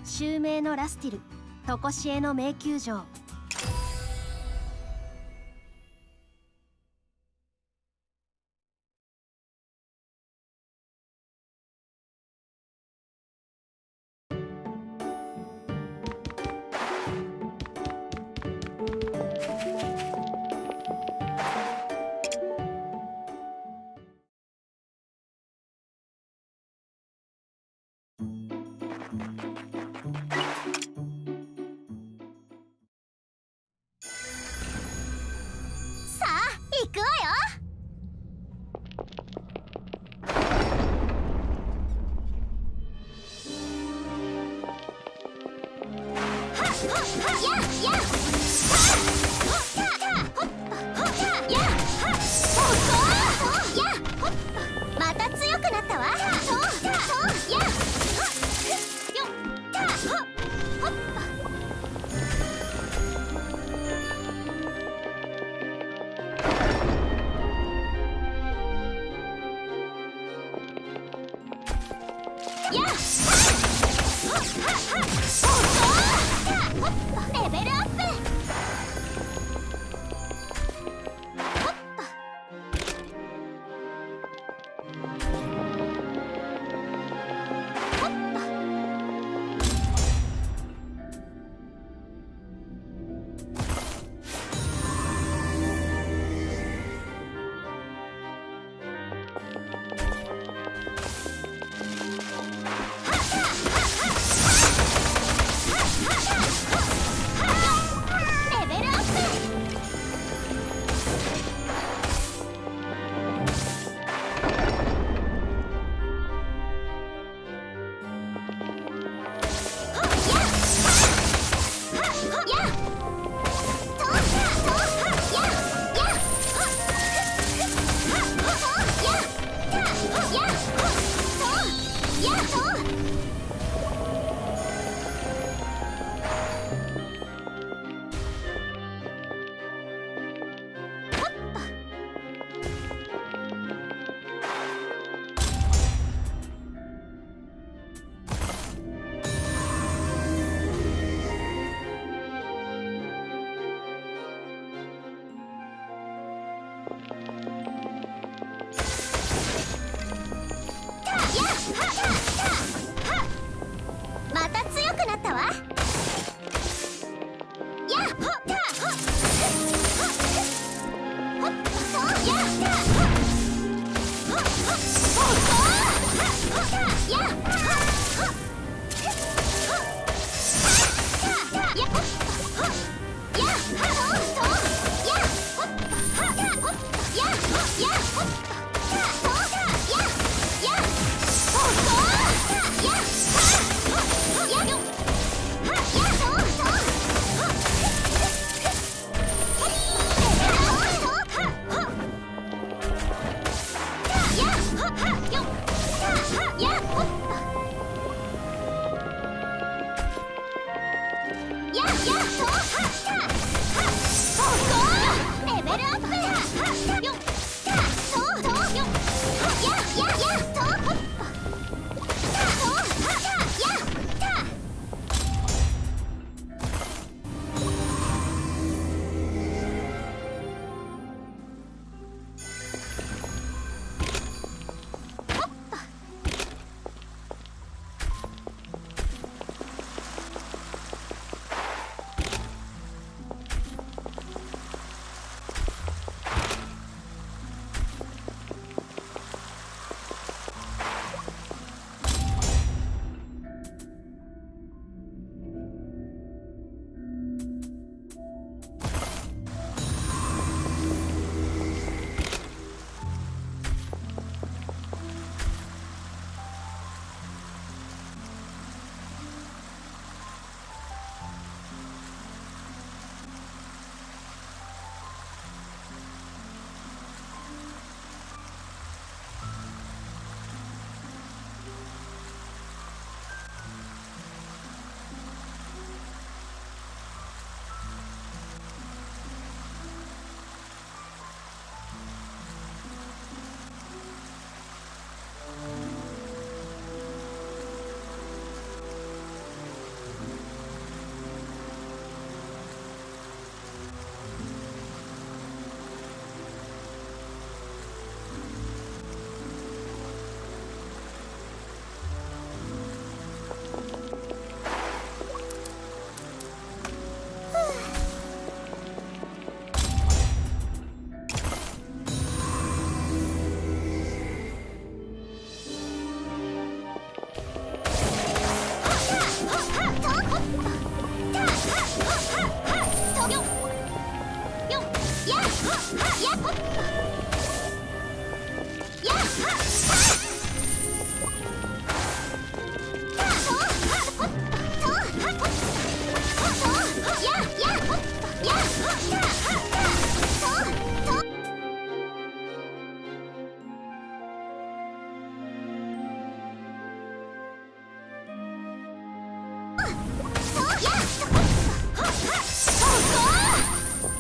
襲名のラスティル、常しえの迷宮城。さあ行くわよ。また強くなったわ。レベルアップ。レベルアップ。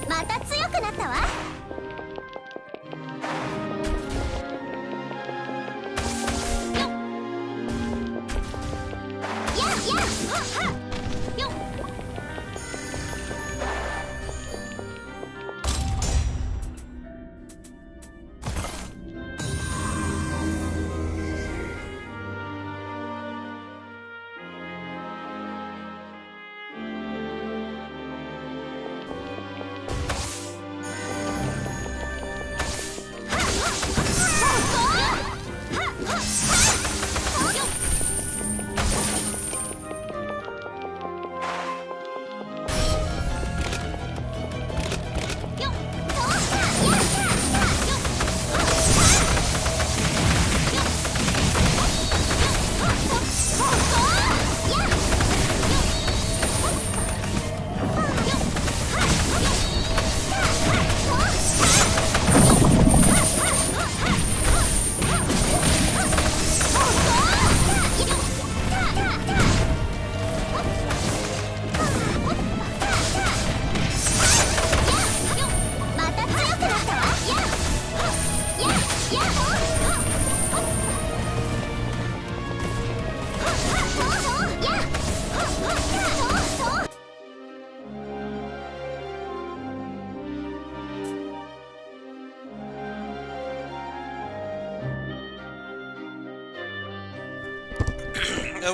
また強くなったわ。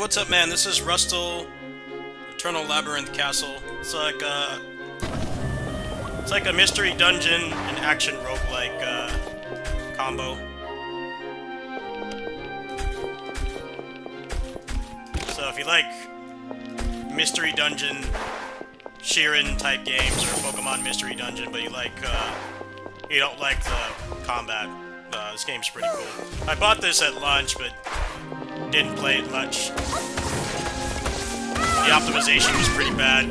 What's up, man? This is Rustle, Eternal Labyrinth Castle. It's like a mystery dungeon and action roguelike combo. So if you like mystery dungeon, Shiren type games, or Pokemon Mystery Dungeon, but you don't like the combat, this game's pretty cool. I bought this at launch, but didn't play it much. The optimization was pretty bad.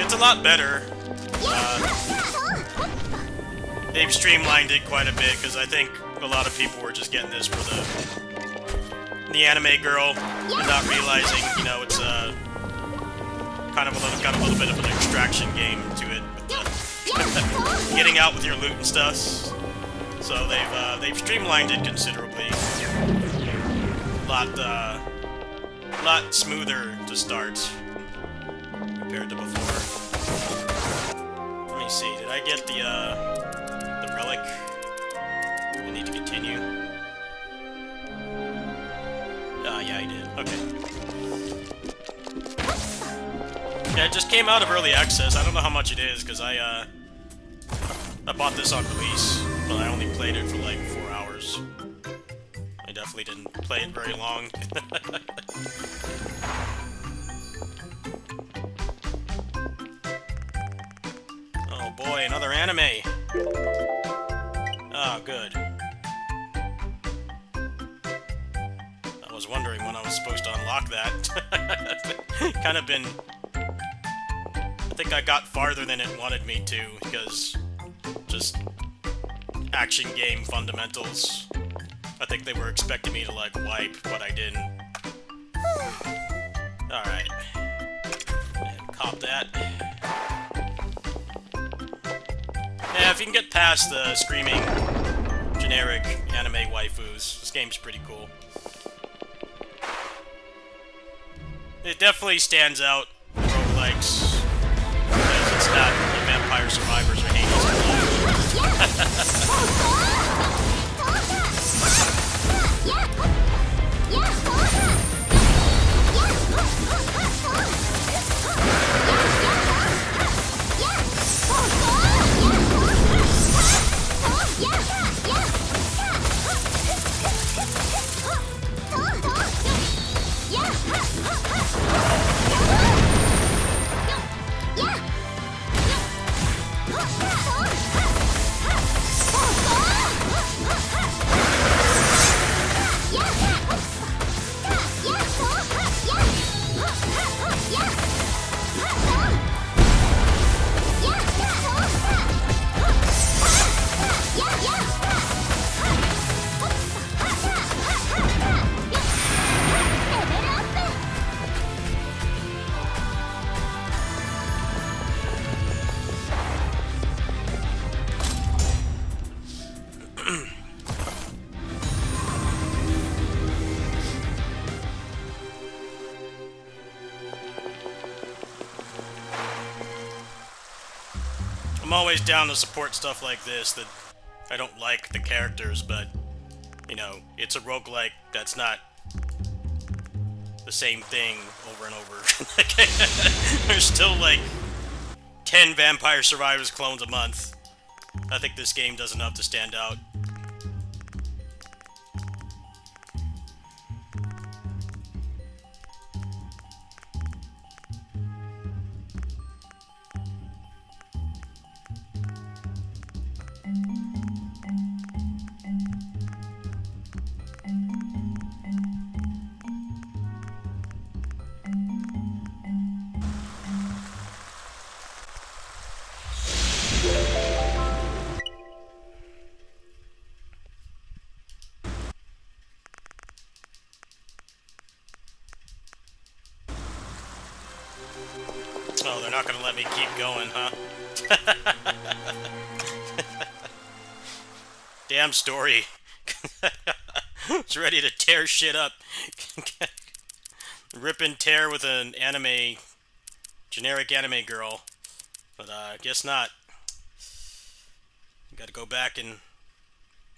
It's a lot better. They've streamlined it quite a bit, because I think a lot of people were just getting this for the anime girl and not realizing, you know, it's got a little bit of an extraction game to it, with getting out with your loot and stuff. So they've streamlined it considerably. Lot smoother to start compared to before. Let me see. Did I get the relic? I need to continue. Yeah, I did. Okay. Yeah, it just came out of early access. I don't know how much it is because I bought this on release, but I only played it for like 4 hours. I definitely didn't play it very long. Oh boy, another anime! Oh, good. I was wondering when I was supposed to unlock that. Kind of been... I think I got farther than it wanted me to, because... just... action game fundamentals. I think they were expecting me to, like, wipe, but I didn't. Alright. And cop that. Yeah, if you can get past the screaming, generic anime waifus, this game's pretty cool. It definitely stands out from roguelikes, because it's not the Vampire Survivors or Hades. I'm always down to support stuff like this that I don't like the characters, but, you know, it's a roguelike that's not the same thing over and over. There's still, like, 10 Vampire Survivors clones a month. I think this game does enough to stand out. Oh, they're not gonna let me keep going, huh? Damn story. It's ready to tear shit up. Rip and tear with an anime, generic anime girl. But, guess not. Gotta go back and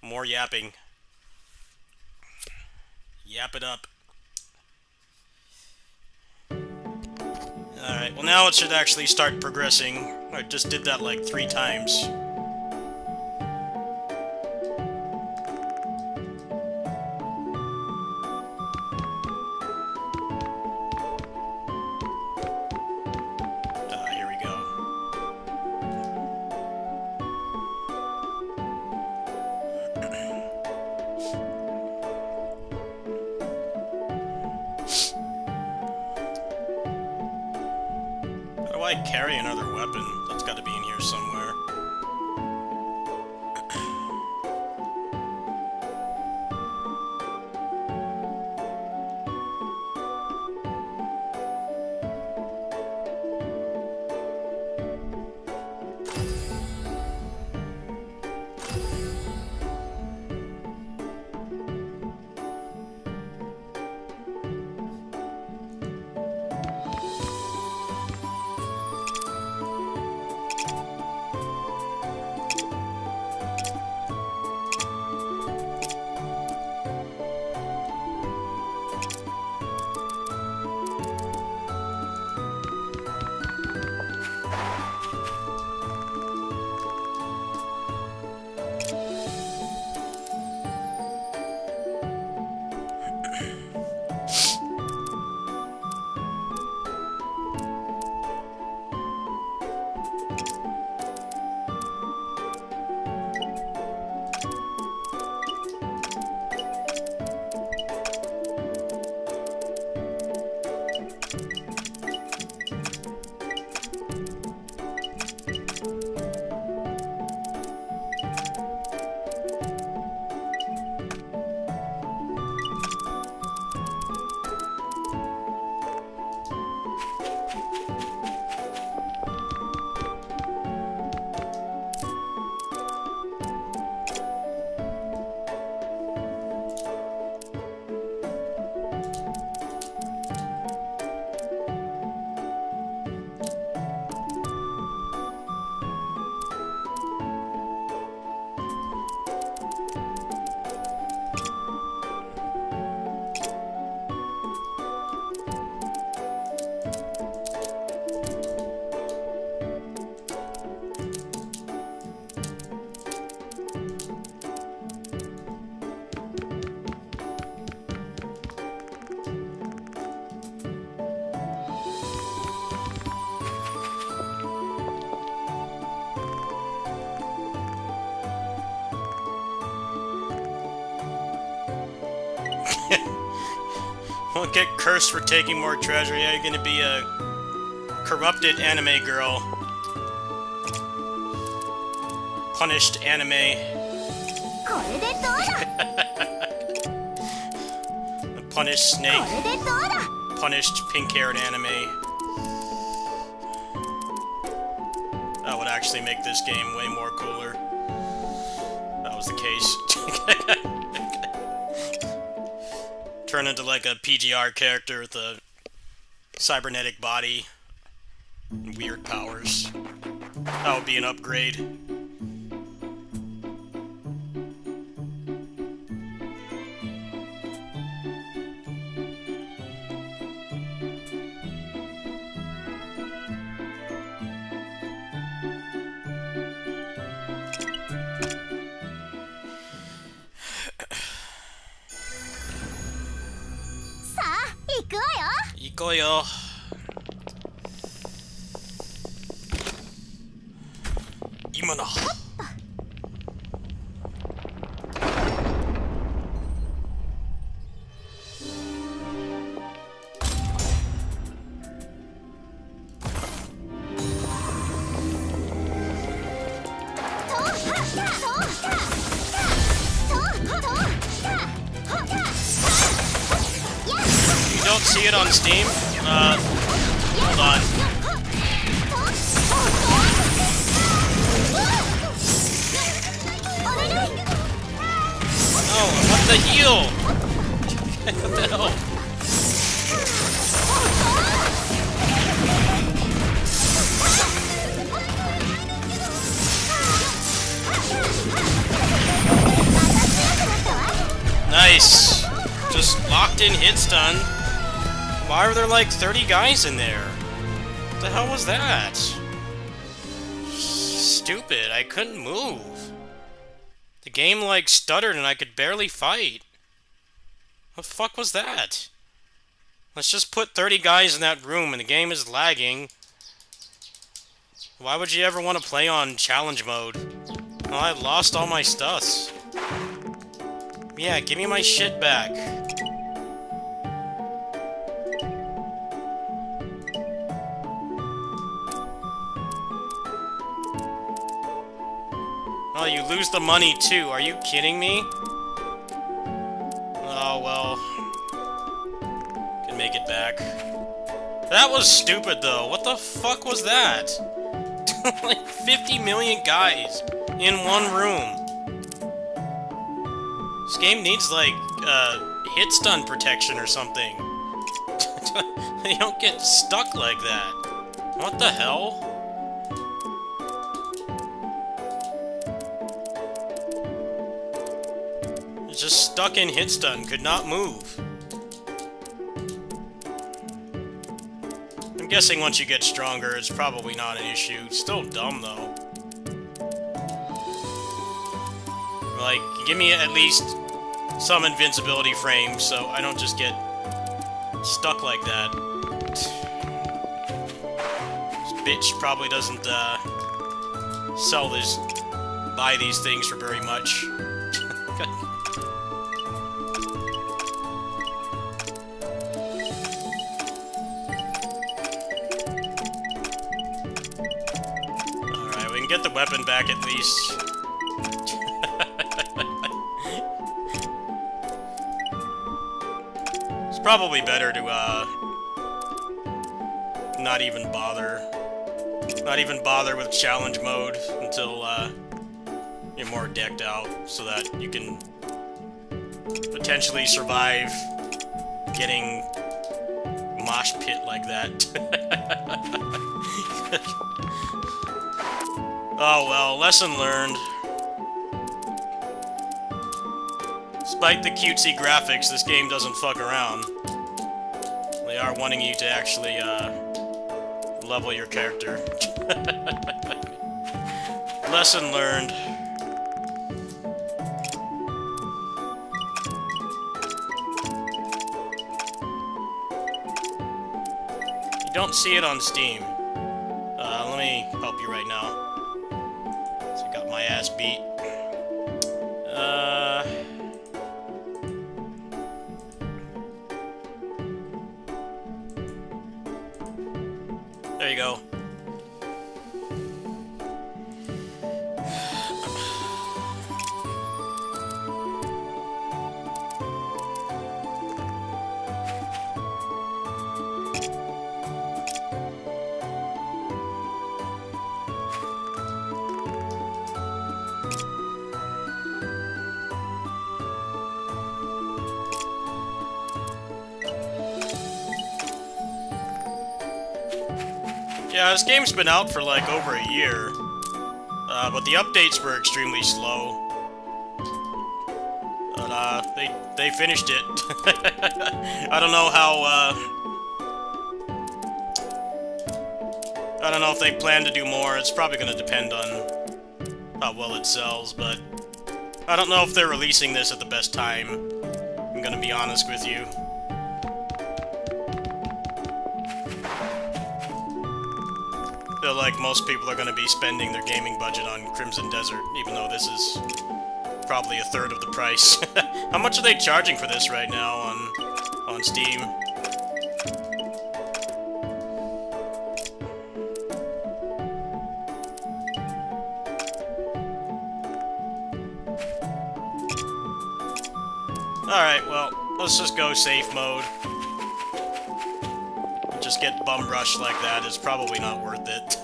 more yapping. Yap it up. Alright, well now it should actually start progressing. I just did that like 3 times. Here we go. How do I carry another weapon? That's got to be in here somewhere. Won't get cursed for taking more treasure. Yeah, you're gonna be a corrupted anime girl. Punished anime. Punished snake. Punished pink-haired anime. That would actually make this game way more cooler. That was the case. Turn into like a PGR character with a cybernetic body and weird powers. That would be an upgrade. 이거요. 이모나. You don't see it on Steam? Hold on. Oh, what the heal? What the hell? Nice! Just locked in hit stun. Why are there like 30 guys in there? What the hell was that? Stupid, I couldn't move. The game like stuttered and I could barely fight. What the fuck was that? Let's just put 30 guys in that room and the game is lagging. Why would you ever want to play on challenge mode? Well, I lost all my stuffs. Yeah, give me my shit back. Oh, you lose the money too. Are you kidding me? Oh, well. Can make it back. That was stupid, though. What the fuck was that? Like 50 million guys in one room. This game needs, like, hit stun protection or something. They don't get stuck like that. What the hell? Just stuck in hit stun, could not move. I'm guessing once you get stronger, it's probably not an issue. Still dumb, though. Like, give me at least some invincibility frames so I don't just get stuck like that. This bitch probably doesn't, buy these things for very much. Alright, we can get the weapon back at least. It's probably better to, not even bother. Not even bother with challenge mode until, you're more decked out, so that you can potentially survive getting mosh pit like that. Oh well, lesson learned. Despite the cutesy graphics, this game doesn't fuck around. They are wanting you to actually, level your character. Lesson learned. You don't see it on Steam. Let me help you right now. So I got my ass beat. There you go. Yeah, this game's been out for like over a year. But the updates were extremely slow. But, they finished it. I don't know how, I don't know if they plan to do more. It's probably gonna depend on how well it sells, but I don't know if they're releasing this at the best time. I'm gonna be honest with you. I feel like most people are gonna be spending their gaming budget on Crimson Desert, even though this is probably a third of the price. How much are they charging for this right now on Steam? Alright, well, let's just go safe mode. Just get bum rushed like that is probably not worth it.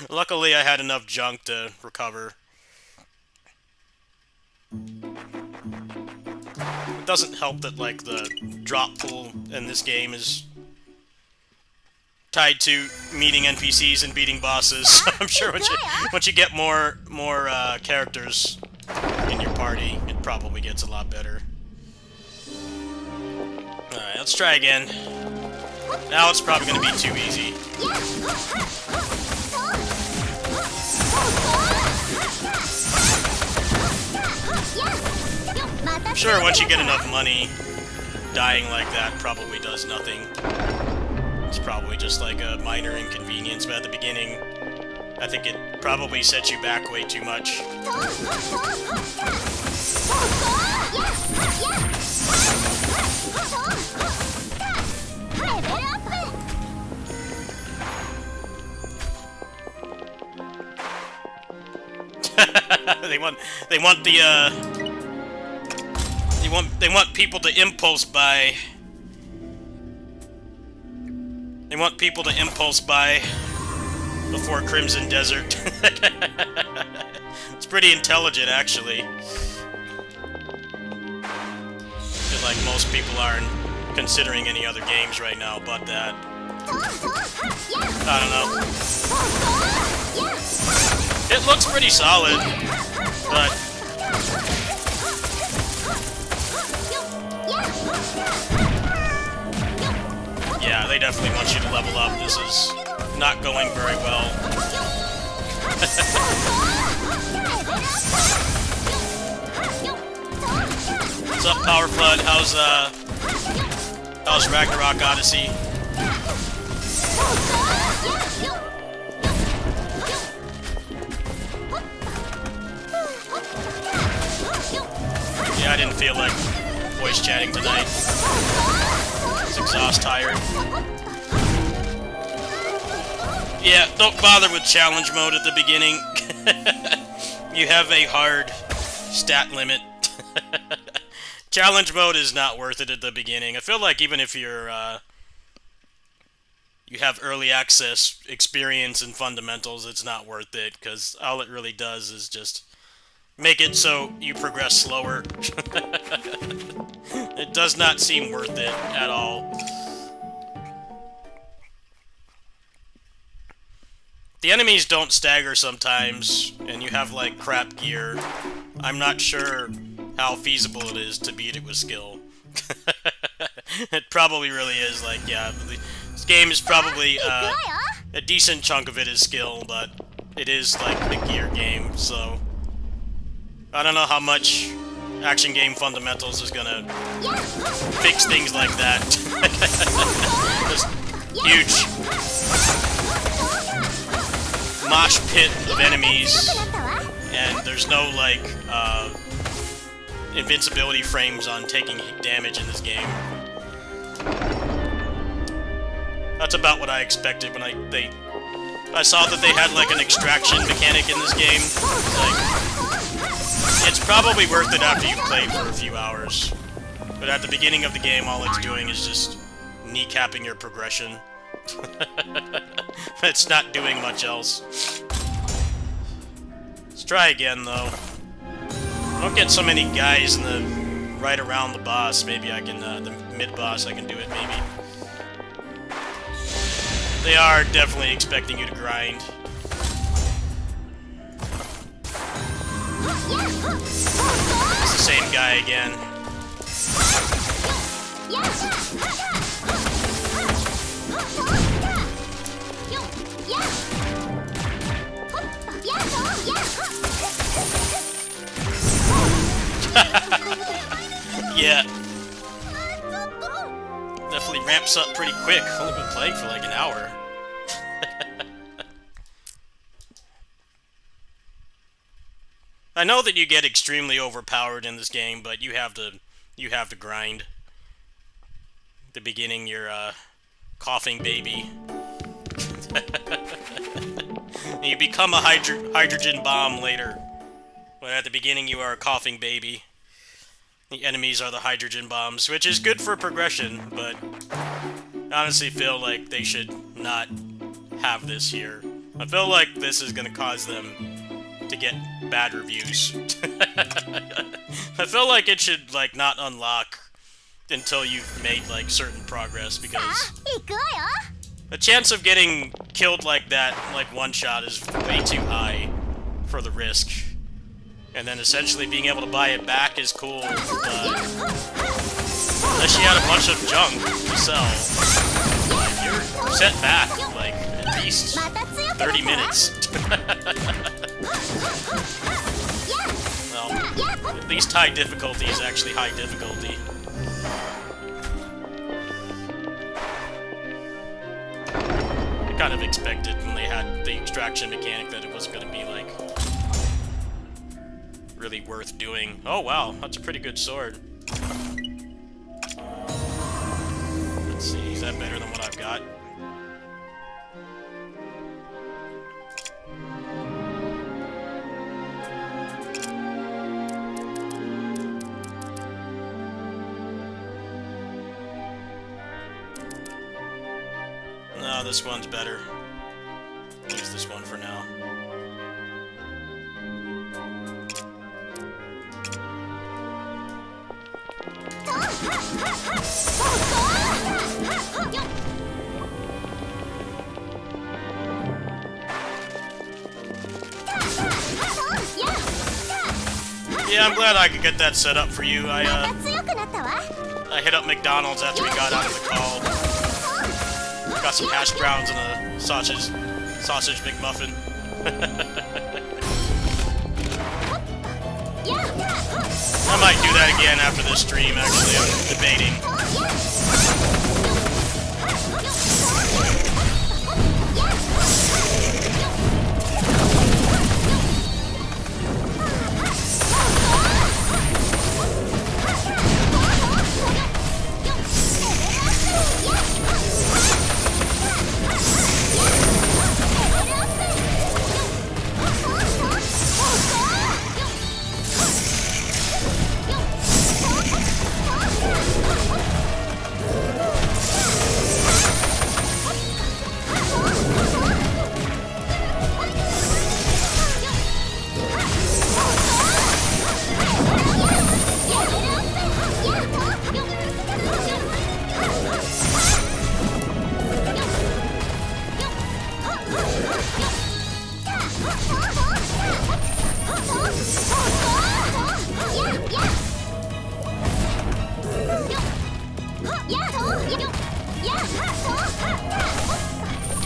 Luckily, I had enough junk to recover. It doesn't help that, like, the drop pool in this game is tied to meeting NPCs and beating bosses. I'm sure once you get more characters in your party, it probably gets a lot better. Alright, let's try again. Now it's probably going to be too easy. Sure, once you get enough money, dying like that probably does nothing. It's probably just like a minor inconvenience, but at the beginning, I think it probably sets you back way too much. They want people to impulse buy. They want people to impulse buy before Crimson Desert. It's pretty intelligent, actually. I feel like most people aren't considering any other games right now but that. I don't know. It looks pretty solid, but yeah, they definitely want you to level up. This is not going very well. What's up, Power Flood? How's Ragnarok Odyssey? Yeah, I didn't feel like voice chatting tonight. I was exhaust tired. Yeah, don't bother with challenge mode at the beginning. You have a hard stat limit. Challenge mode is not worth it at the beginning. I feel like even if you're, you have early access experience in fundamentals, it's not worth it, because all it really does is just make it so you progress slower. It does not seem worth it at all. The enemies don't stagger sometimes, and you have, like, crap gear. I'm not sure how feasible it is to beat it with skill. It probably really is, like, yeah, this game is probably, a decent chunk of it is skill, but it is, like, the gear game, so I don't know how much action game fundamentals is gonna fix things like that. This huge mosh pit of enemies, and there's no, like, invincibility frames on taking damage in this game. That's about what I expected when I saw that they had, like, an extraction mechanic in this game. Like, it's probably worth it after you've played for a few hours. But at the beginning of the game, all it's doing is just kneecapping your progression. It's not doing much else. Let's try again, though. Don't get so many guys in the right around the boss. Maybe I can, the mid-boss, I can do it, maybe. They are definitely expecting you to grind. It's the same guy again. Yeah. Definitely ramps up pretty quick. Only been playing for like an hour. I know that you get extremely overpowered in this game, but you have to grind. At the beginning, you're a coughing baby. And you become a hydrogen bomb later. But at the beginning, you are a coughing baby. The enemies are the hydrogen bombs, which is good for progression, but I honestly feel like they should not have this here. I feel like this is gonna cause them to get bad reviews. I feel like it should, like, not unlock until you've made, like, certain progress, because the chance of getting killed like that, like, one shot is way too high for the risk. And then essentially being able to buy it back is cool, unless you had a bunch of junk to sell, you're set back, like, at least 30 minutes. Well, at least high difficulty is actually high difficulty. I kind of expected when they had the extraction mechanic that it wasn't going to be, like, really worth doing. Oh wow, that's a pretty good sword. Let's see, is that better than what I've got? No, this one's better. Use this one for now. Yeah, I'm glad I could get that set up for you. I hit up McDonald's after we got out of the call. Got some hash browns and a sausage McMuffin. I might do that again after this stream, actually. I'm debating.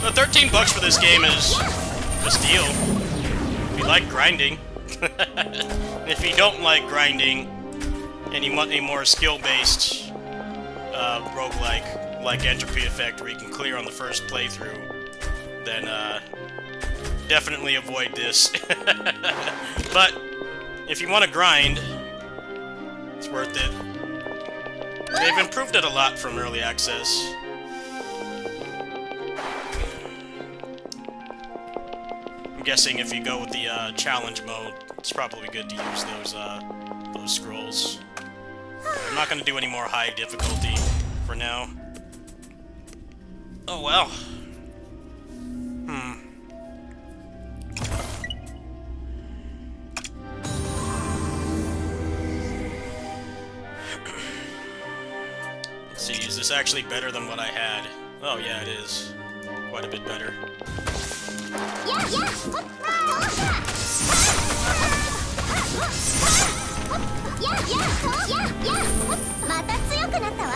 The $13 for this game is a steal. If you like grinding. If you don't like grinding, and you want a more skill-based roguelike, like Entropy Effect, where you can clear on the first playthrough, then definitely avoid this. But if you want to grind, it's worth it. They've improved it a lot from early access. I'm guessing if you go with the challenge mode, it's probably good to use those scrolls. I'm not going to do any more high difficulty for now. Oh well. Let's see, is this actually better than what I had? Oh yeah, it is. Quite a bit better. また強くなったわ。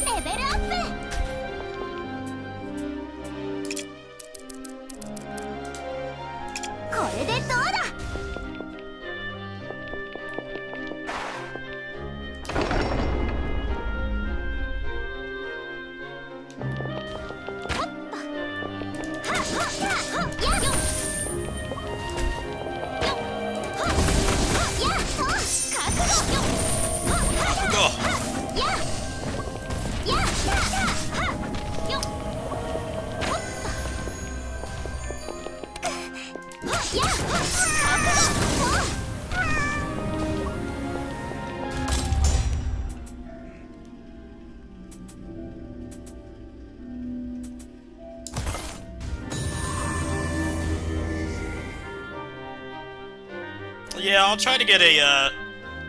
レベルアップ。これでどうだ。Yeah, I'll try to get a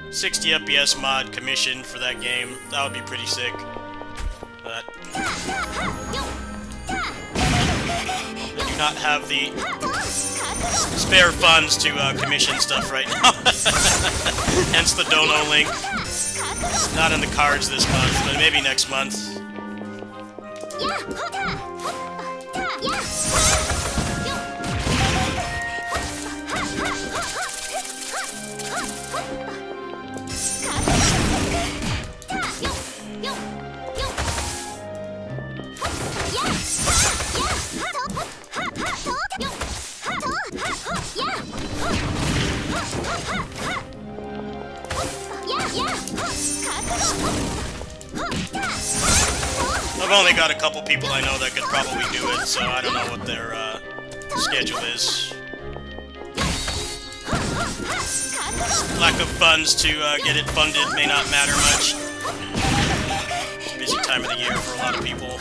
60 FPS mod commissioned for that game. That would be pretty sick. But I do not have the spare funds to commission stuff right now. Hence the dono link. Not in the cards this month, but maybe next month. I've only got a couple people I know that could probably do it, so I don't know what their schedule is. Lack of funds to get it funded may not matter much. It's a busy time of the year for a lot of people.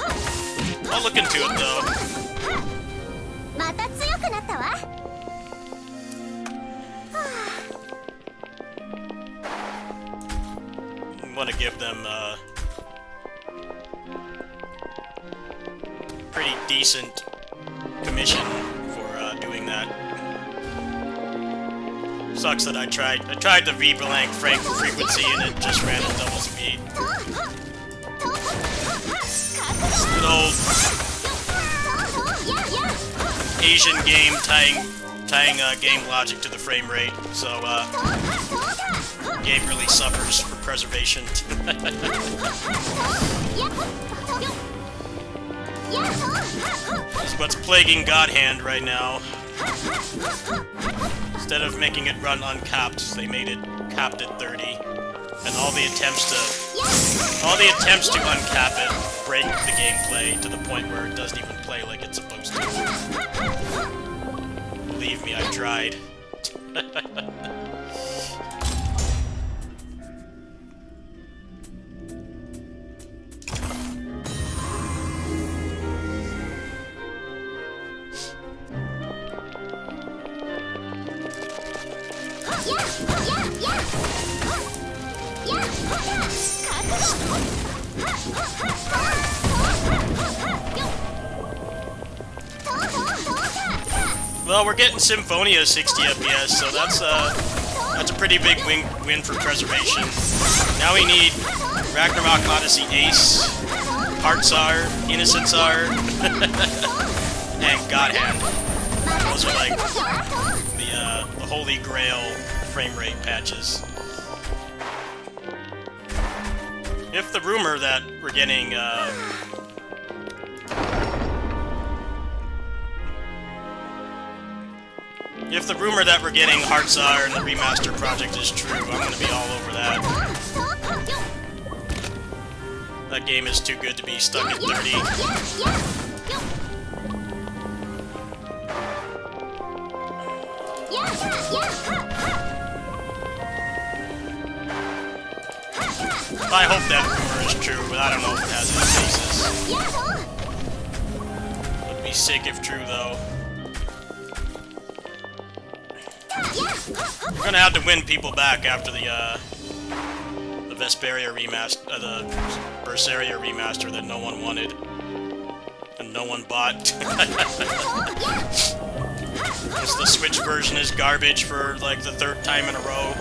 I'll look into it though. I want to give them pretty decent commission for doing that. Sucks that I tried the V-blank frequency and it just ran at double speed. Good old Asian game tying game logic to the frame rate, so game really suffers for preservation. This is what's plaguing God Hand right now. Instead of making it run uncapped, they made it capped at 30. And all the attempts to uncap it break the gameplay to the point where it doesn't even play like it's supposed to. Believe me, I've tried. Well, we're getting Symphonia 60 FPS, so that's a pretty big win for preservation. Now we need Ragnarok Odyssey Ace, Heartsar, Innocentsar, and God Hand. Those are like the holy grail frame rate patches. If the rumor that we're getting Heartsar and the remaster project is true, I'm gonna be all over that. That game is too good to be stuck at 30. I hope that rumor is true, but I don't know if it has any basis. Would be sick if true, though. We're gonna have to win people back after the Vesperia remaster, the Berseria remaster that no one wanted and no one bought. Because the Switch version is garbage for like the 3rd time in a row.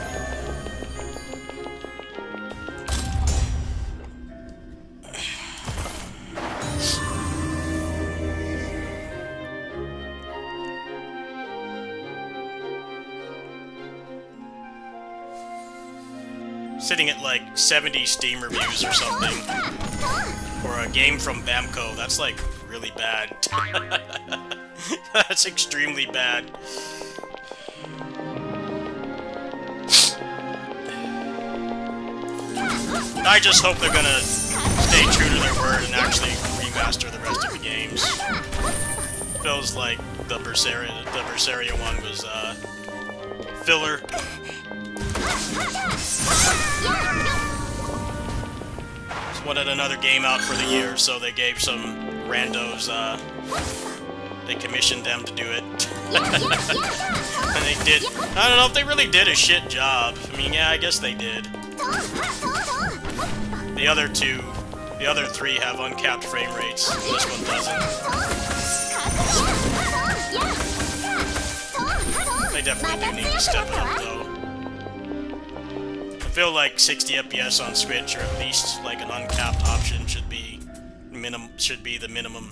Sitting at like 70 Steam reviews or something for a game from Bamco. That's like really bad. That's extremely bad. I just hope they're gonna stay true to their word and actually remaster the rest of the games. Feels like the Berseria one was filler. Just wanted another game out for the year, so they gave some randos, they commissioned them to do it. And they did. I don't know if they really did a shit job. I mean, yeah, I guess they did. The other 3 have uncapped frame rates. This one doesn't. They definitely do need to step it up, though. I feel like 60 FPS on Switch, or at least like an uncapped option, should be the minimum.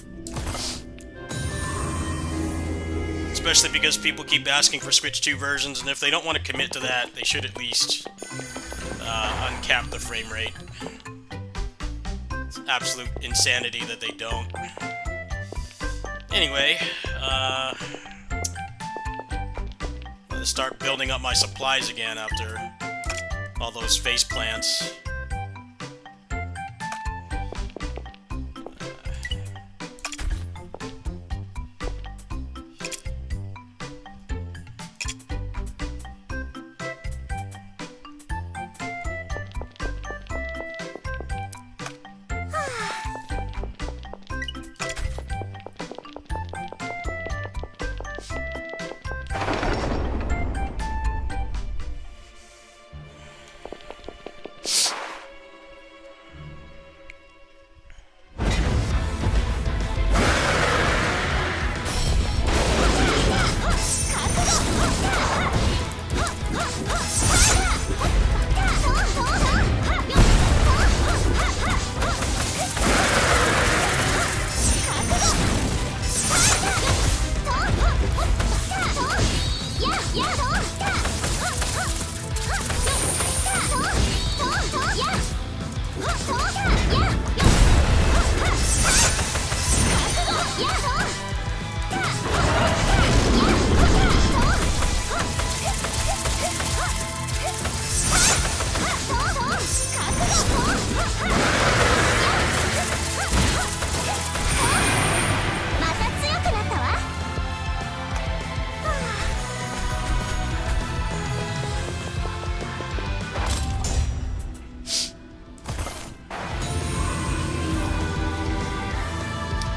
Especially because people keep asking for Switch 2 versions, and if they don't want to commit to that, they should at least uncap the frame rate. It's absolute insanity that they don't. Anyway, I'm gonna start building up my supplies again after all those face plants.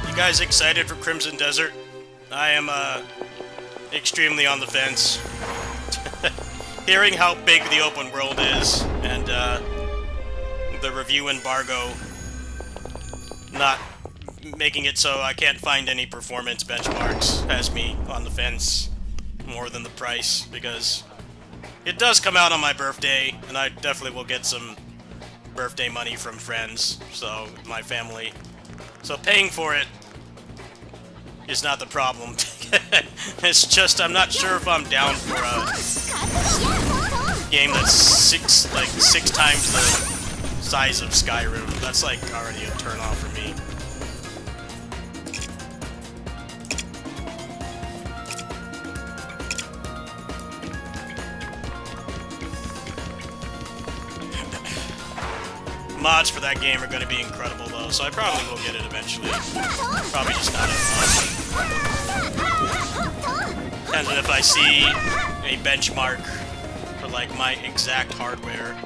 You guys excited for Crimson Desert? I am extremely on the fence. Hearing how big the open world is, and the review embargo not making it so I can't find any performance benchmarks has me on the fence more than the price, because it does come out on my birthday, and I definitely will get some birthday money from friends, so my family. So paying for it is not the problem. It's just I'm not sure if I'm down for a game that's six times the size of Skyrim. That's like already a turn-off for me. Mods for that game are going to be incredible though, so I probably will get it eventually. Probably just not as much. And if I see a benchmark for like my exact hardware.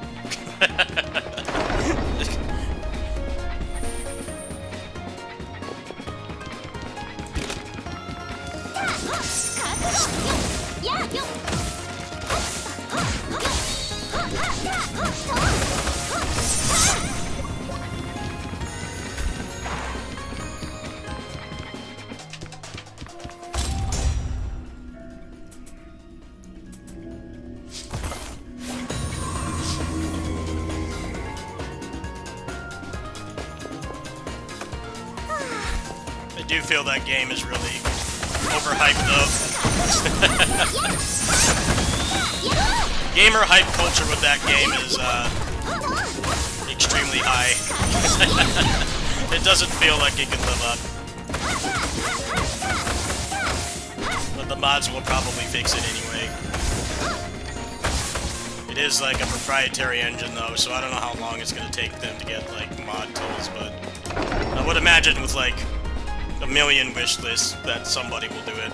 do feel that game is really overhyped, though. Gamer hype culture with that game is extremely high. It doesn't feel like it can live up. But the mods will probably fix it anyway. It is like a proprietary engine, though, so I don't know how long it's going to take them to get like mod tools, but I would imagine with like a million wish lists that somebody will do it.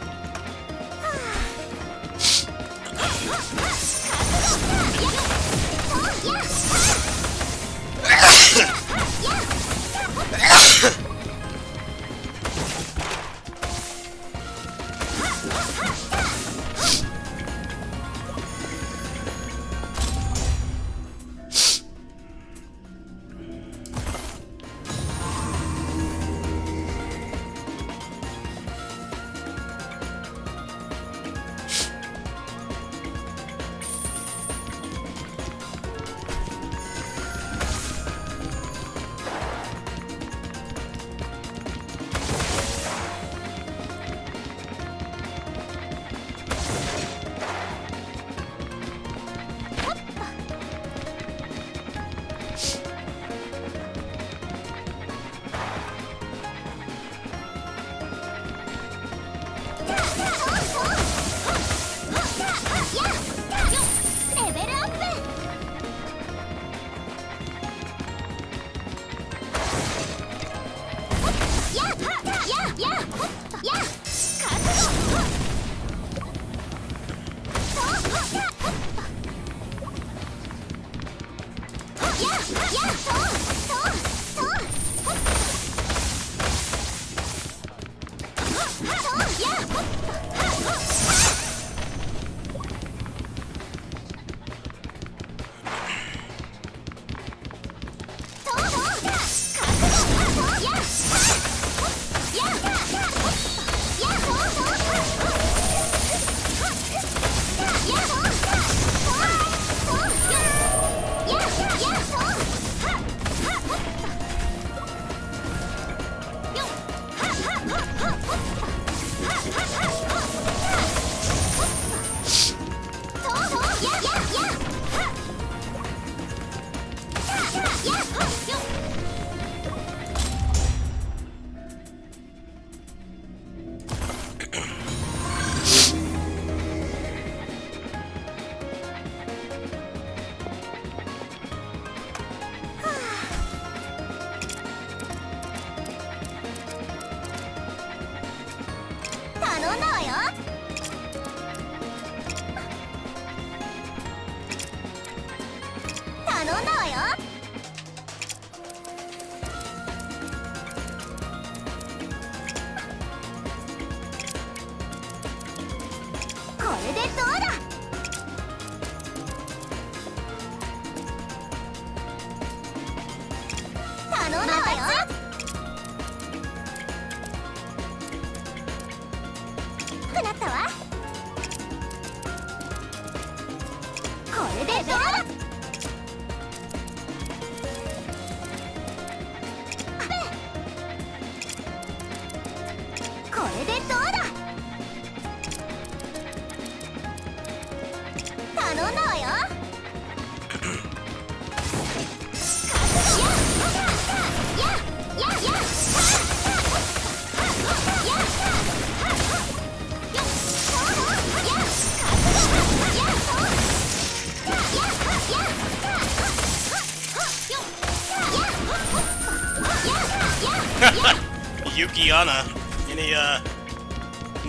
Yukiana. Any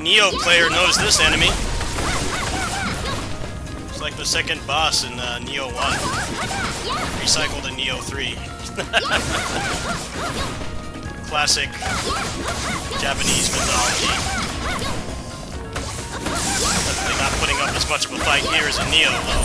Neo player knows this enemy. It's like the second boss in Neo 1. Recycled in Neo 3. Classic Japanese mythology. Definitely not putting up as much of a fight here as in Neo, though.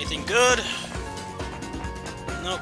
Anything good? Nope.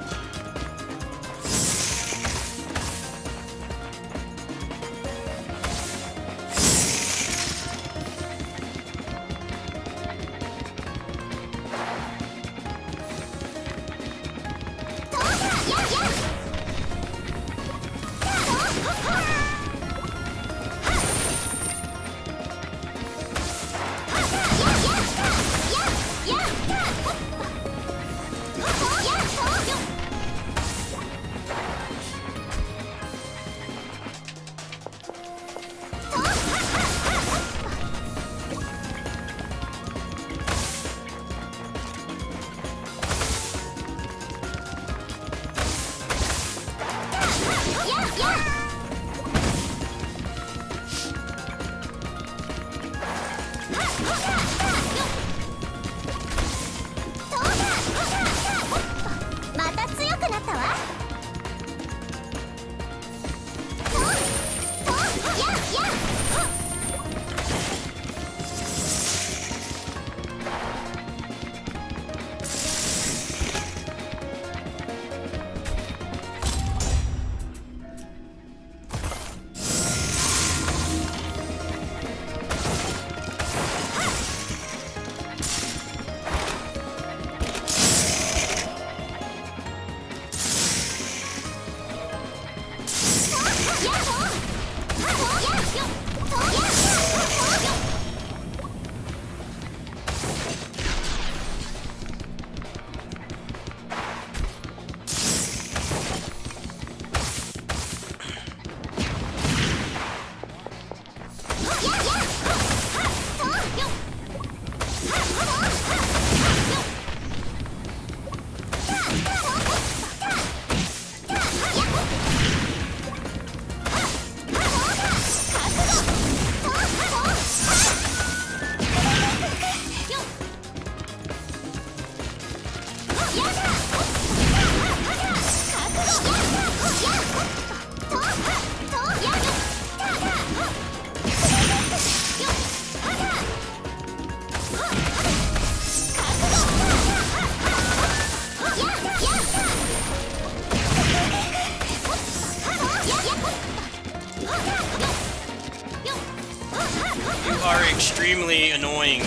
are extremely annoying.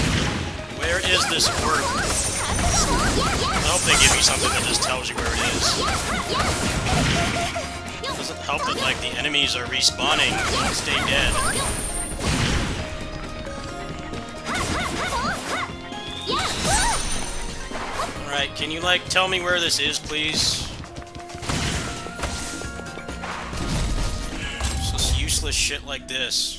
Where is this orb? I hope they give you something that just tells you where it is. It doesn't help that, like, the enemies are respawning and don't stay dead. Alright, can you, like, tell me where this is, please? It's just useless shit like this.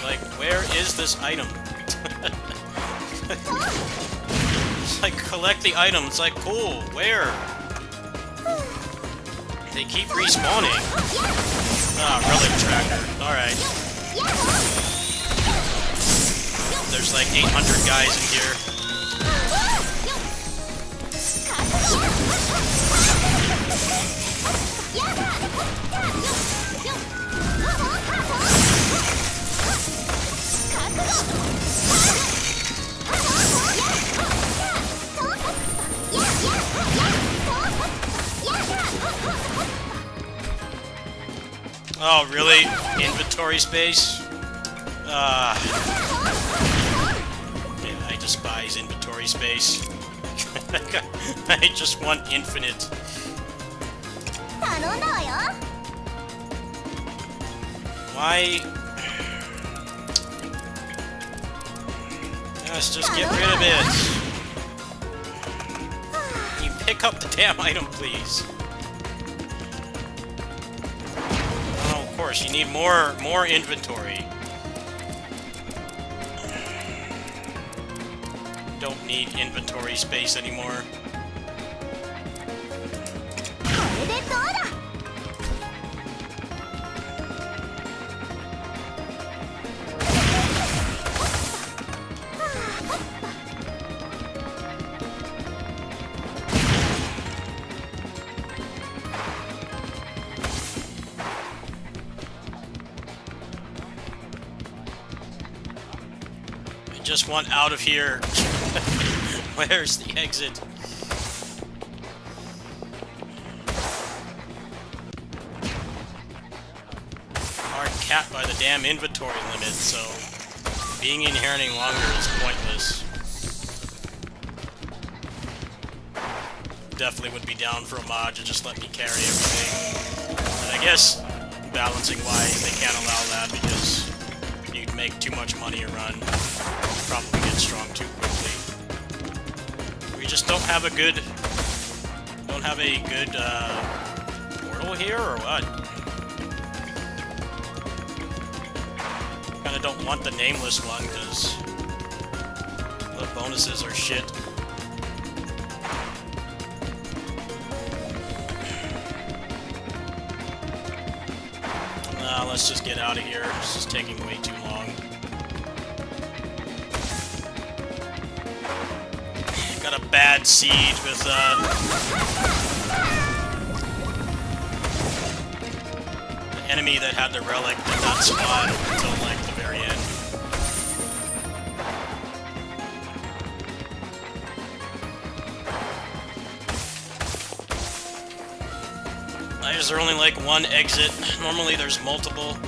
Like, where is this item? It's like, collect the item. It's like, cool, where? They keep respawning. Ah, relic tracker. Alright. There's like 800 guys in here. Oh, really? Inventory space? Yeah, I despise inventory space. I just want infinite. Why? Let's just get rid of it. You pick up the damn item, please. Oh, of course, you need more inventory. Don't need inventory space anymore. just want out of here. Where's the exit? Hard capped by the damn inventory limit, so being in here any longer is pointless. Definitely would be down for a mod to just let me carry everything. And I guess balancing why they can't allow that, because you'd make too much money a run. Probably get strong too quickly. We just don't have a good portal here, or what? Kinda don't want the nameless one, because the bonuses are shit. Let's just get out of here. This is taking way too long. Got a bad seed with, the enemy that had the relic did not spawn until, like, the very end. Why is there only, like, one exit? Normally there's multiple.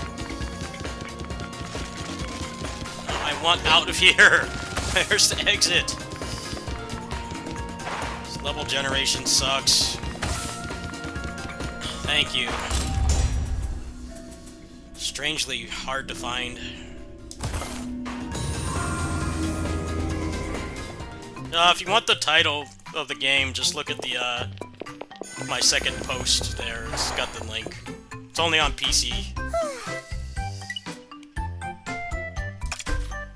I want out of here! Where's the exit? This level generation sucks. Thank you. Strangely hard to find. If you want the title of the game, just look at the, my second post there. It's got the link. It's only on PC.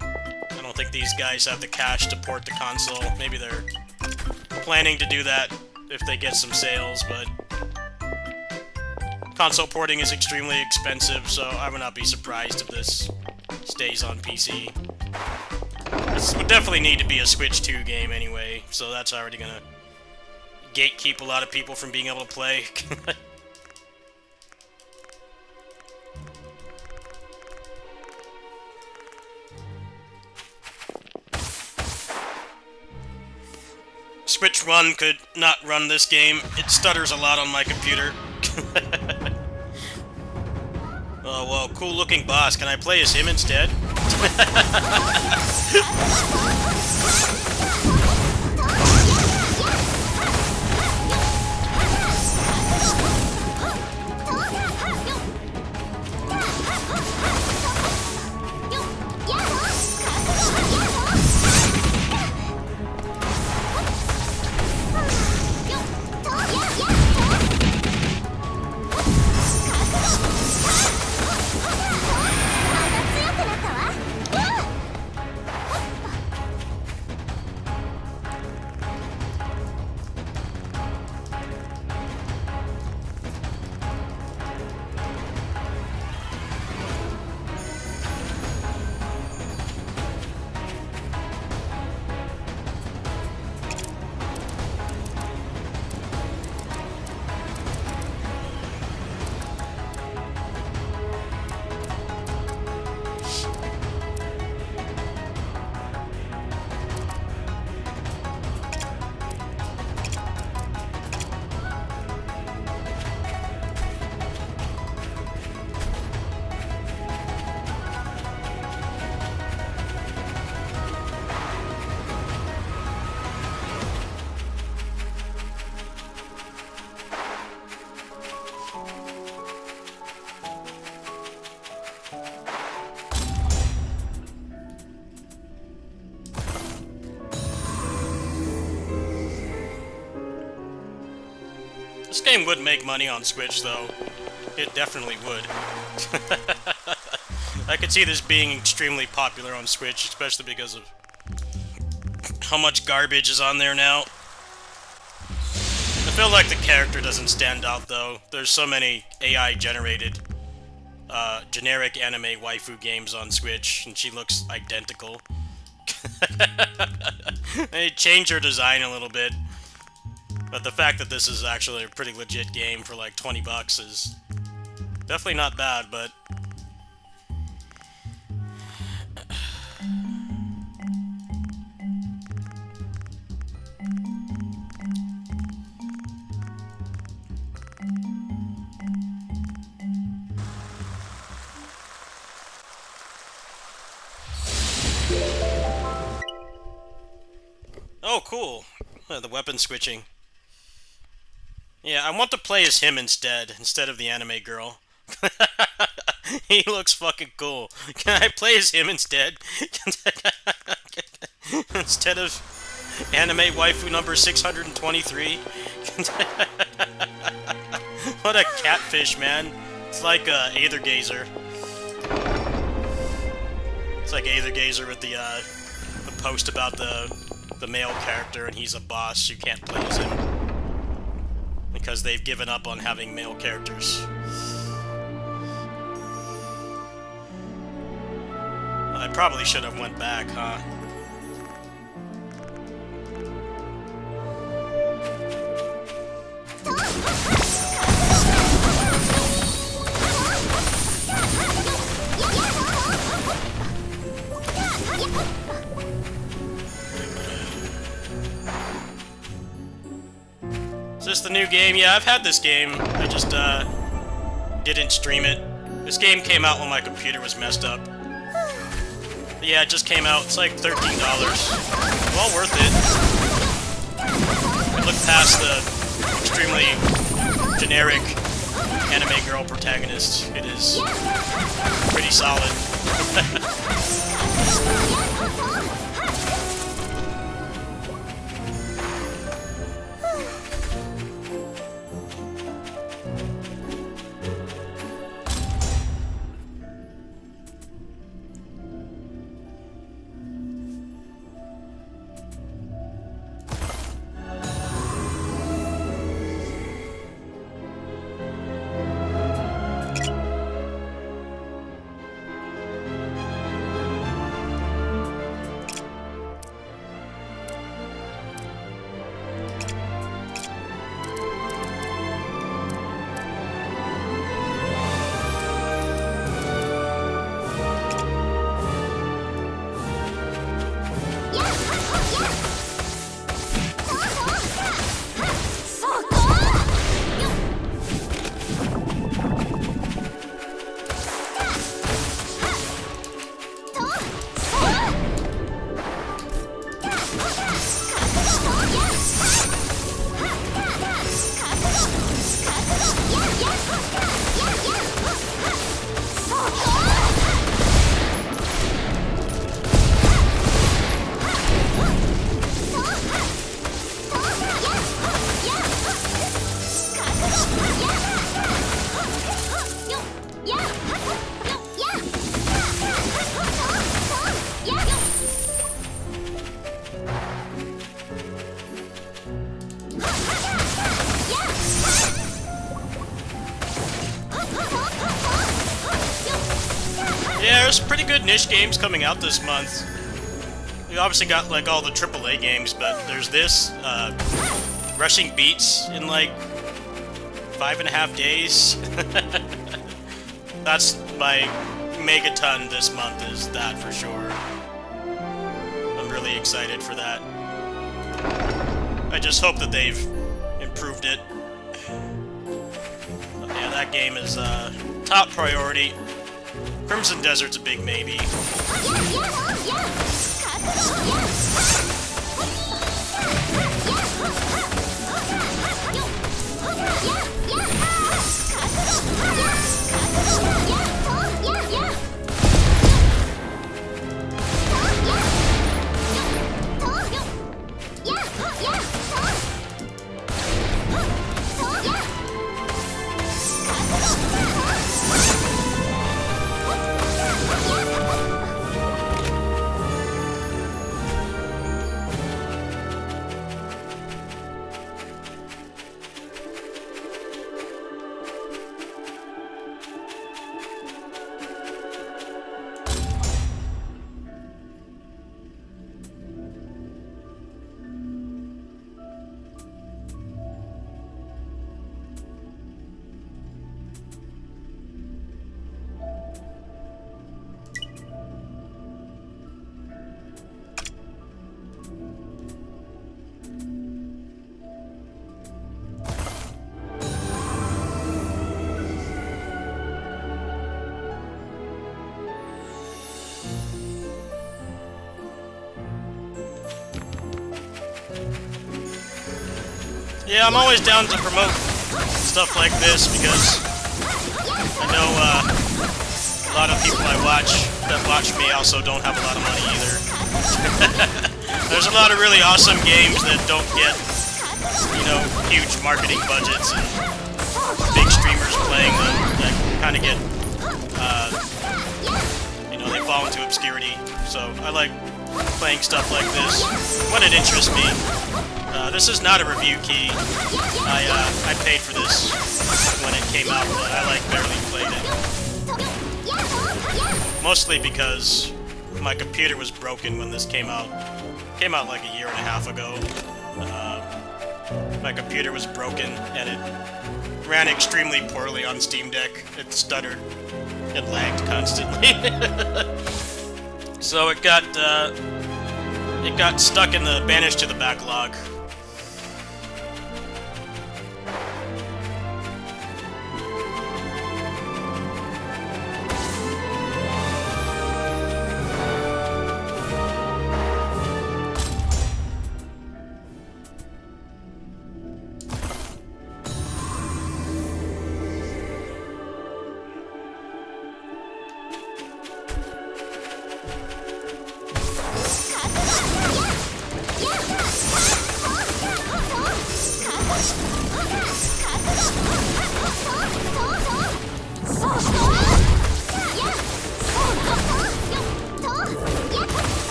I don't think these guys have the cash to port the console. Maybe they're planning to do that if they get some sales, but console porting is extremely expensive, so I would not be surprised if this stays on PC. This would definitely need to be a Switch 2 game anyway, so that's already gonna gatekeep a lot of people from being able to play. Switch 1 could not run this game. It stutters a lot on my computer. Oh, whoa, cool looking boss. Can I play as him instead? This game would make money on Switch, though. It definitely would. I could see this being extremely popular on Switch, especially because of how much garbage is on there now. I feel like the character doesn't stand out, though. There's so many AI-generated, generic anime waifu games on Switch, and she looks identical. They changed her design a little bit. But the fact that this is actually a pretty legit game for like 20 bucks is definitely not bad, but Oh, cool. The weapon switching. Yeah, I want to play as him instead of the anime girl. He looks fucking cool. Can I play as him instead? Instead of anime waifu number 623? What a catfish, man. It's like Aethergazer. It's like Aethergazer with the post about the male character, and he's a boss. You can't play as him because they've given up on having male characters. I probably should have went back, huh? Is this the new game? Yeah, I've had this game. I just didn't stream it. This game came out when my computer was messed up. But yeah, it just came out. It's like $13. Well worth it. I looked past the extremely generic anime girl protagonist. It is pretty solid. Yeah, there's pretty good niche games coming out this month. We obviously got like all the AAA games, but there's this, Rushing Beats in like 5.5 days. That's my megaton this month, is that for sure. I'm really excited for that. I just hope that they've improved it. But yeah, that game is top priority. Crimson Desert's a big maybe. Yeah, I'm always down to promote stuff like this because I know a lot of people that watch me also don't have a lot of money either. There's a lot of really awesome games that don't get, you know, huge marketing budgets and big streamers playing them that kind of get, you know, they fall into obscurity. So I like playing stuff like this when it interests me. This is not a review key. I paid for this when it came out, but I barely played it. Mostly because my computer was broken when this came out. It came out like a year and a half ago. My computer was broken and it ran extremely poorly on Steam Deck. It stuttered and lagged constantly. So it got stuck in the banished to the backlog.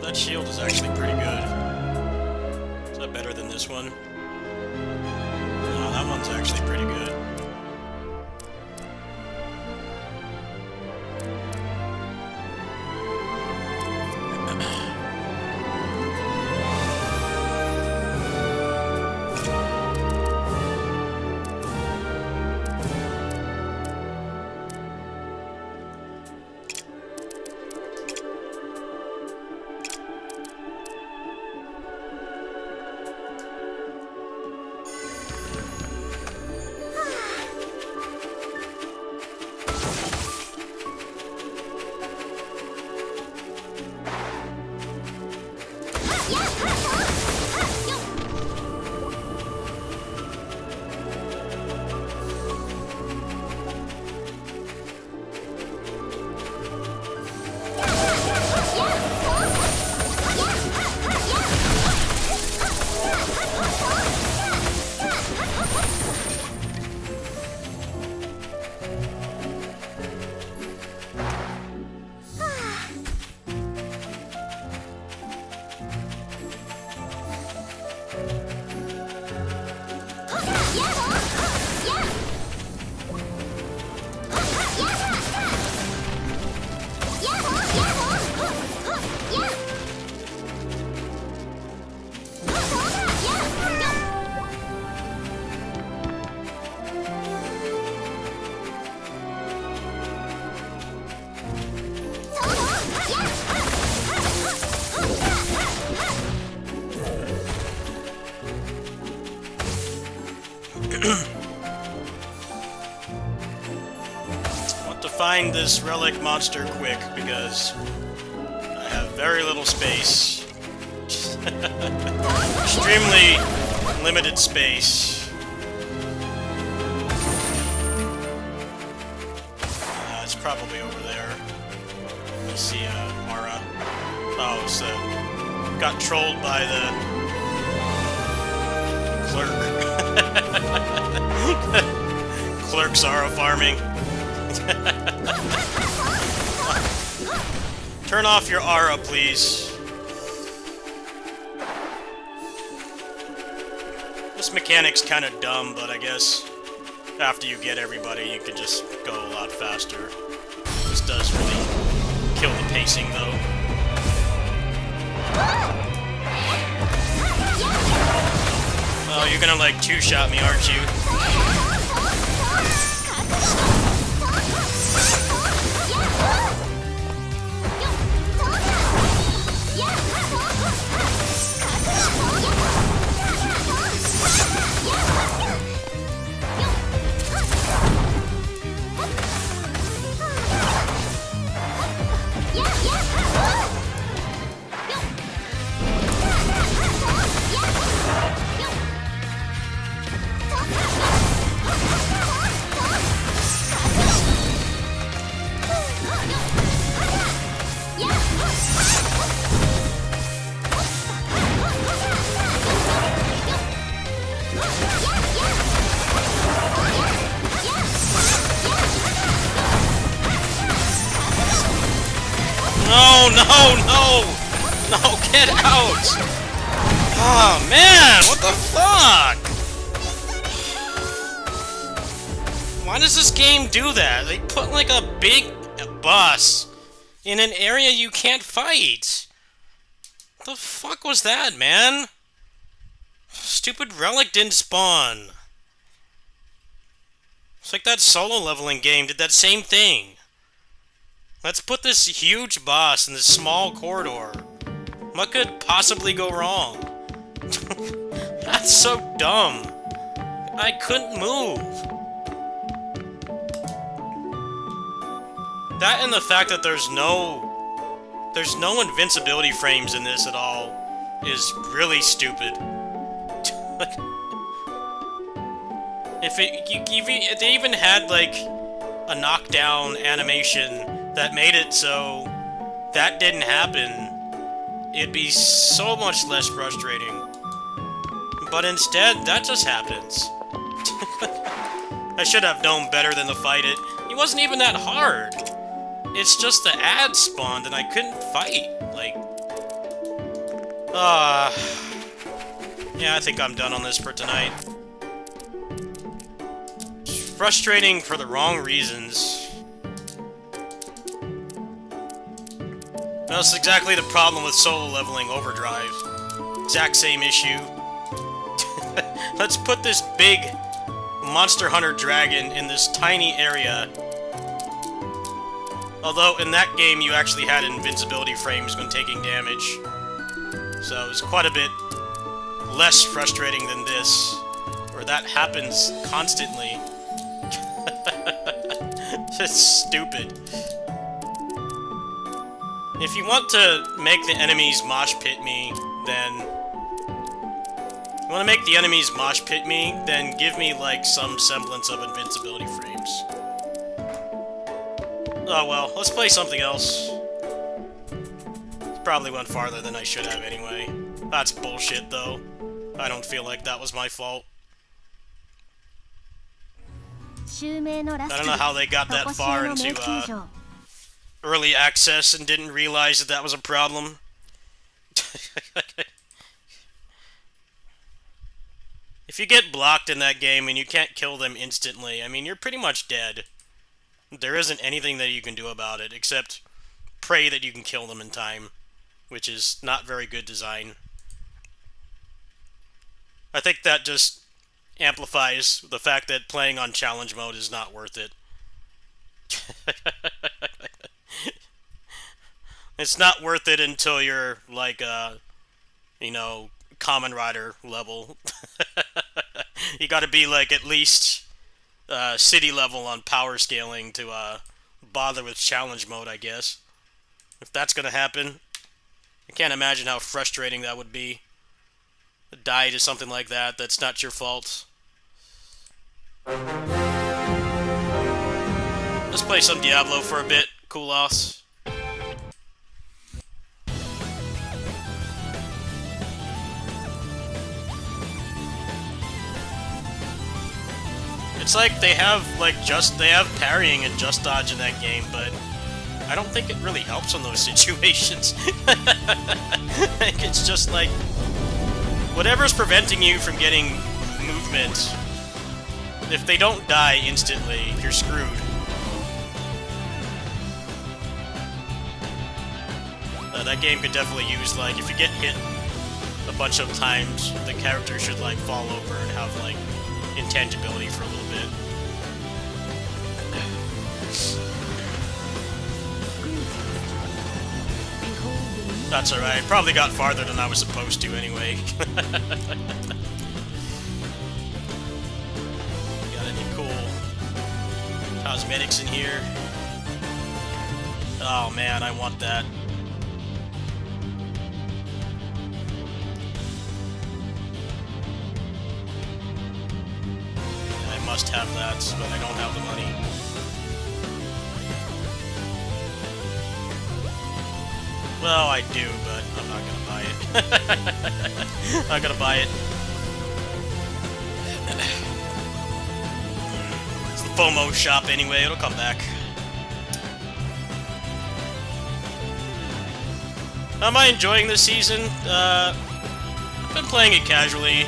That shield is actually pretty good. Is that better than this one? No, that one's actually pretty good. find this relic monster quick, because I have very little space. Extremely limited space. It's probably over there. Let me see, Mara. Oh, it's got trolled by the clerk. Clerk Zara farming. Turn off your aura, please. This mechanic's kind of dumb, but I guess after you get everybody, you can just go a lot faster. This does really kill the pacing, though. Oh, you're gonna, like, two-shot me, aren't you? No, no, no! No, get out! Oh, man! What the fuck? Why does this game do that? They put, like, a big boss in an area you can't fight. What the fuck was that, man? Stupid relic didn't spawn. It's like that solo leveling game did that same thing. Let's put this huge boss in this small corridor. What could possibly go wrong? That's so dumb. I couldn't move. That and the fact that there's no invincibility frames in this at all is really stupid. If they even had like a knockdown animation that made it so that didn't happen, it'd be so much less frustrating. But instead, that just happens. I should have known better than to fight it. It wasn't even that hard. It's just the ad spawned and I couldn't fight. Like, yeah, I think I'm done on this for tonight. It's frustrating for the wrong reasons. That's exactly the problem with solo leveling Overdrive. Exact same issue. Let's put this big Monster Hunter dragon in this tiny area. Although, in that game, you actually had invincibility frames when taking damage. So, it was quite a bit less frustrating than this, where that happens constantly. It's stupid. If you want to make the enemies mosh pit me, then... give me, like, some semblance of invincibility frames. Oh well, let's play something else. Probably went farther than I should have anyway. That's bullshit, though. I don't feel like that was my fault. I don't know how they got that far into, early access and didn't realize that that was a problem. If you get blocked in that game and you can't kill them instantly, I mean, you're pretty much dead. There isn't anything that you can do about it, except pray that you can kill them in time, which is not very good design. I think that just amplifies the fact that playing on challenge mode is not worth it. It's not worth it until you're, like, you know, Kamen Rider level. You gotta be, like, at least city level on power scaling to bother with challenge mode, I guess. If that's gonna happen, I can't imagine how frustrating that would be. Die to something like that, that's not your fault. Let's play some Diablo for a bit, cool off. It's like they have parrying and just dodge in that game, but I don't think it really helps in those situations. I think it's just like whatever's preventing you from getting movement, if they don't die instantly, you're screwed. That game could definitely use, like, if you get hit a bunch of times, the character should, like, fall over and have, like, intangibility for a little bit. That's alright. Probably got farther than I was supposed to anyway. Got any cool cosmetics in here? Oh man, I want that. I must have that, but I don't have the money. Well, I do, but I'm not gonna buy it. Not gonna buy it. It's the FOMO shop anyway, it'll come back. Am I enjoying this season? I've been playing it casually.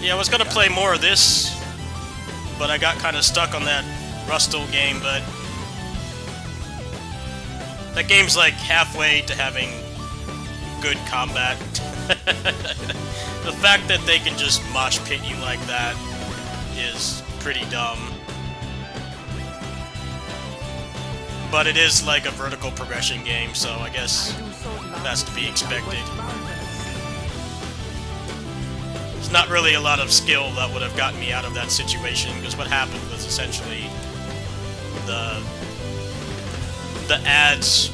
Yeah, I was gonna play more of this, but I got kind of stuck on that Rustle game, but that game's like halfway to having good combat. The fact that they can just mosh pit you like that is pretty dumb. But it is like a vertical progression game, so I guess that's to be expected. There's not really a lot of skill that would have gotten me out of that situation, because what happened was essentially the ads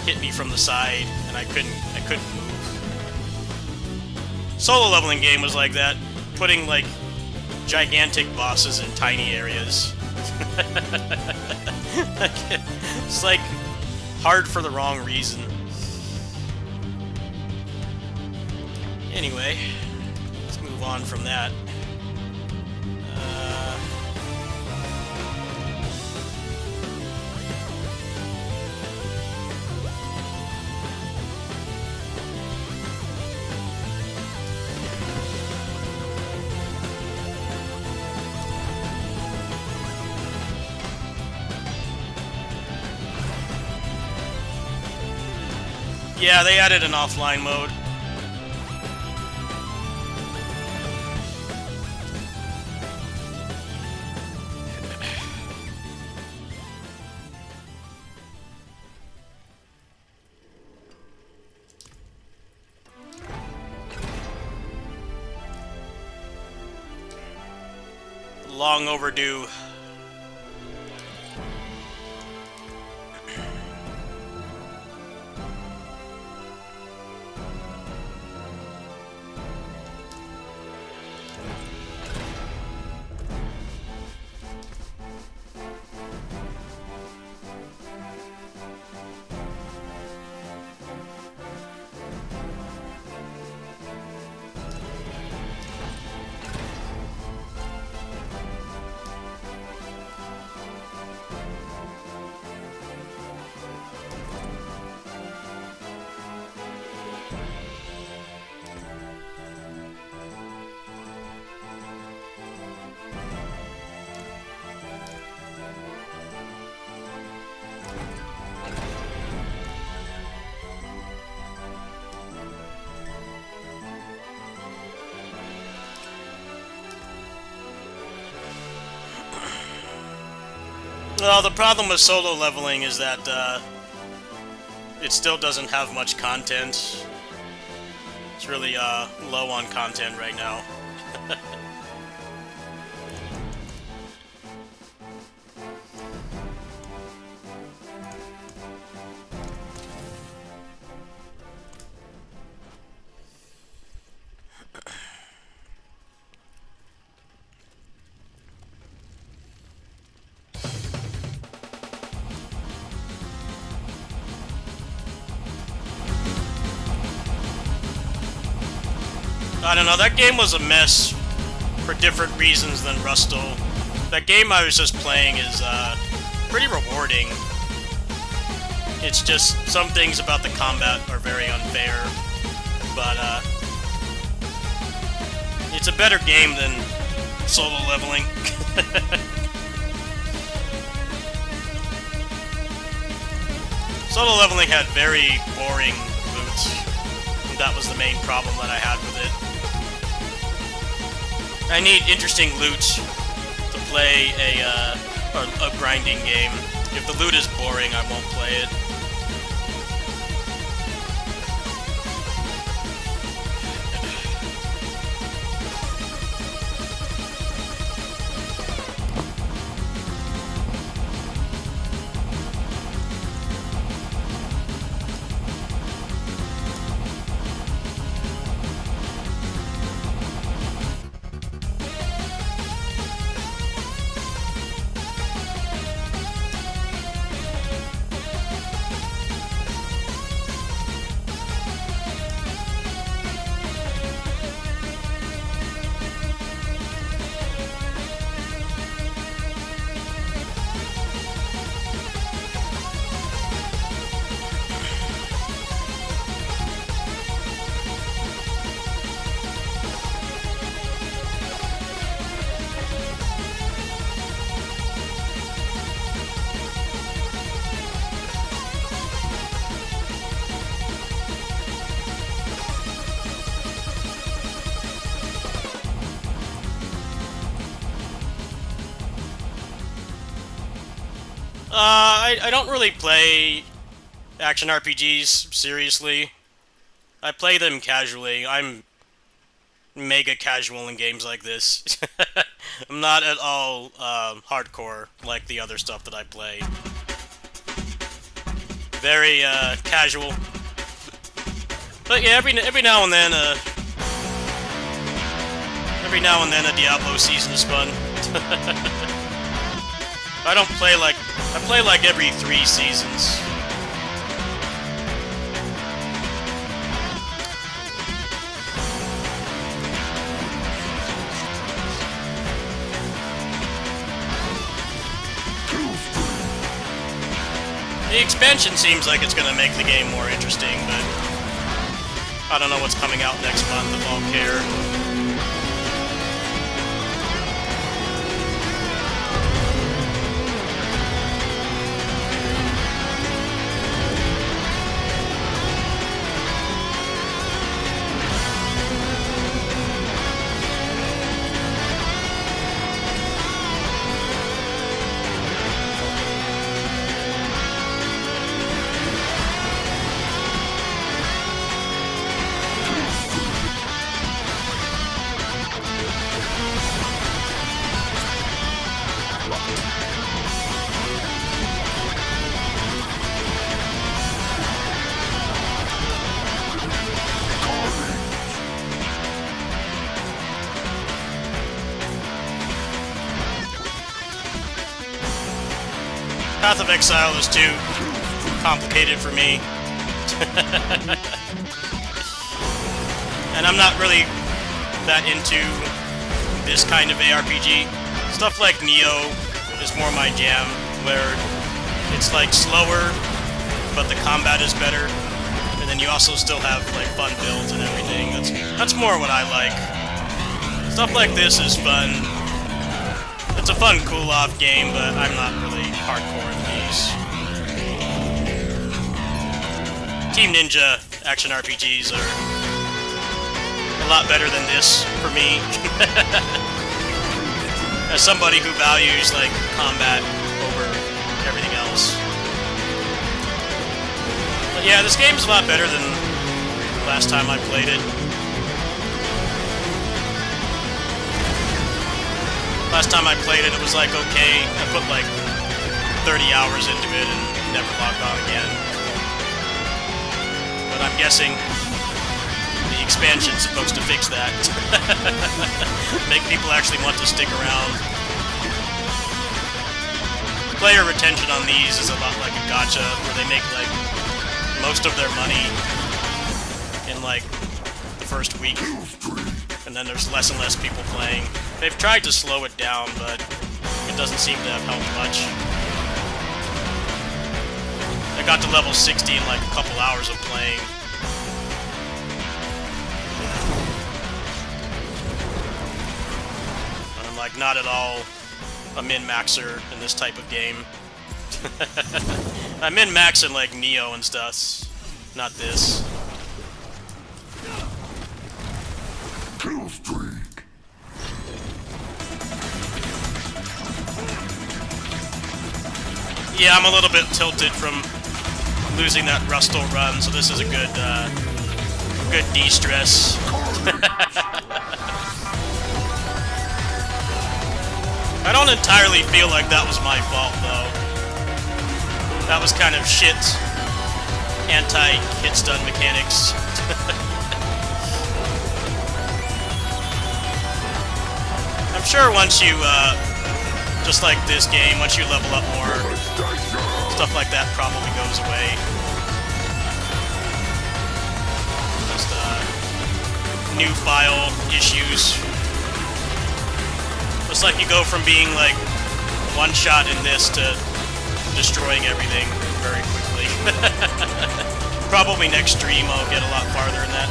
hit me from the side, and I couldn't move. Solo leveling game was like that, putting like gigantic bosses in tiny areas. It's like hard for the wrong reason. Anyway, let's move on from that. Yeah, they added an offline mode. Long overdue. Well, the problem with solo leveling is that it still doesn't have much content. It's really low on content right now. I don't know, that game was a mess for different reasons than Rustle. That game I was just playing is pretty rewarding. It's just some things about the combat are very unfair, but it's a better game than Solo Leveling. Solo Leveling had very boring loot, and that was the main problem that I had with it. I need interesting loot to play a grinding game. If the loot is boring, I won't play it. I don't really play action RPGs seriously. I play them casually. I'm mega casual in games like this. I'm not at all hardcore like the other stuff that I play. Very casual. But yeah, every now and then a Diablo season is fun. I play like every 3 seasons. The expansion seems like it's gonna make the game more interesting, but I don't know what's coming out next month if I'll care. Path of Exile is too complicated for me. And I'm not really that into this kind of ARPG. Stuff like Nioh is more my jam, where it's like slower, but the combat is better. And then you also still have like fun builds and everything. That's more what I like. Stuff like this is fun. It's a fun cool-off game, but I'm not really hardcore in these. Team Ninja action RPGs are a lot better than this for me. As somebody who values like combat over everything else. But yeah, this game's a lot better than last time I played it. Last time I played it, it was like, okay, I put like 30 hours into it and never logged on again. But I'm guessing the expansion's supposed to fix that. Make people actually want to stick around. Player retention on these is a lot like a gacha, where they make like most of their money in like the first week, and then there's less and less people playing. They've tried to slow it down, but it doesn't seem to have helped much. I got to level 60 in like a couple hours of playing. And I'm like not at all a min-maxer in this type of game. I min-max in like Neo and stuff, not this. Kill streak. Yeah, I'm a little bit tilted from losing that Rustle run, so this is a good, good de-stress. I don't entirely feel like that was my fault, though. That was kind of shit anti-hit stun mechanics. I'm sure once you, just like this game, once you level up more, stuff like that probably goes away. Just, new file issues. It's like you go from being, like, one-shot in this to destroying everything very quickly. Probably next stream I'll get a lot farther in that.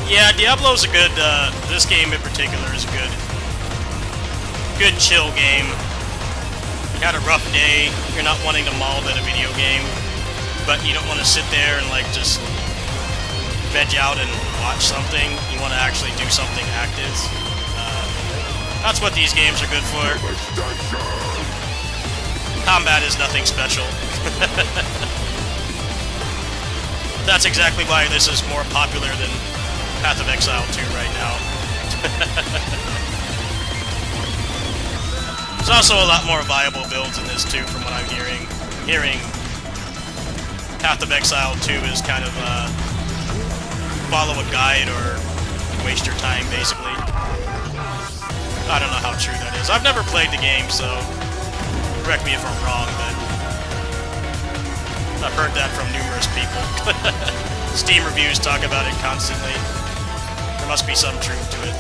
Yeah, Diablo's a good, this game in particular is a good chill game. You had a rough day, you're not wanting to maul at a video game, but you don't want to sit there and like just veg out and watch something. You want to actually do something active. That's what these games are good for. Combat is nothing special. That's exactly why this is more popular than Path of Exile 2 right now. There's also a lot more viable builds in this too, from what I'm hearing. Path of Exile 2 is kind of follow a guide or waste your time, basically. I don't know how true that is. I've never played the game, so correct me if I'm wrong, but I've heard that from numerous people. Steam reviews talk about it constantly. There must be some truth to it.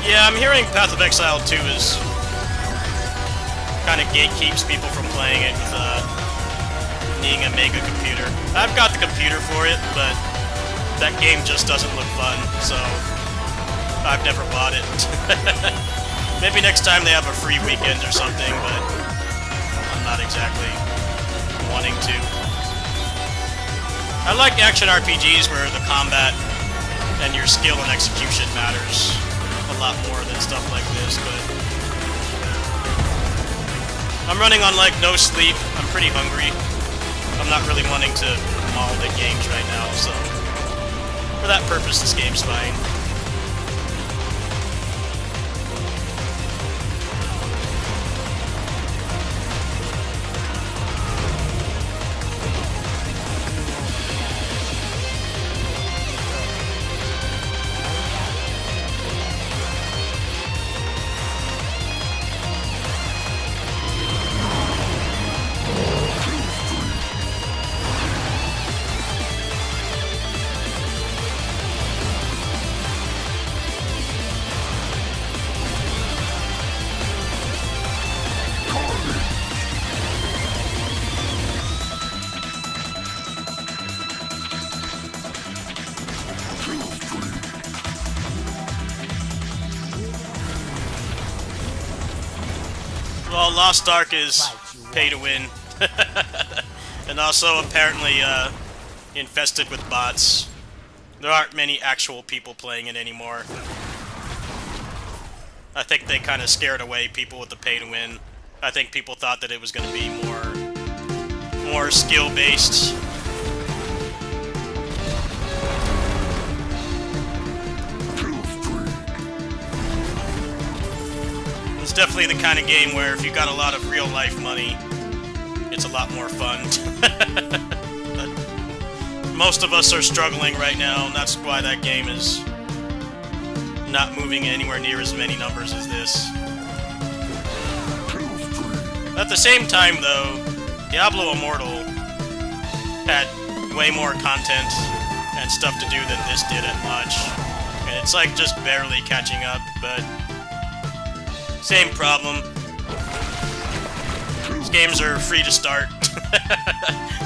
Yeah, I'm hearing Path of Exile 2 is kind of gatekeeps people from playing it with needing a mega computer. I've got the computer for it, but that game just doesn't look fun, so I've never bought it. Maybe next time they have a free weekend or something, but I'm not exactly wanting to. I like action RPGs where the combat and your skill and execution matters a lot more than stuff like this, but I'm running on like no sleep. I'm pretty hungry. I'm not really wanting to maul the games right now, so for that purpose this game's fine. Lost Ark is pay to win. And also apparently infested with bots. There aren't many actual people playing it anymore. I think they kind of scared away people with the pay to win. I think people thought that it was going to be more skill based. It's definitely the kind of game where if you got a lot of real life money, it's a lot more fun. But most of us are struggling right now, and that's why that game is not moving anywhere near as many numbers as this. At the same time, though, Diablo Immortal had way more content and stuff to do than this did at launch. And it's like just barely catching up, but same problem. These games are free to start.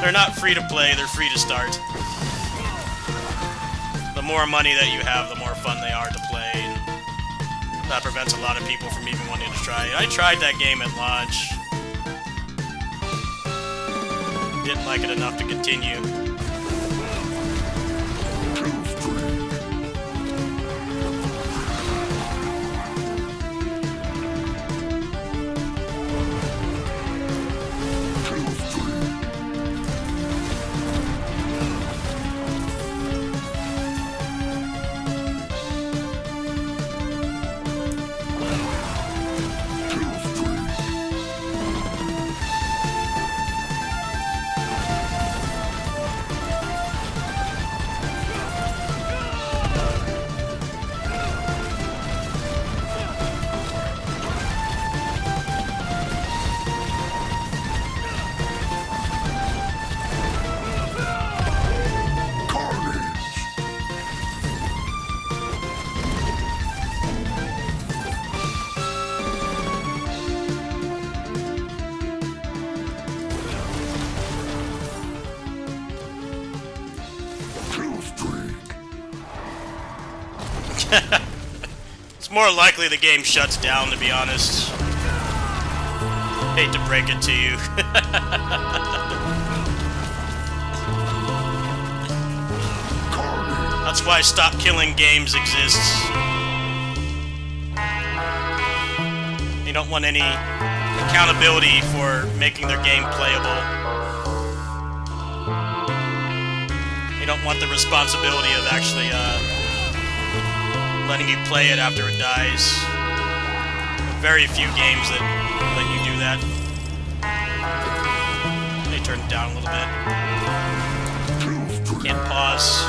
They're not free to play, they're free to start. The more money that you have, the more fun they are to play. And that prevents a lot of people from even wanting to try it. I tried that game at launch. Didn't like it enough to continue. It's more likely the game shuts down, to be honest. Hate to break it to you. That's why Stop Killing Games exists. You don't want any accountability for making their game playable. You don't want the responsibility of actually letting you play it after it dies. Very few games that let you do that. They turn it down a little bit. Can't pause.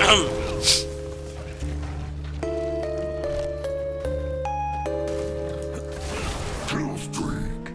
Kill streak.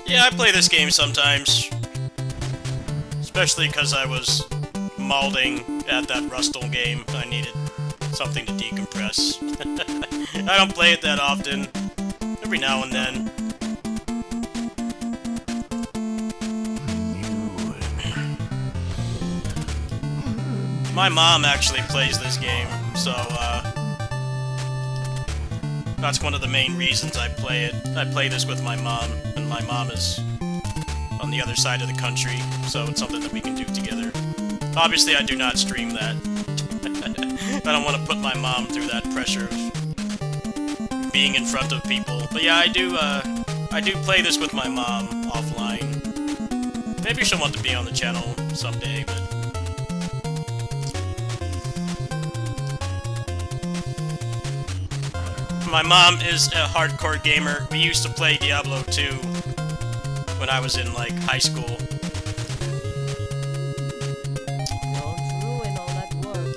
Yeah, I play this game sometimes. Especially because I was malding at that Rustle game. I needed something to decompress. I don't play it that often. Every now and then. My mom actually plays this game, so, that's one of the main reasons I play it. I play this with my mom, and my mom is on the other side of the country, so it's something that we can do together. Obviously, I do not stream that. I don't want to put my mom through that pressure of being in front of people. But yeah, I do play this with my mom offline. Maybe she'll want to be on the channel someday, but... My mom is a hardcore gamer. We used to play Diablo 2 when I was in, like, high school. Don't ruin all that work.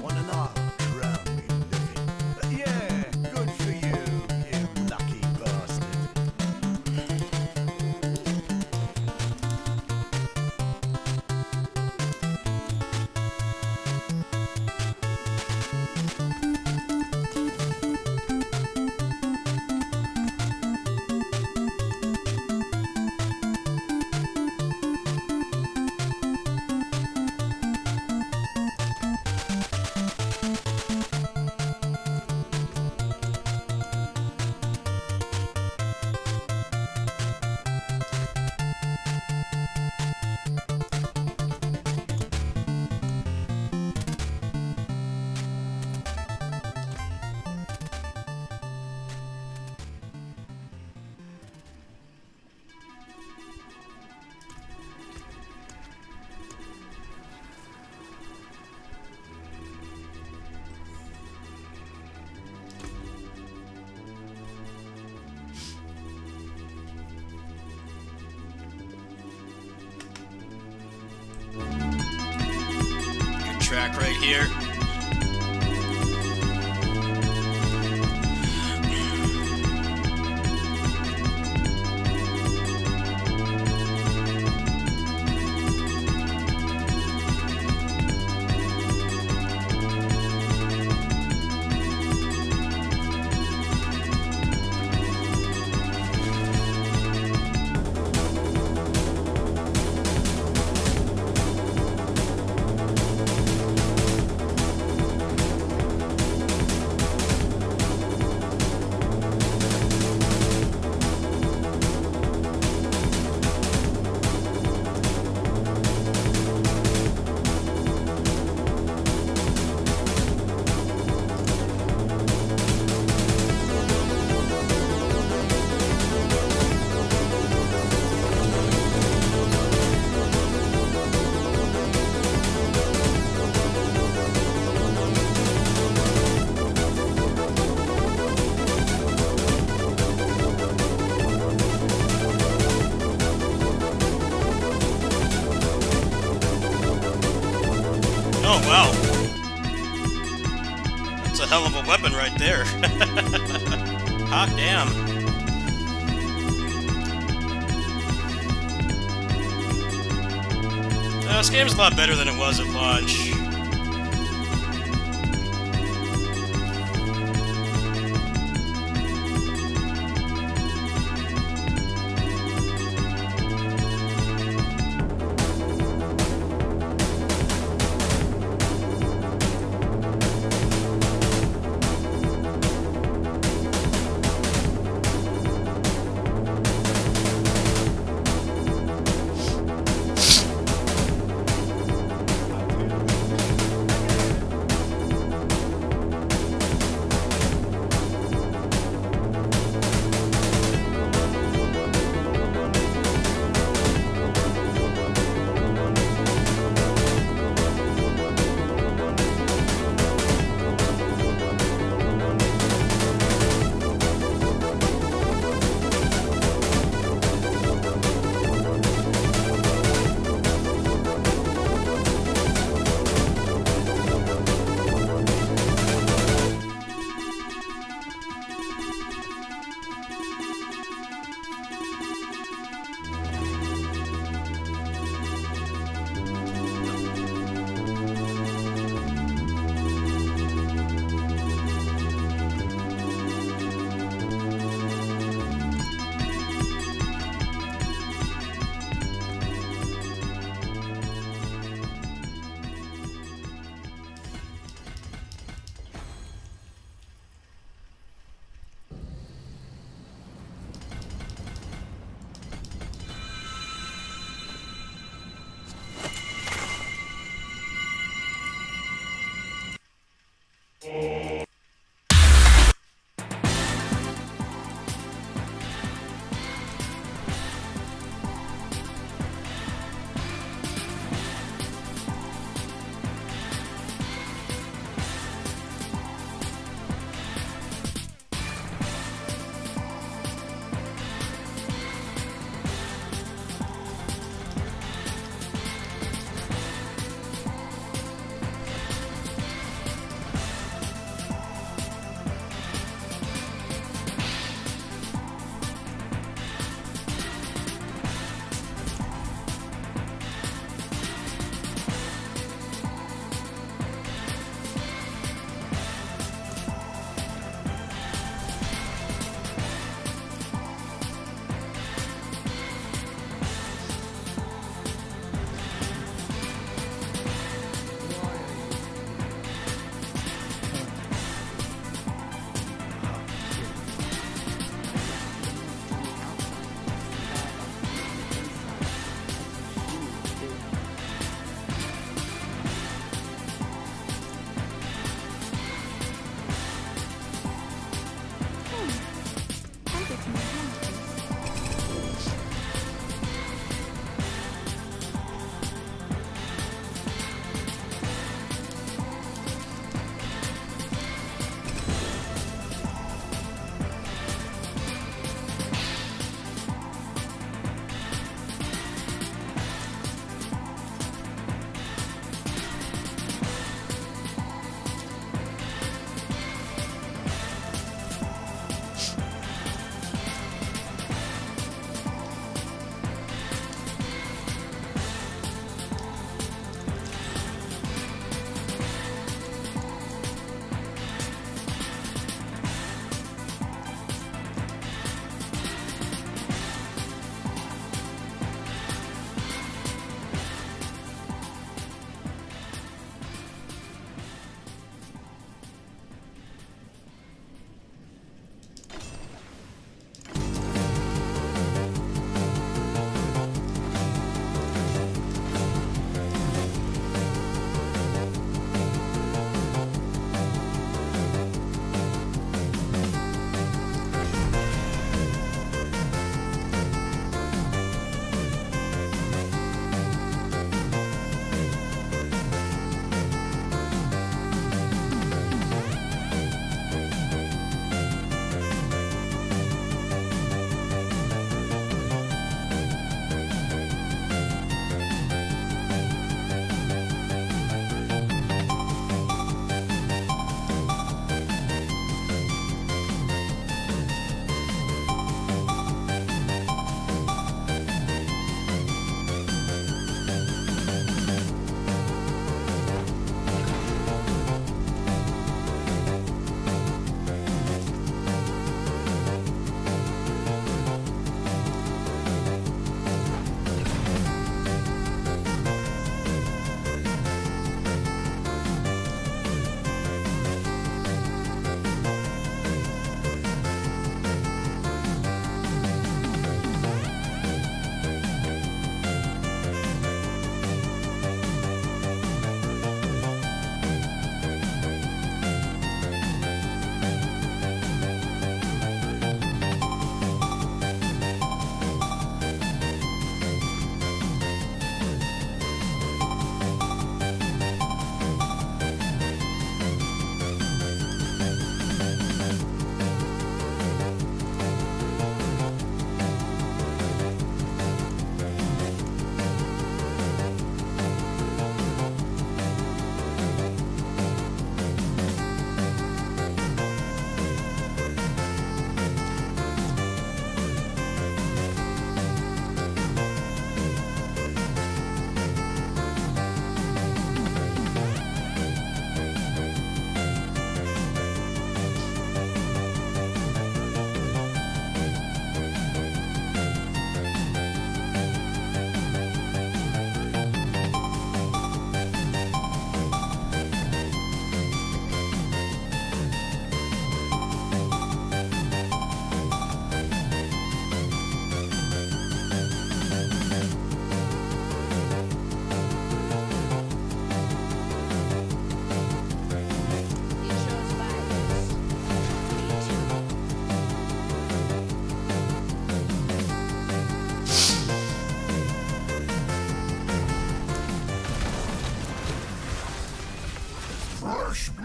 One and all drown me living. Yeah, good for you, you lucky bastard. Good track right here. Oh, wow. That's a hell of a weapon right there. Hot damn. This game's a lot better than it was at launch.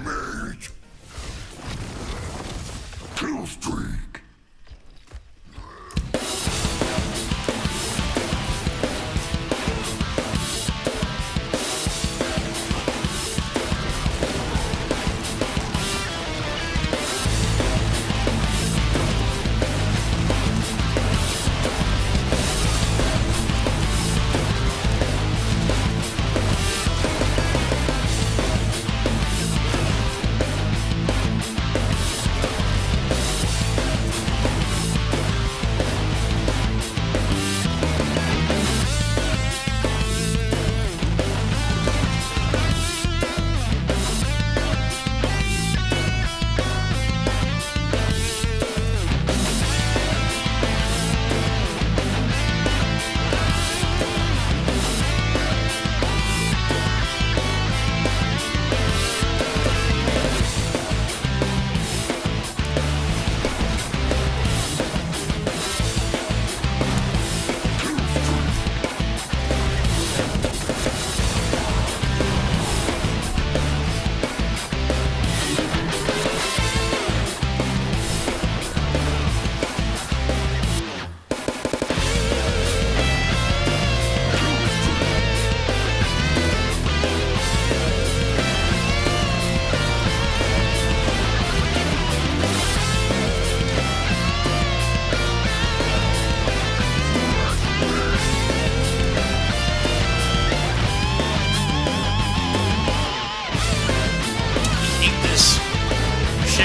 Mage. Kill streak.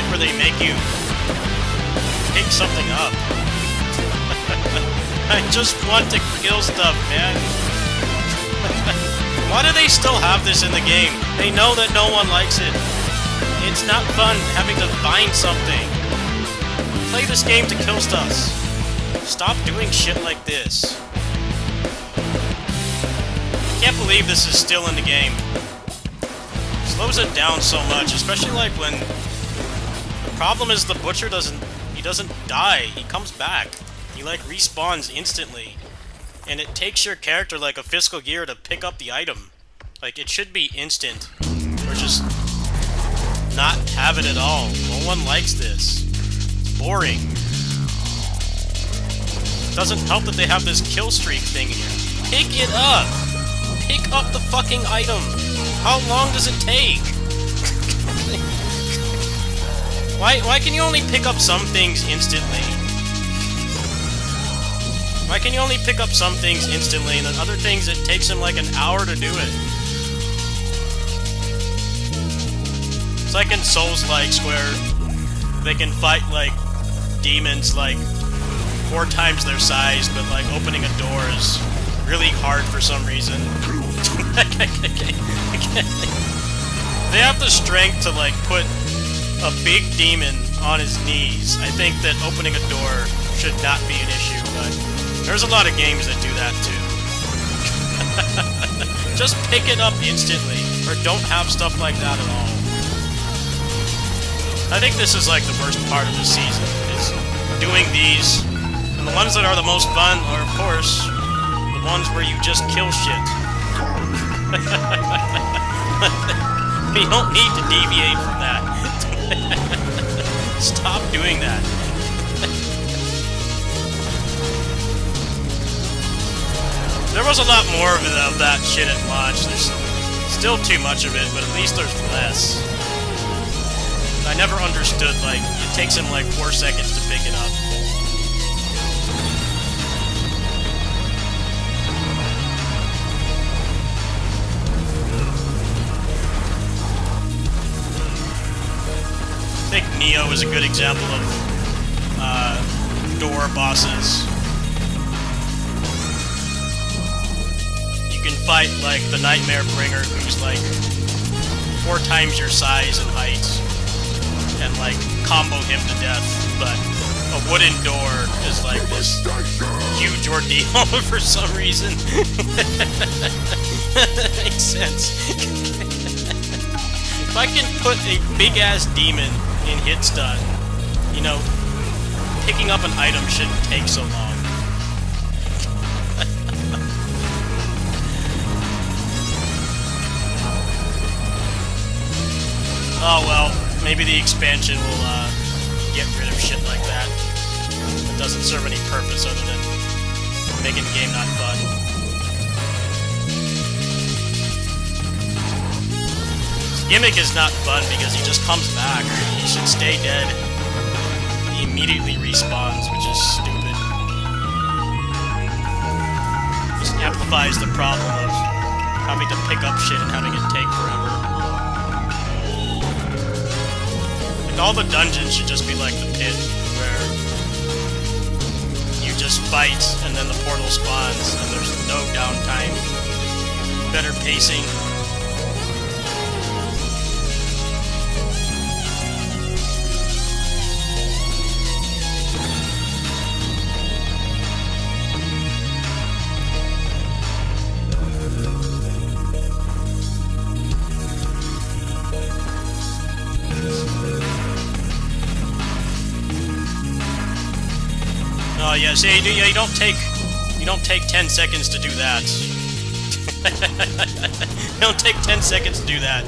Where they make you pick something up. I just want to kill stuff, man. Why do they still have this in the game? They know that no one likes it. It's not fun having to find something. Play this game to kill stuff. Stop doing shit like this. I can't believe this is still in the game. Slows it down so much, especially like when problem is the butcher doesn't die. He comes back. He like respawns instantly. And it takes your character like a Fiscal Gear to pick up the item. Like it should be instant. Or just not have it at all. No one likes this. It's boring. It doesn't help that they have this kill streak thing in here. Pick it up! Pick up the fucking item! How long does it take? Why can you only pick up some things instantly? Why can you only pick up some things instantly and then other things it takes them like an hour to do it? It's like in Souls-likes where they can fight like demons like 4 times their size, but like opening a door is really hard for some reason. They have the strength to like put a big demon on his knees. I think that opening a door should not be an issue, but there's a lot of games that do that too. Just pick it up instantly, or don't have stuff like that at all. I think this is like the worst part of the season, is doing these, and the ones that are the most fun are, of course, the ones where you just kill shit. You don't need to deviate from that. Stop doing that. There was a lot more of that shit at launch. There's still too much of it, but at least there's less. I never understood, like, it takes him like 4 seconds to pick it up. I think Neo is a good example of door bosses. You can fight like the Nightmare Bringer, who's like 4 times your size and height, and like combo him to death, but a wooden door is like this huge ordeal for some reason. That makes sense. If I can put a big-ass demon in hit stun, you know, picking up an item shouldn't take so long. Oh well, maybe the expansion will get rid of shit like that. It doesn't serve any purpose other than making the game not fun. His gimmick is not fun because he just comes back. He should stay dead. He immediately respawns, which is stupid. Just amplifies the problem of having to pick up shit and having it take forever. Like, all the dungeons should just be like the pit, where you just fight and then the portal spawns and there's no downtime. Better pacing. Oh yeah, see, you don't take 10 seconds to do that. You don't take 10 seconds to do that.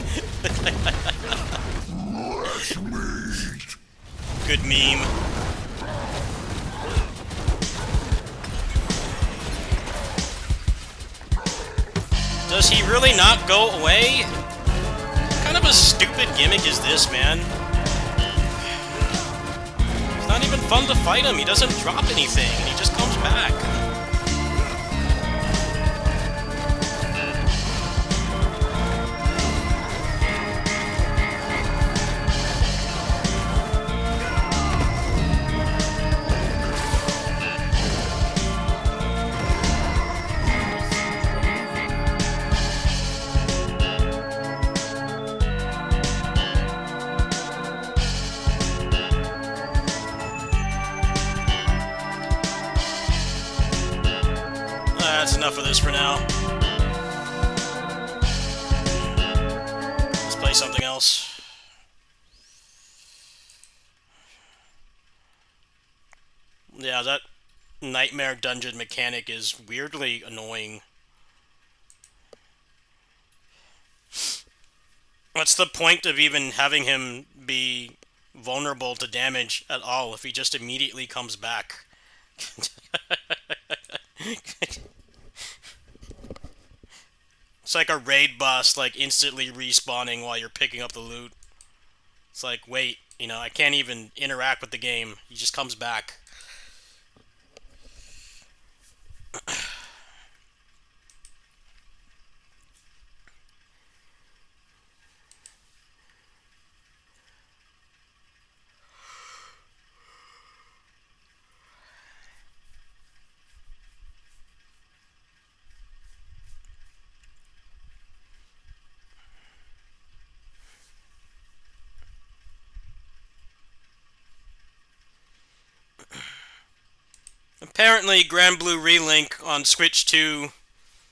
Good meme. Does he really not go away? What kind of a stupid gimmick is this, man? It's not even fun to fight him. He doesn't drop anything, and he just comes back. That's enough of this for now. Let's play something else. Yeah, that nightmare dungeon mechanic is weirdly annoying. What's the point of even having him be vulnerable to damage at all if he just immediately comes back? It's like a raid boss, like, instantly respawning while you're picking up the loot. It's like, wait, you know, I can't even interact with the game. He just comes back. Apparently, Grand Blue Relink on Switch 2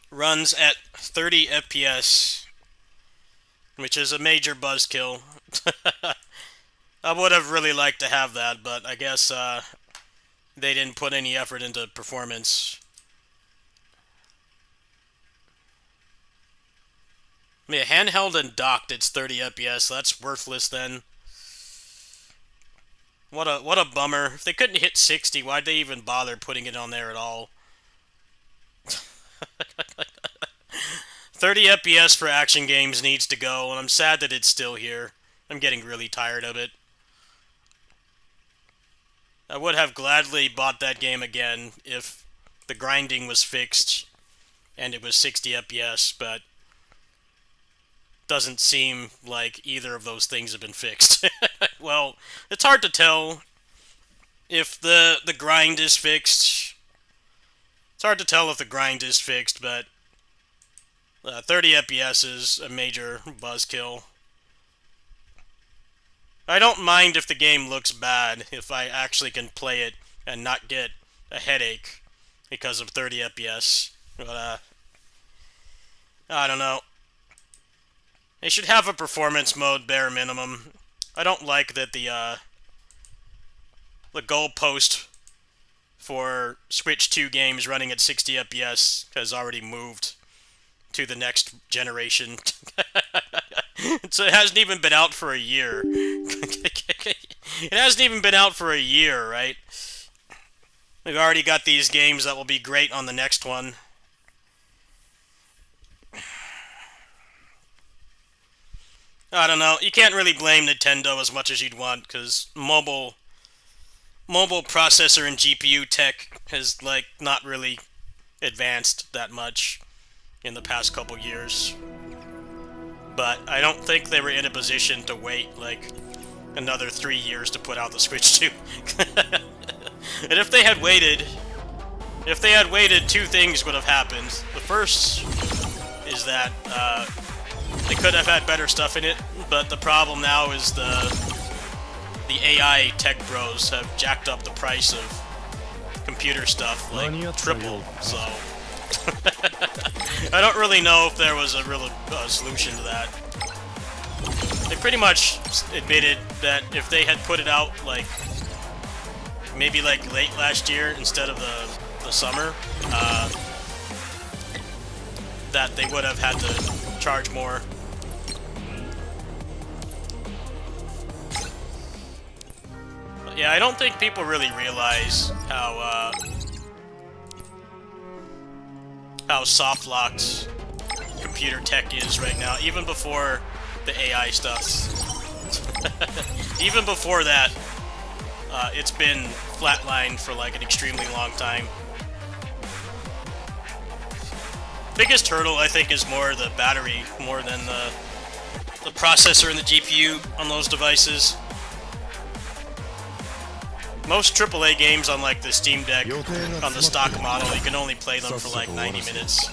runs at 30 FPS, which is a major buzzkill. I would have really liked to have that, but I guess they didn't put any effort into performance. I mean, handheld and docked, it's 30 FPS, so that's worthless then. What a bummer. If they couldn't hit 60, why'd they even bother putting it on there at all? 30 FPS for action games needs to go, and I'm sad that it's still here. I'm getting really tired of it. I would have gladly bought that game again if the grinding was fixed and it was 60 FPS, but doesn't seem like either of those things have been fixed. Well, it's hard to tell if the grind is fixed. It's hard to tell if the grind is fixed, but 30 FPS is a major buzzkill. I don't mind if the game looks bad, if I actually can play it and not get a headache because of 30 FPS. But, I don't know. They should have a performance mode, bare minimum. I don't like that the goalpost for Switch 2 games running at 60 FPS has already moved to the next generation. So it hasn't even been out for a year. It hasn't even been out for a year, right? We've already got these games that will be great on the next one. I don't know. You can't really blame Nintendo as much as you'd want, because mobile processor and GPU tech has, like, not really advanced that much in the past couple years. But I don't think they were in a position to wait, like, another 3 years to put out the Switch 2. And if they had waited, two things would have happened. The first is that they could have had better stuff in it, but the problem now is the AI tech bros have jacked up the price of computer stuff, like, triple, so... I don't really know if there was a real solution to that. They pretty much admitted that if they had put it out, like, maybe, like, late last year instead of the summer, that they would have had to charge more. But yeah, I don't think people really realize how soft-locked computer tech is right now, even before the AI stuff. Even before that, it's been flatlined for like an extremely long time. Biggest hurdle, I think, is more the battery, more than the processor and the GPU on those devices. Most AAA games on like the Steam Deck, on the stock model, you can only play them for like 90 minutes.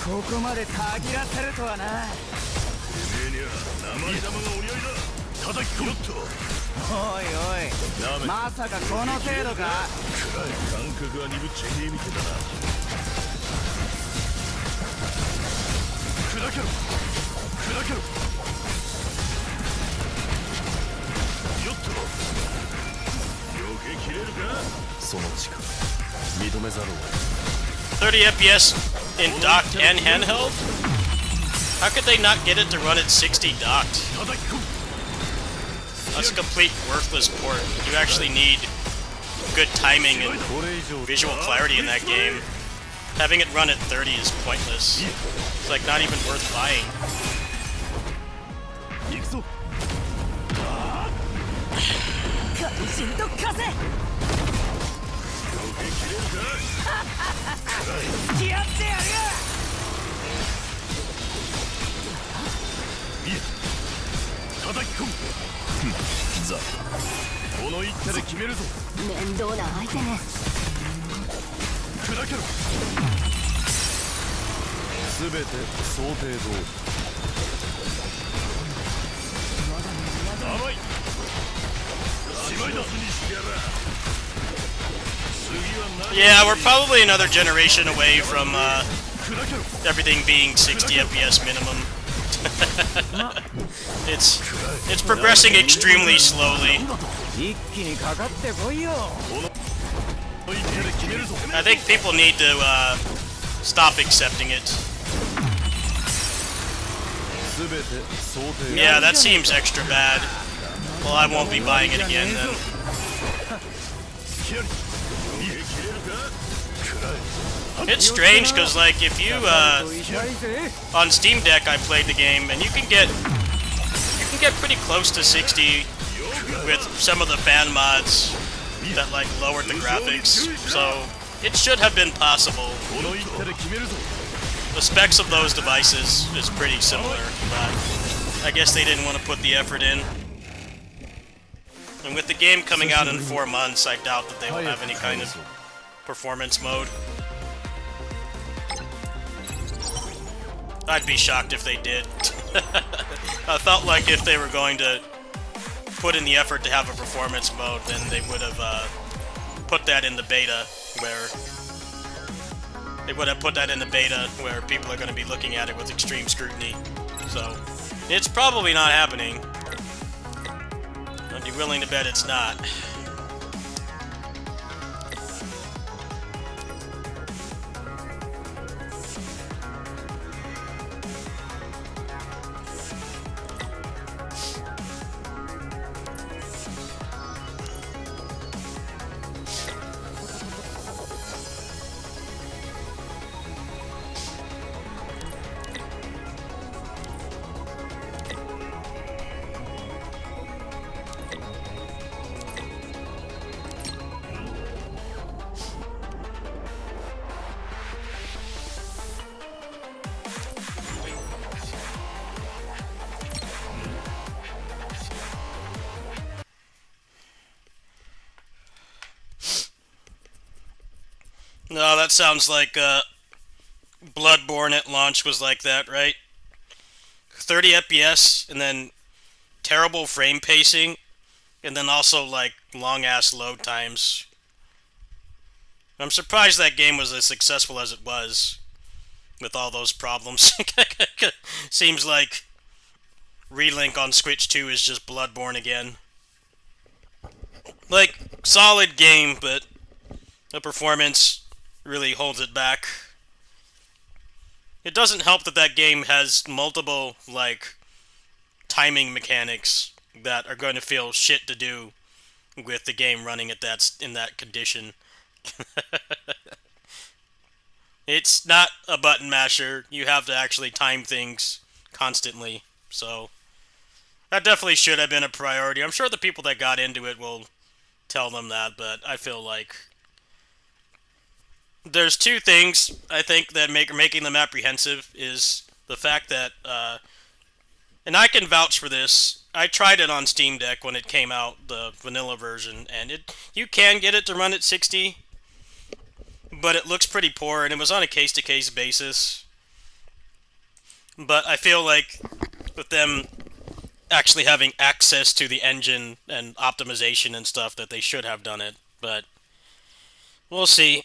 ここまでたぎらせるとはな。てめえには生玉がお似合いだ。叩き込むっと。おいおい。まさかこの程度か。感覚が鈍っちゃいねえみてえだな。砕けろ。砕けろ。よっと。余計切れるか。その力認めざるを得ない。 30 FPS in docked and handheld? How could they not get it to run at 60 docked? That's a complete worthless port. You actually need good timing and visual clarity in that game. Having it run at 30 is pointless. It's like not even worth buying. Yeah, we're probably another generation away from everything being 60 FPS minimum. It's progressing extremely slowly. I think people need to stop accepting it. Yeah, that seems extra bad. Well, I won't be buying it again then. It's strange because, like, if you on Steam Deck, I played the game, and you can get pretty close to 60 with some of the fan mods that like lowered the graphics. So it should have been possible. The specs of those devices is pretty similar, but I guess they didn't want to put the effort in. And with the game coming out in 4 months, I doubt that they will have any kind of performance mode. I'd be shocked if they did. I felt like if they were going to put in the effort to have a performance mode, then they would have put that in the beta, where people are going to be looking at it with extreme scrutiny. So it's probably not happening. I'd be willing to bet it's not. No, that sounds like Bloodborne at launch was like that, right? 30 FPS, and then terrible frame pacing, and then also, like, long-ass load times. I'm surprised that game was as successful as it was, with all those problems. Seems like Relink on Switch 2 is just Bloodborne again. Like, solid game, but the performance really holds it back. It doesn't help that that game has multiple, like, timing mechanics that are going to feel shit to do with the game running at in that condition. It's not a button masher. You have to actually time things constantly. So that definitely should have been a priority. I'm sure the people that got into it will tell them that, but I feel like there's two things I think that making them apprehensive is the fact that, and I can vouch for this. I tried it on Steam Deck when it came out, the vanilla version, and you can get it to run at 60, but it looks pretty poor, and it was on a case-to-case basis. But I feel like with them actually having access to the engine and optimization and stuff, that they should have done it, but we'll see.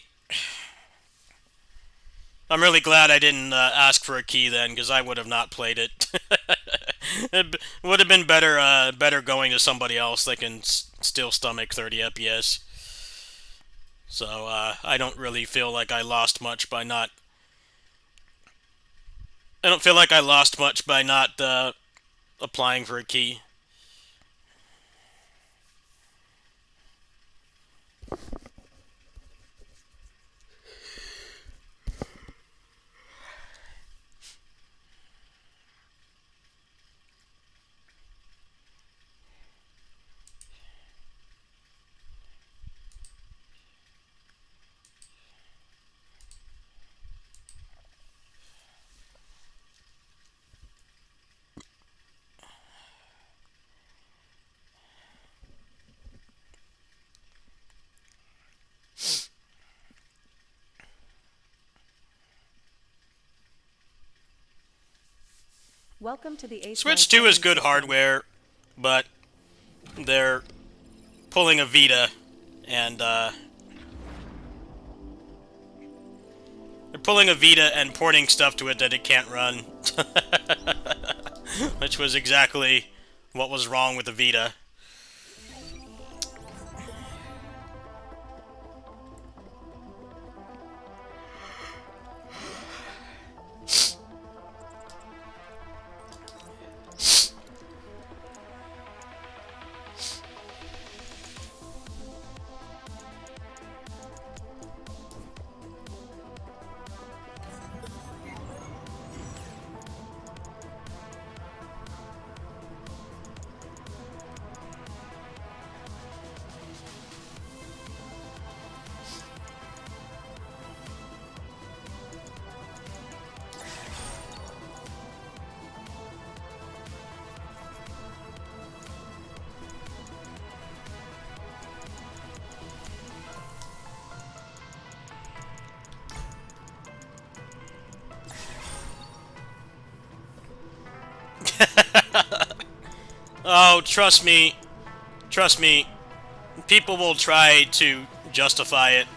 I'm really glad I didn't ask for a key then, because I would have not played it. It would have been better going to somebody else that can still stomach 30 FPS. So I don't really feel like I lost much by not. I don't feel like I lost much by not applying for a key. Welcome to the Switch 2 is good hardware, but they're pulling a Vita, and they're pulling a Vita and porting stuff to it that it can't run. Which was exactly what was wrong with the Vita. Oh, trust me, people will try to justify it.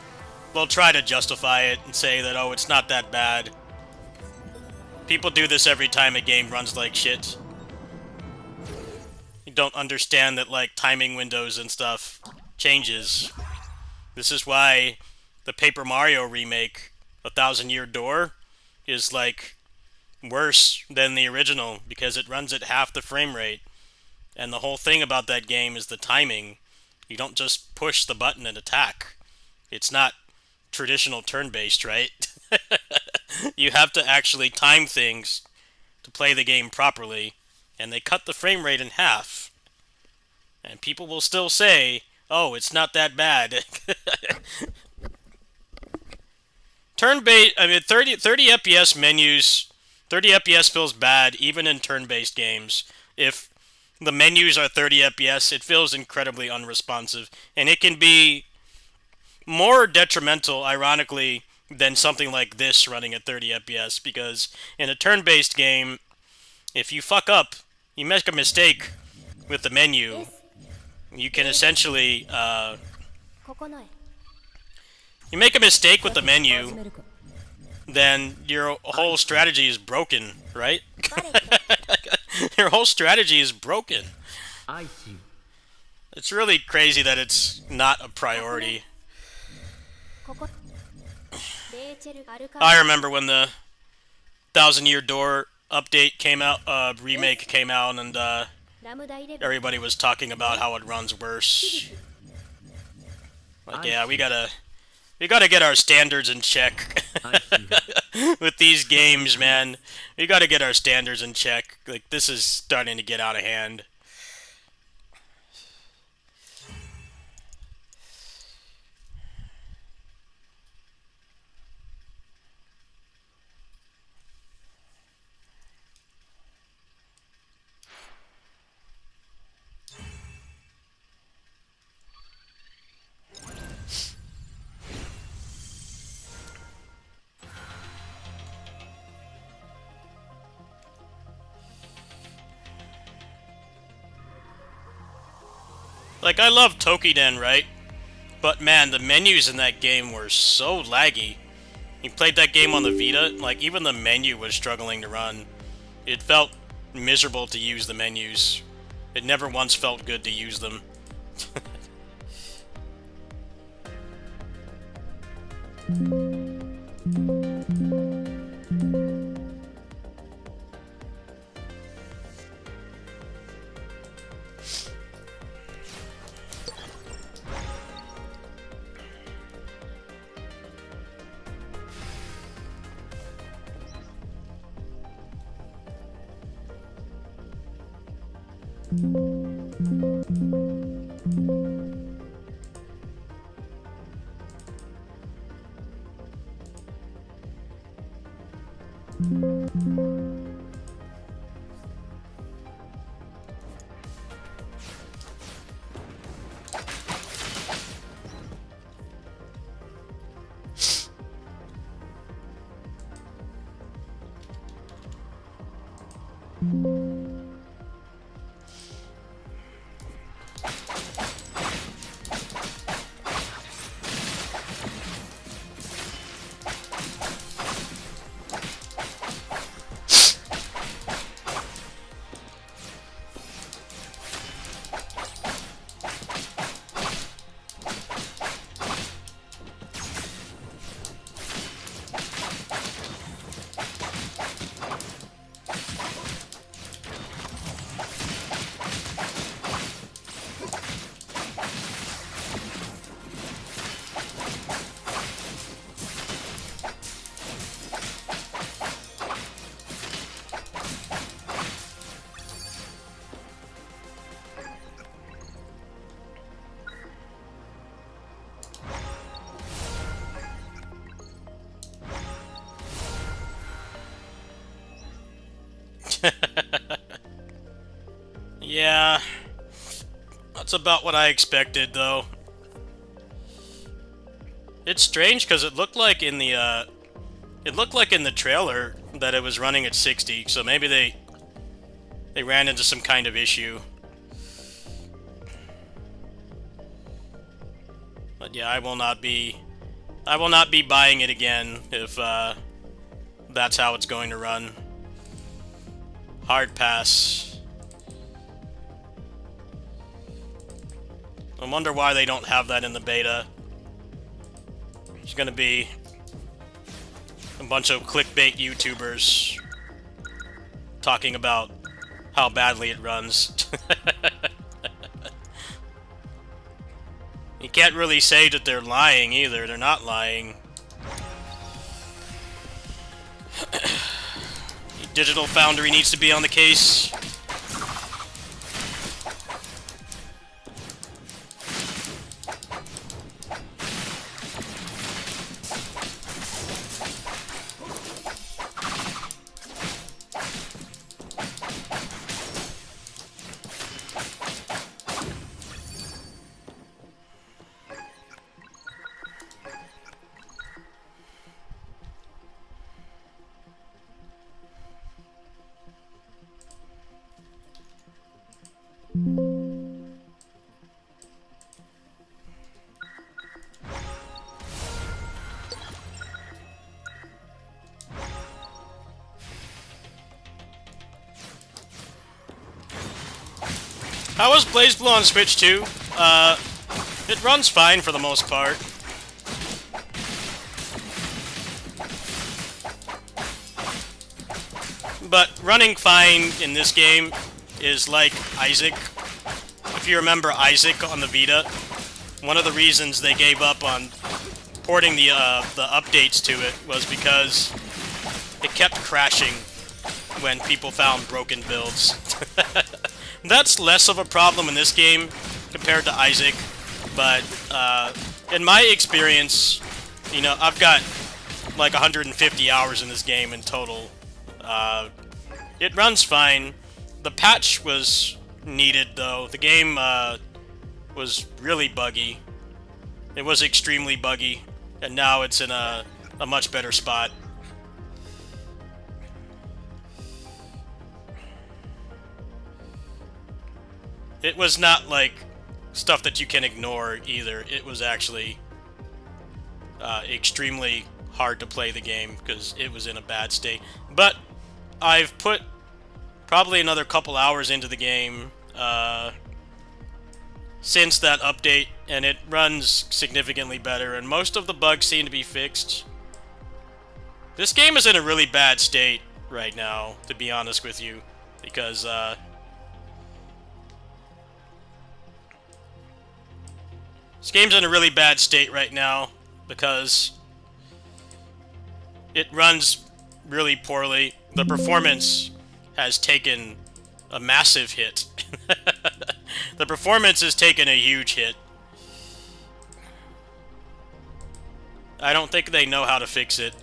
They'll try to justify it and say that, oh, it's not that bad. People do this every time a game runs like shit. You don't understand that, like, timing windows and stuff changes. This is why the Paper Mario remake, A Thousand Year Door, is, like, worse than the original, because it runs at half the frame rate. And the whole thing about that game is the timing. You don't just push the button and attack. It's not traditional turn-based, right? You have to actually time things to play the game properly, and they cut the frame rate in half. And people will still say, oh, it's not that bad. Turn-based, I mean, 30 FPS menus, 30 FPS feels bad even in turn-based games. If the menus are 30 FPS, it feels incredibly unresponsive, and it can be more detrimental, ironically, than something like this running at 30 FPS, because in a turn-based game, if you fuck up, you make a mistake with the menu, you can essentially, ここのへ you make a mistake with the menu, 始めるか then your whole strategy is broken, right? Your whole strategy is broken. It's really crazy that it's not a priority. ここレイチェルアルカ I remember when the Thousand Year Door update came out, remake came out, and ラムダイレブ everybody was talking about how it runs worse. Like, yeah, we gotta get our standards in check. With these games, man. We gotta get our standards in check. Like, this is starting to get out of hand. Like, I love Tokiden, right? But man, the menus in that game were so laggy. You played that game on the Vita, like, even the menu was struggling to run. It felt miserable to use the menus. It never once felt good to use them. Yeah, that's about what I expected, though. It's strange because it looked like in the trailer that it was running at 60, so maybe they ran into some kind of issue. But yeah, I will not be buying it again if that's how it's going to run. Hard pass. I wonder why they don't have that in the beta. There's gonna be a bunch of clickbait YouTubers talking about how badly it runs. You can't really say that they're lying either. They're not lying. Digital Foundry needs to be on the case. How was BlazBlue on Switch 2? It runs fine for the most part. But running fine in this game is like Isaac. If you remember Isaac on the Vita, one of the reasons they gave up on porting the updates to it was because it kept crashing when people found broken builds. That's less of a problem in this game compared to Isaac, but in my experience, you know, I've got like 150 hours in this game in total. It runs fine. The patch was needed, though. The game was really buggy. It was extremely buggy, and now it's in a much better spot. It was not like stuff that you can ignore either. It was actually extremely hard to play the game because it was in a bad state. But I've put probably another couple hours into the game since that update, and it runs significantly better, and most of the bugs seem to be fixed. This game is in a really bad state right now, to be honest with you, because this game's in a really bad state right now because it runs really poorly. The performance has taken a massive hit. The performance has taken a huge hit. I don't think they know how to fix it.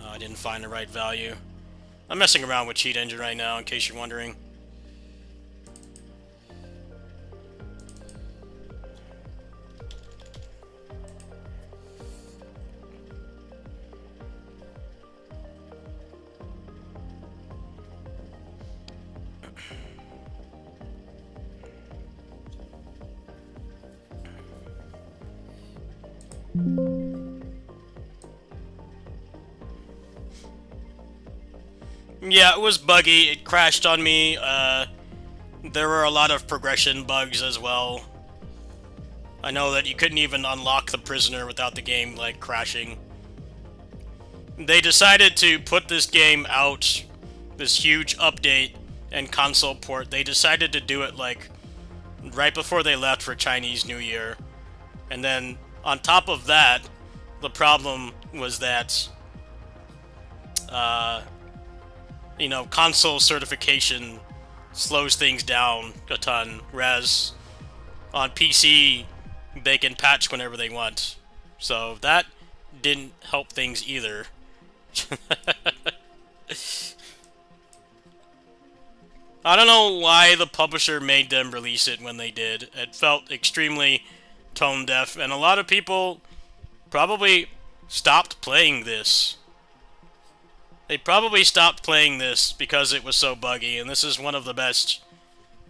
I didn't find the right value. I'm messing around with Cheat Engine right now, in case you're wondering. Yeah, it was buggy. It crashed on me. There were a lot of progression bugs as well. I know that you couldn't even unlock the prisoner without the game, like, crashing. They decided to put this game out, this huge update and console port. They decided to do it, like, right before they left for Chinese New Year. And then, on top of that, the problem was that, you know, console certification slows things down a ton, whereas on PC, they can patch whenever they want. So that didn't help things either. I don't know why the publisher made them release it when they did. It felt extremely tone deaf, and a lot of people probably stopped playing this. They probably stopped playing this because it was so buggy, and this is one of the best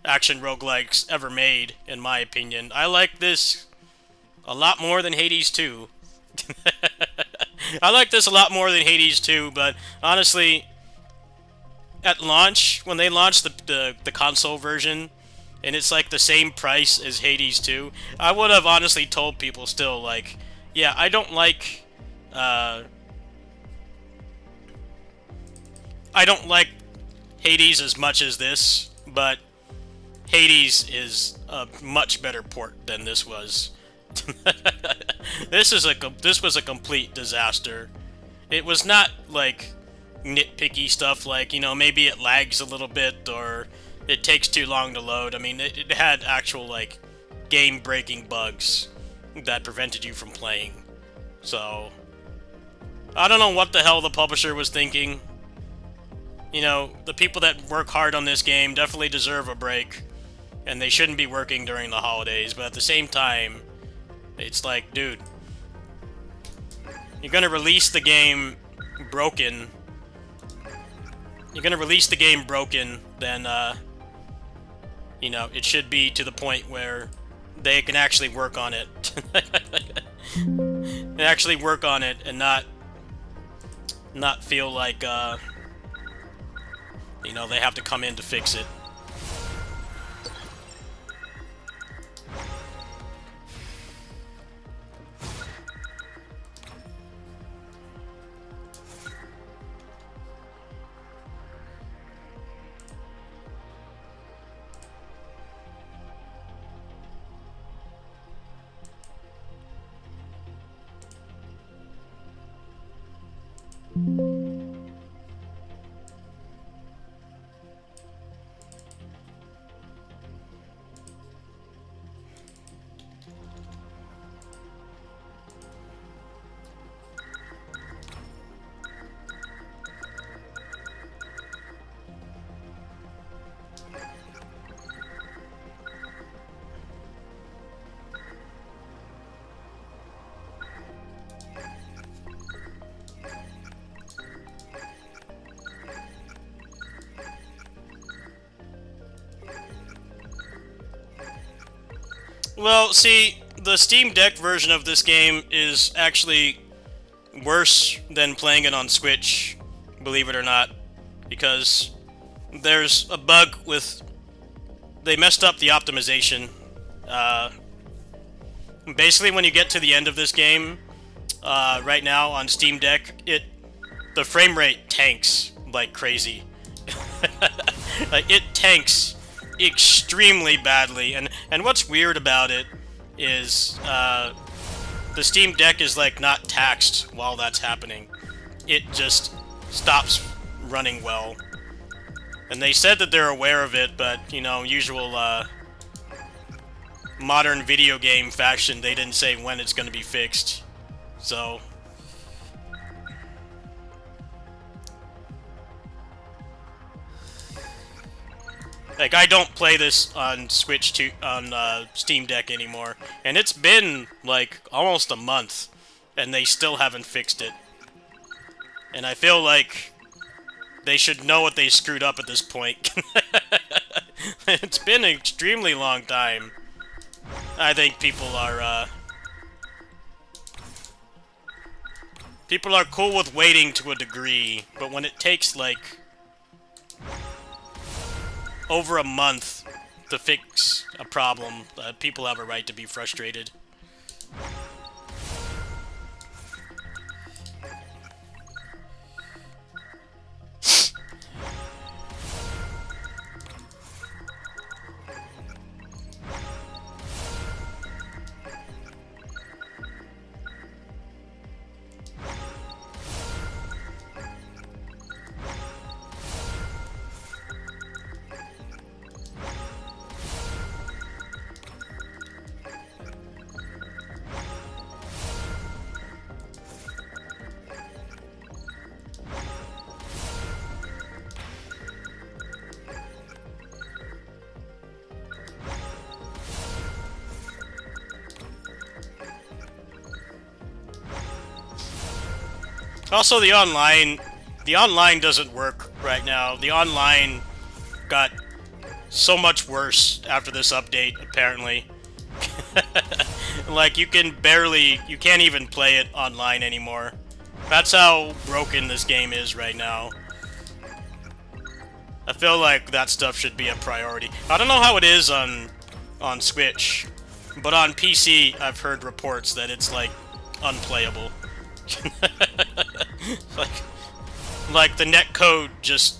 action roguelikes ever made, in my opinion. I like this a lot more than Hades 2. I like this a lot more than Hades 2, but honestly, at launch, when they launched the console version, and it's like the same price as Hades 2, I would have honestly told people still, like, yeah, I don't like Hades as much as this, but Hades is a much better port than this was. This was a complete disaster. It was not like nitpicky stuff like, you know, maybe it lags a little bit or it takes too long to load. I mean, it had actual, like, game-breaking bugs that prevented you from playing. So, I don't know what the hell the publisher was thinking. You know, the people that work hard on this game definitely deserve a break, and they shouldn't be working during the holidays, but at the same time, it's like, dude, you're gonna release the game broken. You're gonna release the game broken, then, you know, it should be to the point where they can actually work on it. and actually work on it and not feel like you know, they have to come in to fix it. Well, see, the Steam Deck version of this game is actually worse than playing it on Switch, believe it or not, because there's a bug with... They messed up the optimization. Basically, when you get to the end of this game, right now on Steam Deck, the frame rate tanks like crazy. Like, it tanks extremely badly, and what's weird about it is the Steam Deck is like not taxed while that's happening. It just stops running well, and they said that they're aware of it, but you know, usual modern video game fashion, they didn't say when it's going to be fixed. So like, I don't play this on Steam Deck anymore, and it's been like almost a month, and they still haven't fixed it. And I feel like they should know what they screwed up at this point. It's been an extremely long time. I think people are cool with waiting to a degree, but when it takes like over a month to fix a problem, people have a right to be frustrated. Also, the online doesn't work right now. The online got so much worse after this update, apparently. Like, you can't even play it online anymore. That's how broken this game is right now. I feel like that stuff should be a priority. I don't know how it is on Switch, but on PC, I've heard reports that it's, like, unplayable. like the netcode just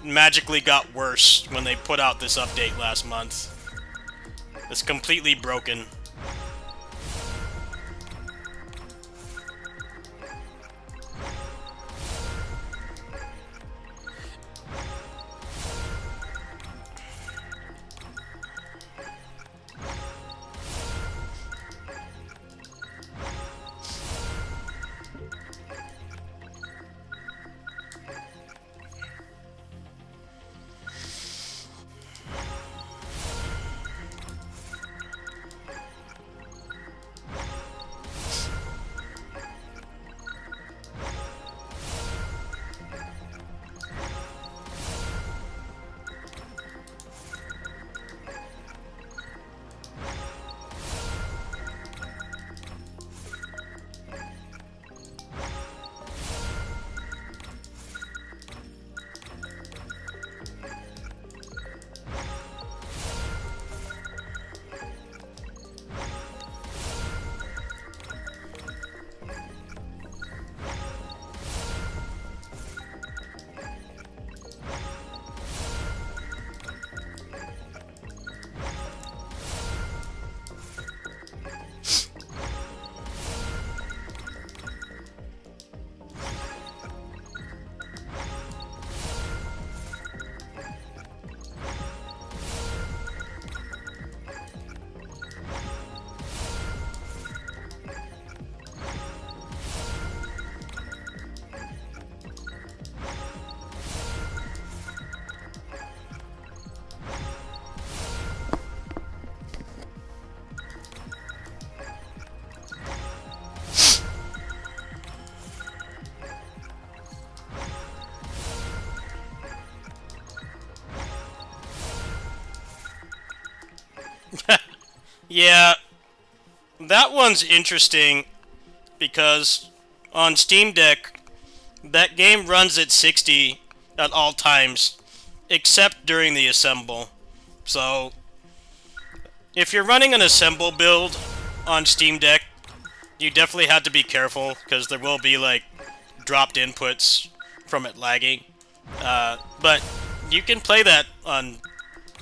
magically got worse when they put out this update last month. It's completely broken. Yeah, that one's interesting because on Steam Deck, that game runs at 60 at all times, except during the assemble. So, if you're running an assemble build on Steam Deck, you definitely have to be careful, because there will be, like, dropped inputs from it lagging. But you can play that on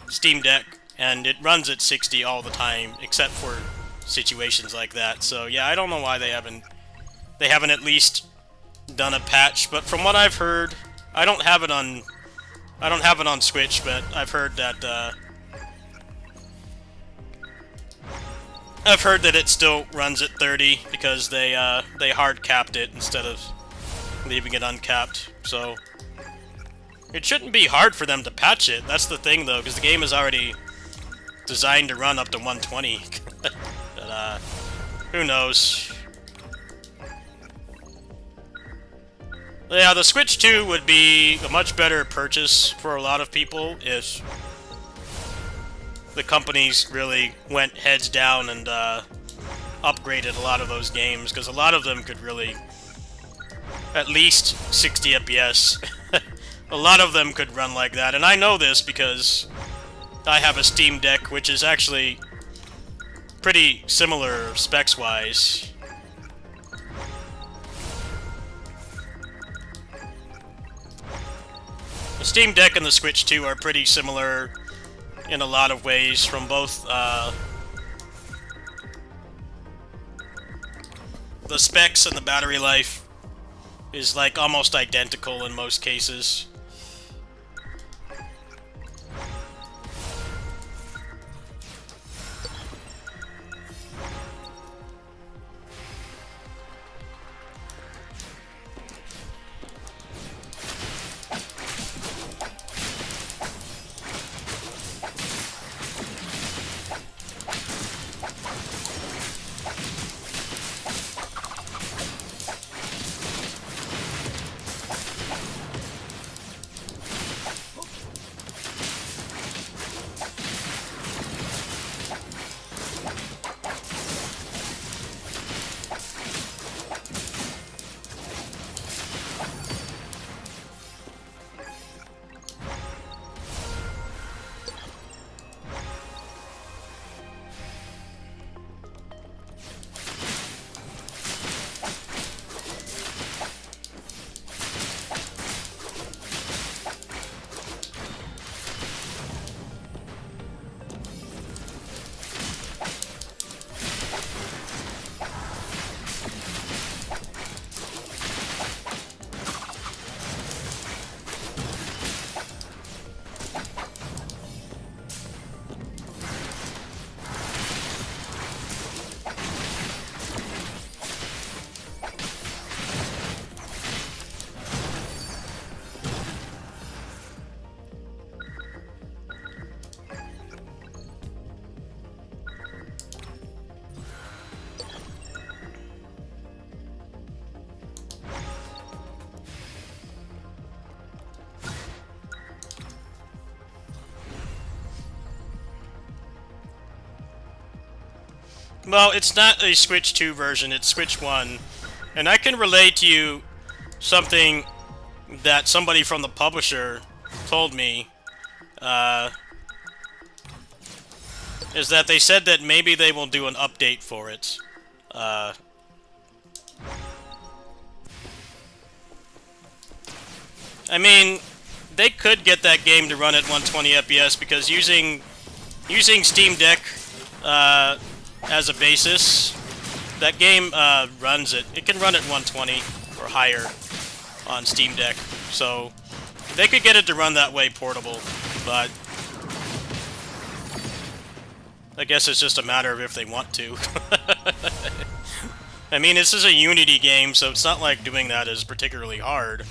Steam Deck, and it runs at 60 all the time, except for situations like that. So, yeah, I don't know why they haven't at least done a patch, but from what I've heard, I don't have it on Switch, but I've heard that it still runs at 30 because they hard capped it instead of leaving it uncapped. So it shouldn't be hard for them to patch it. That's the thing, though, because the game is already designed to run up to 120. But who knows? Yeah, the Switch 2 would be a much better purchase for a lot of people if the companies really went heads down and upgraded a lot of those games, because a lot of them could really at least 60 FPS. A lot of them could run like that, and I know this because I have a Steam Deck, which is actually pretty similar specs-wise. The Steam Deck and the Switch 2 are pretty similar in a lot of ways from both, the specs and the battery life is like almost identical in most cases. Well, it's not a Switch 2 version, it's Switch 1. And I can relay to you something that somebody from the publisher told me, is that they said that maybe they will do an update for it. I mean, they could get that game to run at 120 FPS because using Steam Deck as a basis, that game runs it. It can run at 120 or higher on Steam Deck, so they could get it to run that way portable, but I guess it's just a matter of if they want to. I mean, this is a Unity game, so it's not like doing that is particularly hard.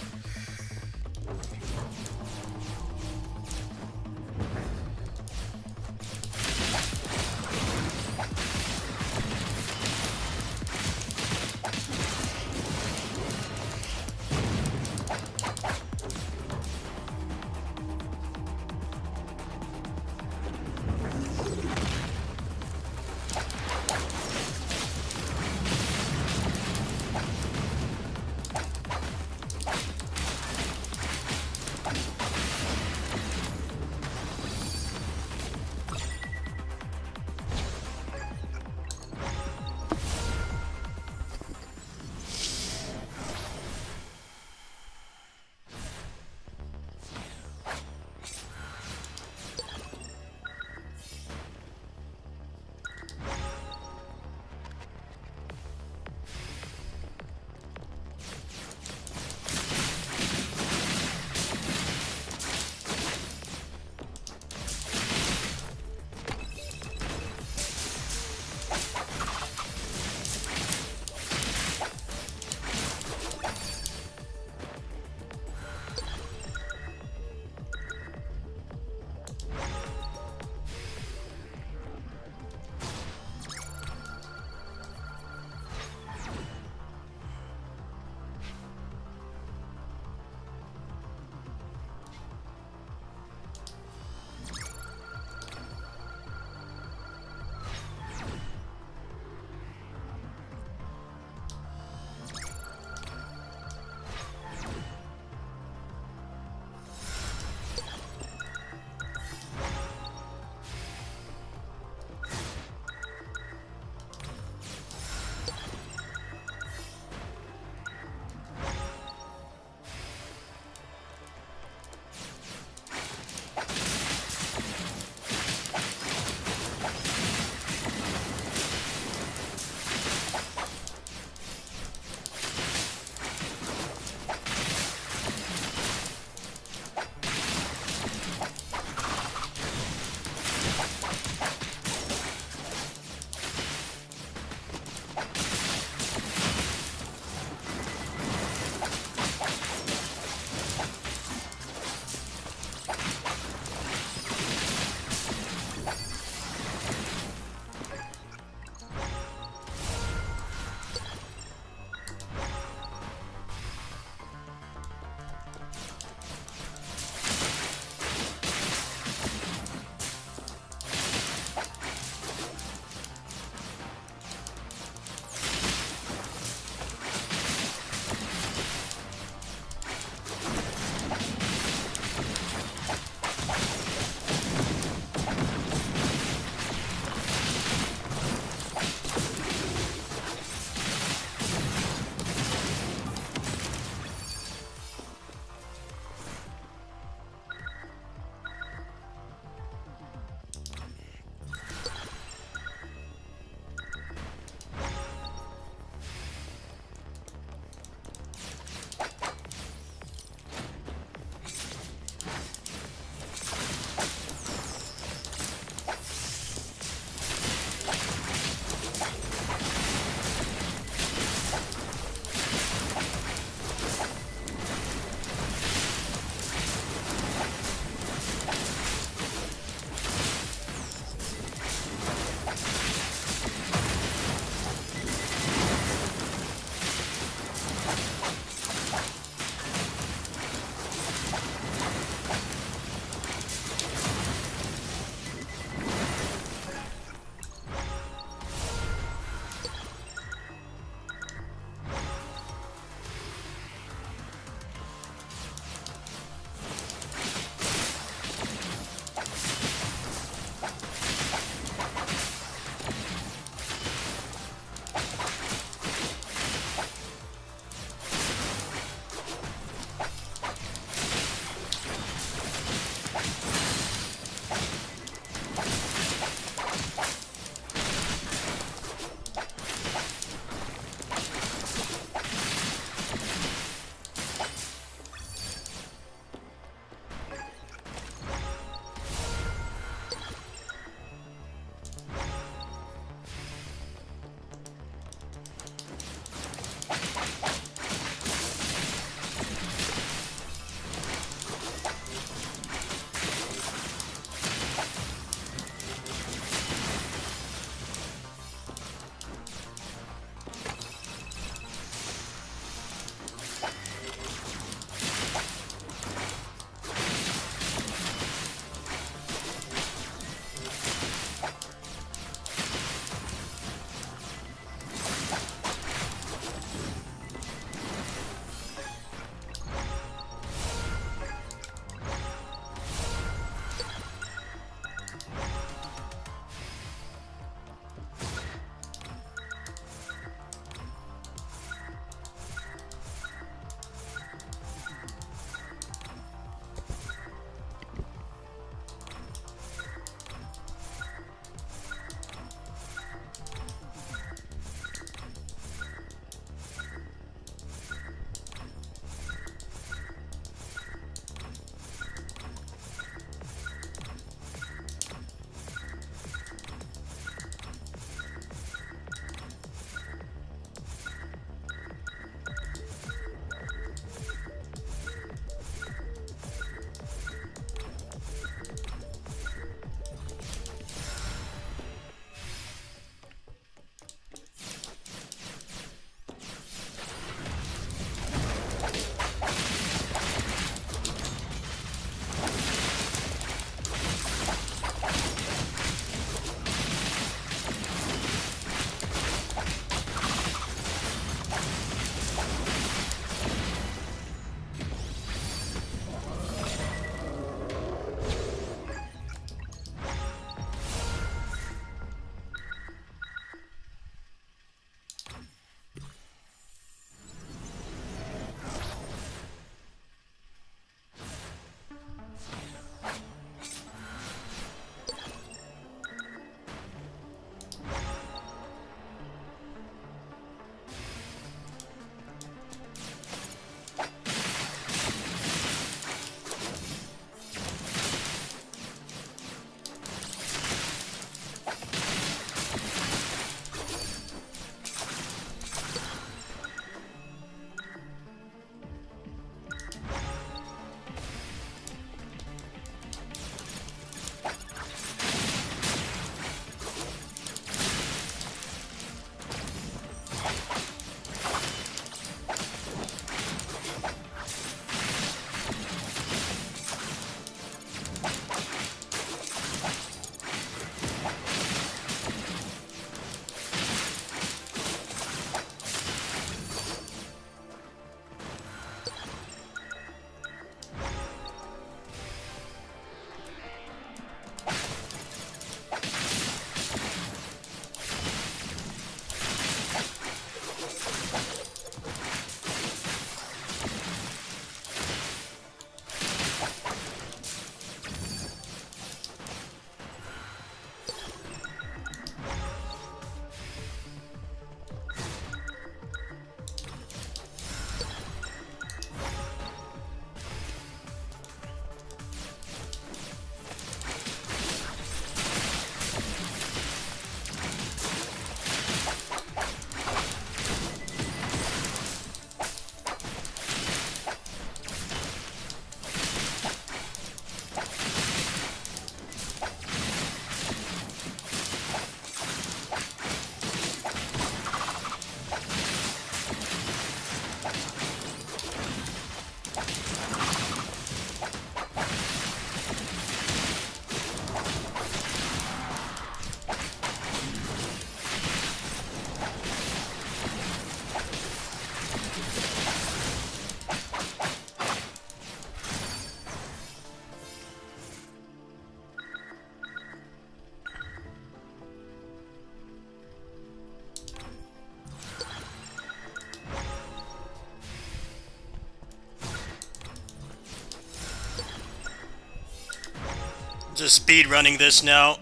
just speed running this now.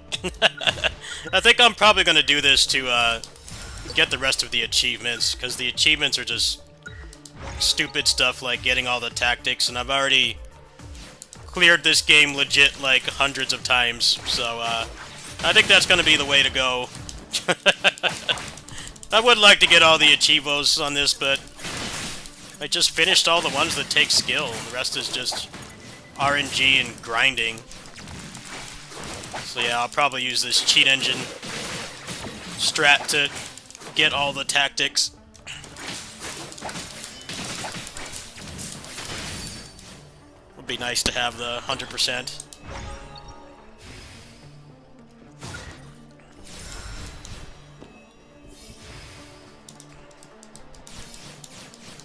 I think I'm probably gonna do this to get the rest of the achievements, because the achievements are just stupid stuff like getting all the tactics, and I've already cleared this game legit like hundreds of times, so I think that's gonna be the way to go. I would like to get all the achievos on this, but I just finished all the ones that take skill. The rest is just RNG and grinding. So yeah, I'll probably use this cheat engine strat to get all the tactics. Would be nice to have the 100%.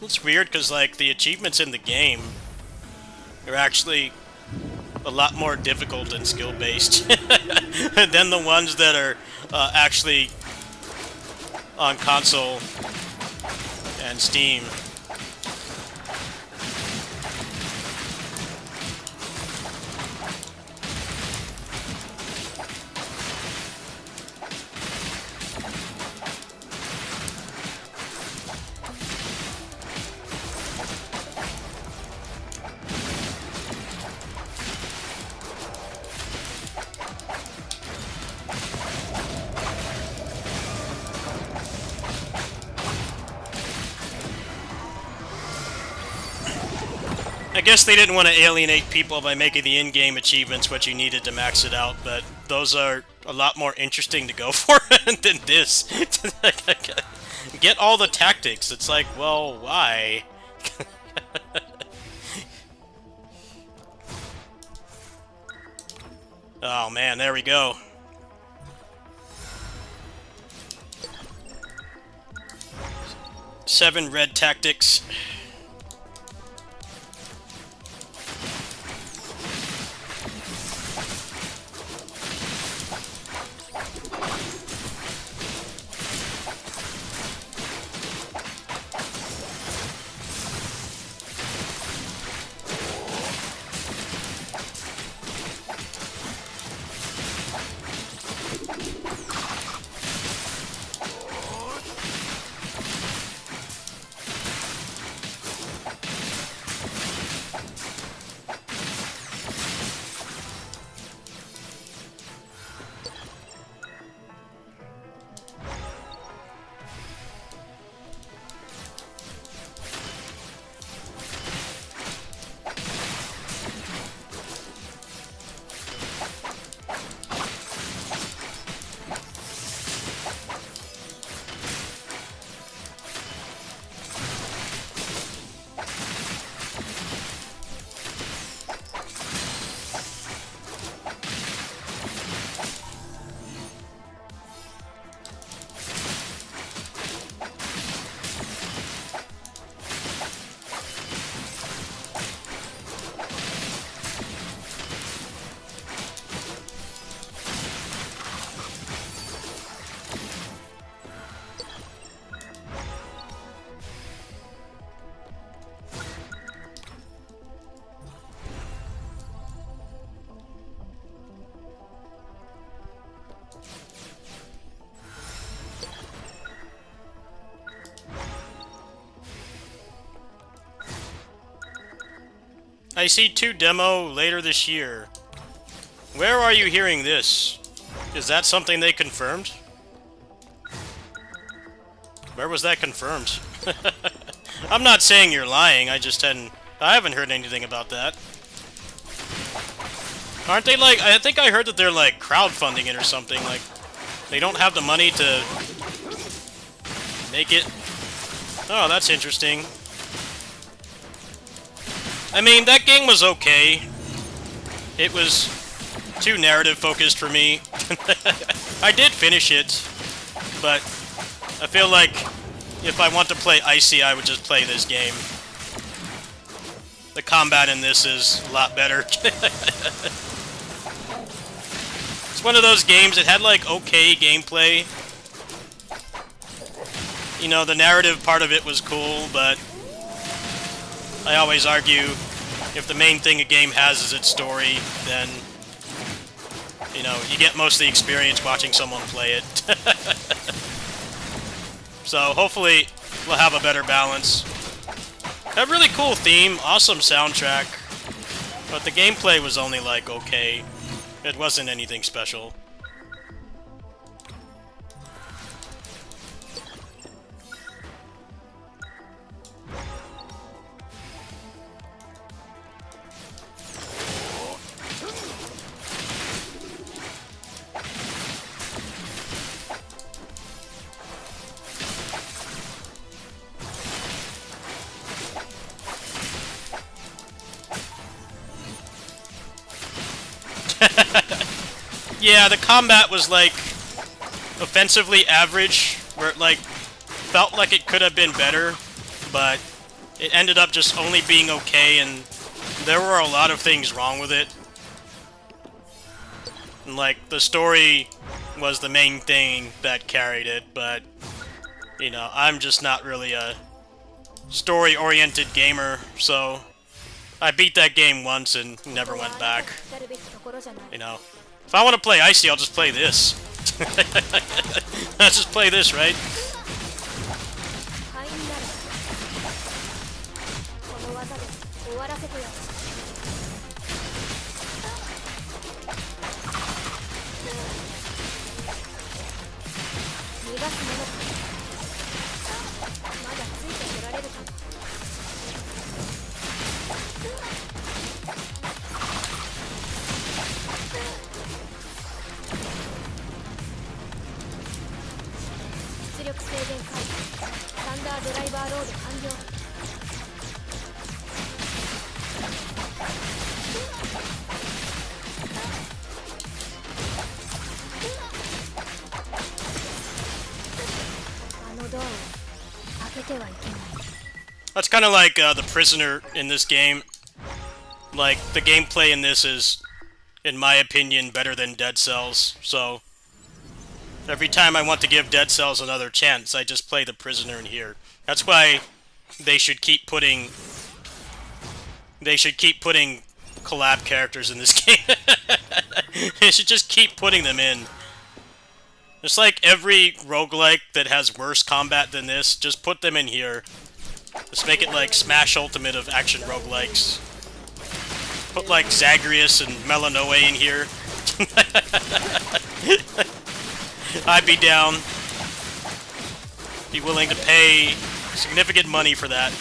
It's weird because, like, the achievements in the game are actually a lot more difficult and skill-based than the ones that are actually on console and Steam. I guess they didn't want to alienate people by making the in-game achievements what you needed to max it out, but those are a lot more interesting to go for than this. Get all the tactics. It's like, well, why? Oh man, there we go. Seven red tactics. I see 2 demo later this year. Where are you hearing this? Is that something they confirmed? Where was that confirmed? I'm not saying you're lying, I haven't heard anything about that. Aren't they like, I think I heard that they're like crowdfunding it or something, like they don't have the money to make it. Oh, that's interesting. I mean, that game was okay. It was too narrative focused for me. I did finish it, but I feel like if I want to play Icy, I would just play this game. The combat in this is a lot better. It's one of those games that had like okay gameplay. You know, the narrative part of it was cool, but I always argue if the main thing a game has is its story, then you know, you get most of the experience watching someone play it. So hopefully we'll have a better balance. A really cool theme, awesome soundtrack, but the gameplay was only like okay. It wasn't anything special. Yeah, the combat was like offensively average, where it like felt like it could have been better, but it ended up just only being okay, and there were a lot of things wrong with it. And like the story was the main thing that carried it, but you know, I'm just not really a story-oriented gamer, so I beat that game once and never went back. You know, if I want to play Icy, I'll just play this. Let's just play this, right? That's kind of like the prisoner in this game. Like, the gameplay in this is, in my opinion, better than Dead Cells, so every time I want to give Dead Cells another chance, I just play the prisoner in here. That's why they should keep putting collab characters in this game. They should just keep putting them in. Just like every roguelike that has worse combat than this, just put them in here. Just make it like Smash Ultimate of action roguelikes. Put like Zagreus and Melanoe in here. I'd be down. Be willing to pay significant money for that.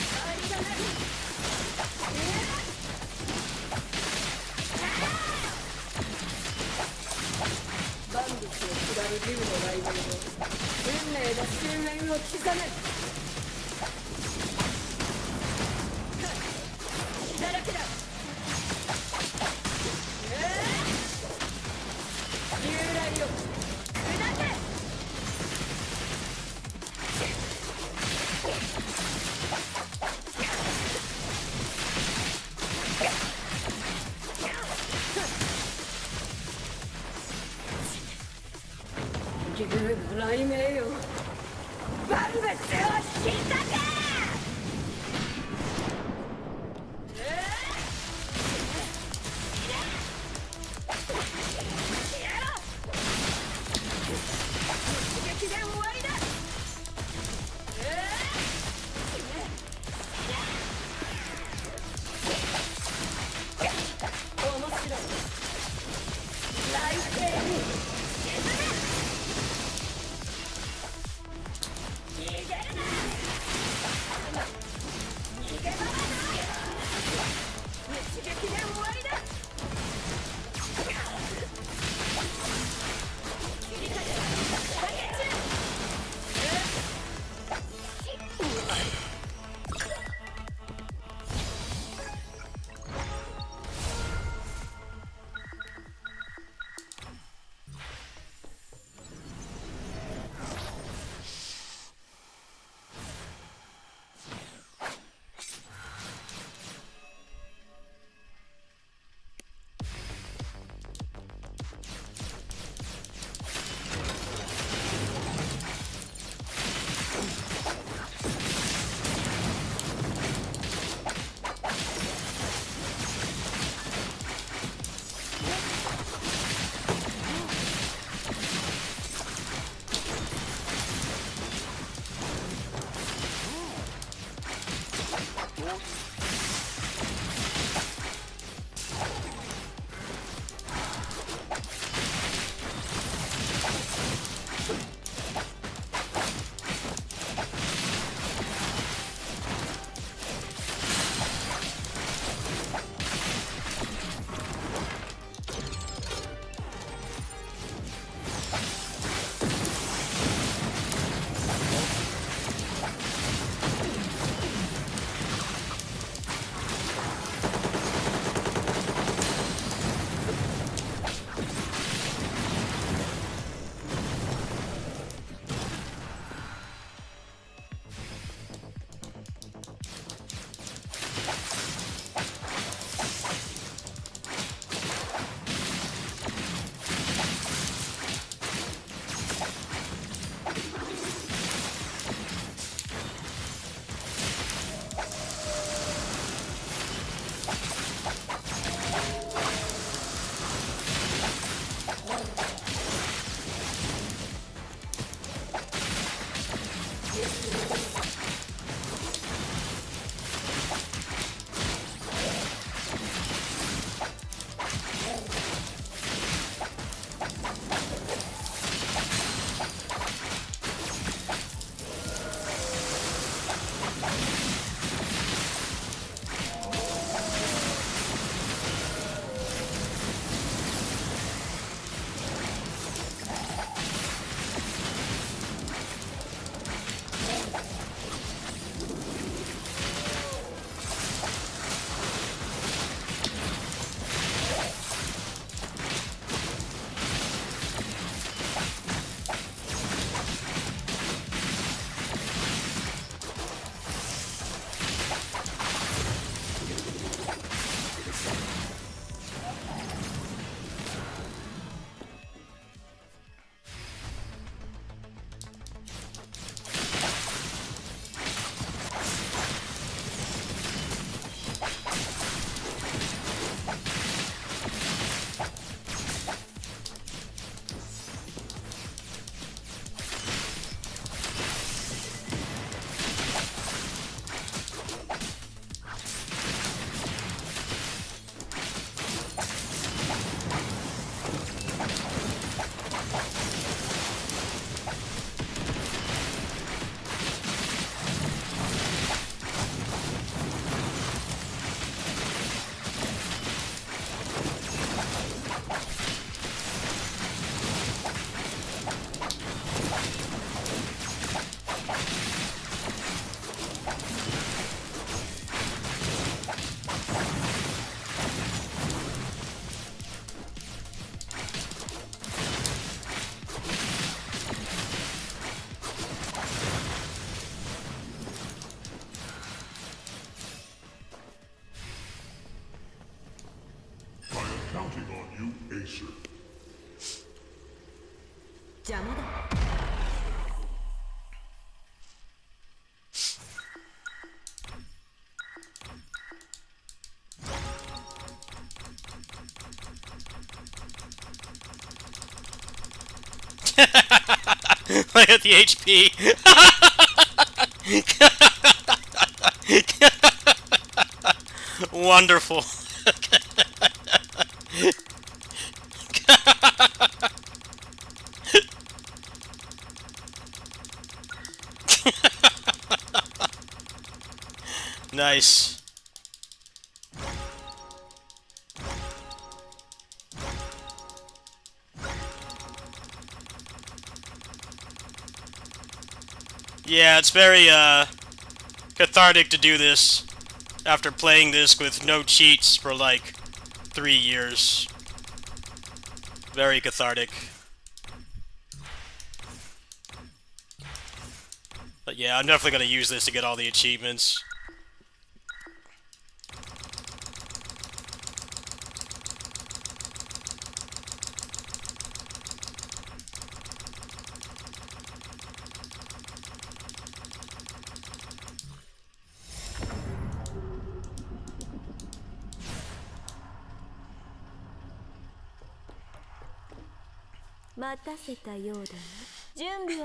邪魔だ。Look at the HP. Wonderful. Nice. Yeah, it's very, cathartic to do this after playing this with no cheats for, like, 3 years. Very cathartic. But yeah, I'm definitely gonna use this to get all the achievements.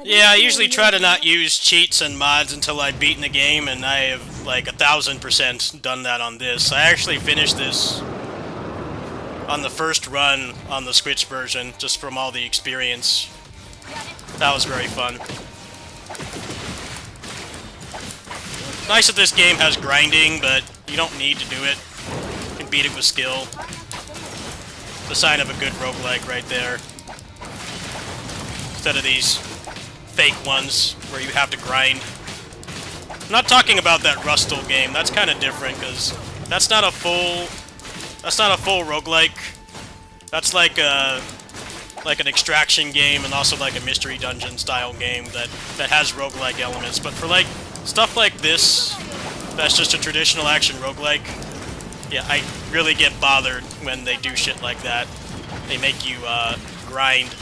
Yeah, I usually try to not use cheats and mods until I've beaten the game, and I have, like, 1000% done that on this. I actually finished this on the first run on the Switch version, just from all the experience. That was very fun. Nice that this game has grinding, but you don't need to do it. You can beat it with skill. The sign of a good roguelike right there. Instead of these fake ones where you have to grind. I'm not talking about that Rustle game. That's kind of different because that's not a full roguelike. That's like an extraction game and also like a mystery dungeon style game that has roguelike elements. But for like stuff like this, that's just a traditional action roguelike. Yeah, I really get bothered when they do shit like that. They make you grind.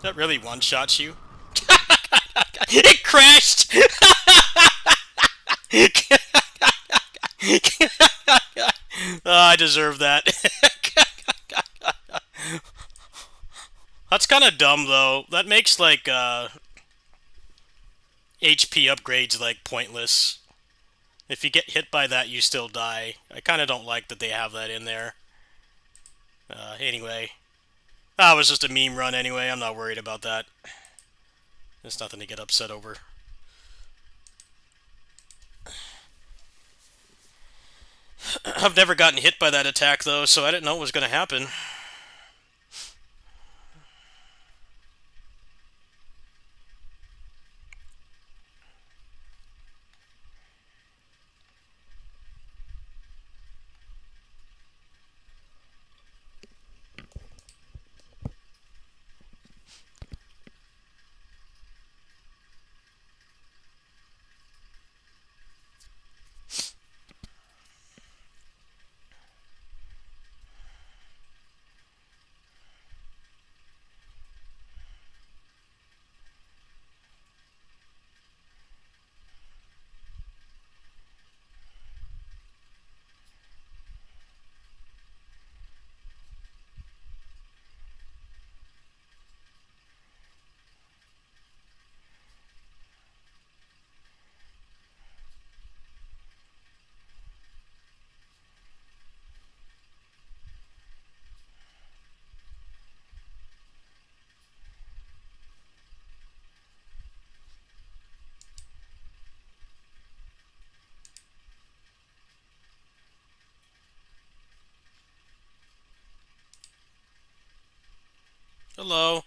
That really one-shots you? It crashed! Oh, I deserve that. That's kind of dumb, though. That makes, like, HP upgrades, like, pointless. If you get hit by that, you still die. I kind of don't like that they have that in there. Anyway. That was just a meme run anyway, I'm not worried about that. It's nothing to get upset over. I've never gotten hit by that attack though, so I didn't know what was going to happen. Hello.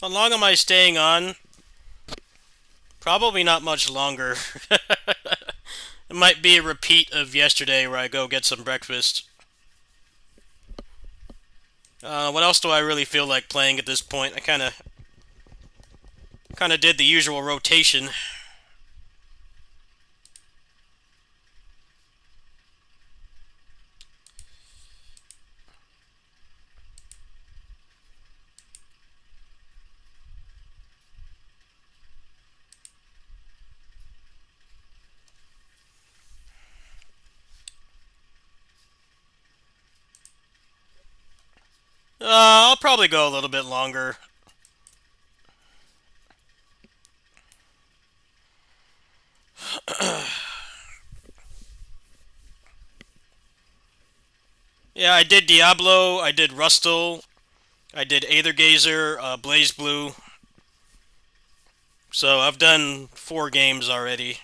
How long am I staying on? Probably not much longer. It might be a repeat of yesterday where I go get some breakfast. What else do I really feel like playing at this point? I kind of did the usual rotation. I'll probably go a little bit longer. Yeah, I did Diablo, I did Rustle, I did Aethergazer, BlazBlue. So I've done 4 games already.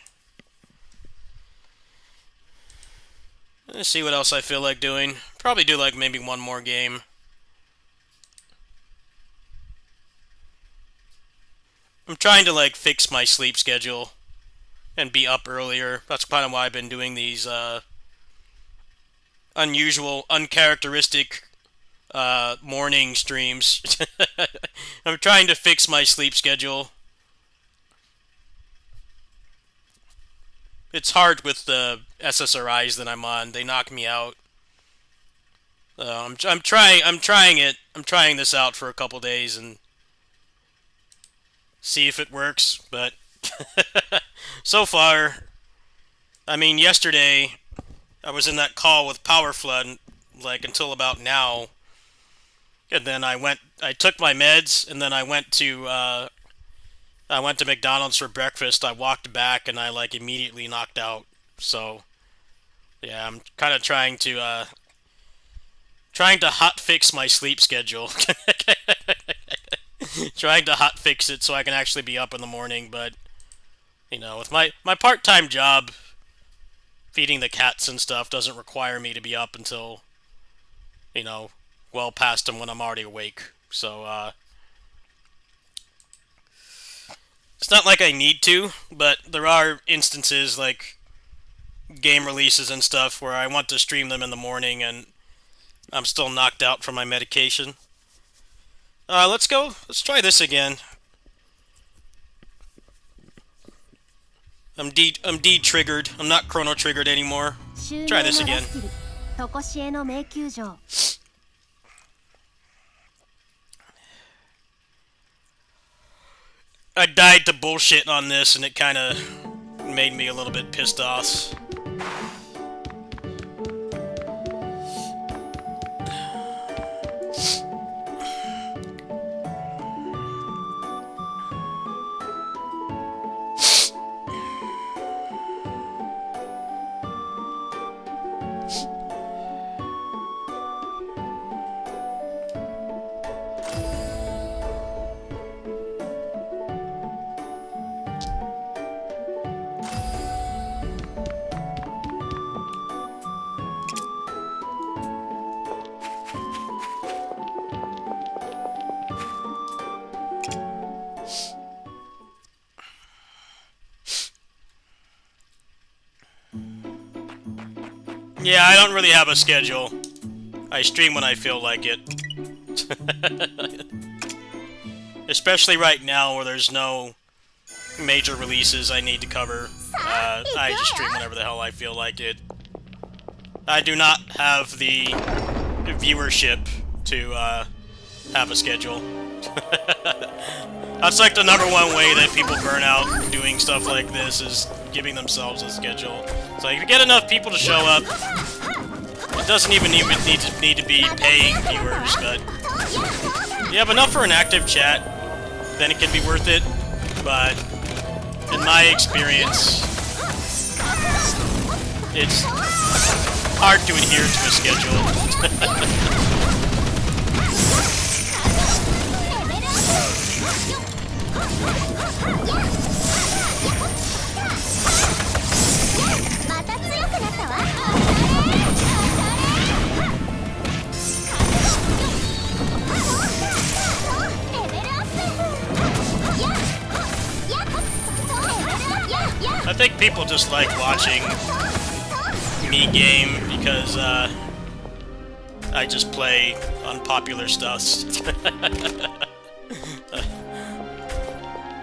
Let's see what else I feel like doing. Probably do like maybe one more game. I'm trying to like fix my sleep schedule and be up earlier. That's kind of why I've been doing these unusual, uncharacteristic morning streams. I'm trying to fix my sleep schedule. It's hard with the SSRIs that I'm on. They knock me out. I'm trying it. I'm trying this out for a couple days and see if it works, but so far, I mean, yesterday I was in that call with Powerflood like until about now, and then I took my meds, and then I went to McDonald's for breakfast. I walked back and I like immediately knocked out. So yeah, I'm kind of trying to hot fix my sleep schedule. Trying to hot fix it so I can actually be up in the morning, but you know, with my part-time job, feeding the cats and stuff doesn't require me to be up until, you know, well past them when I'm already awake. So it's not like I need to, but there are instances like game releases and stuff where I want to stream them in the morning and I'm still knocked out from my medication. Let's go. Let's try this again. I'm D-triggered. I'm not chrono-triggered anymore. Try this again. とこしえの迷宮城 I died to bullshit on this, and it kind of made me a little bit pissed off. Yeah, I don't really have a schedule. I stream when I feel like it. Especially right now where there's no major releases I need to cover. I just stream whenever the hell I feel like it. I do not have the viewership to have a schedule. That's like the #1 way that people burn out doing stuff like this, is giving themselves a schedule. So if you get enough people to show up, it doesn't even need to be paying viewers, but you have enough for an active chat, then it can be worth it. But in my experience, it's hard to adhere to a schedule. just like watching me game because I just play unpopular stuff.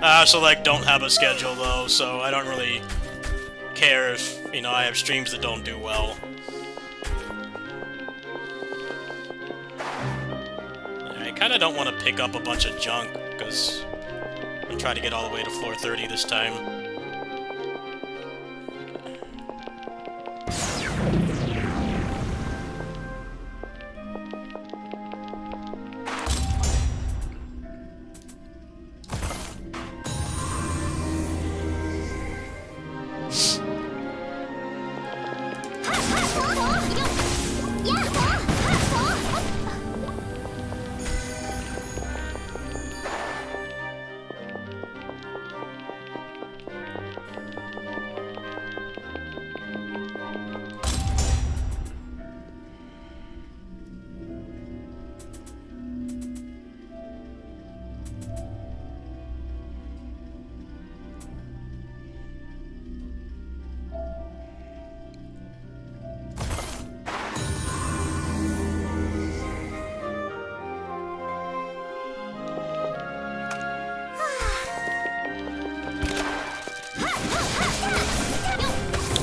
I also like don't have a schedule though, so I don't really care if, you know, I have streams that don't do well. I kinda don't want to pick up a bunch of junk, because I'm trying to get all the way to floor 30 this time.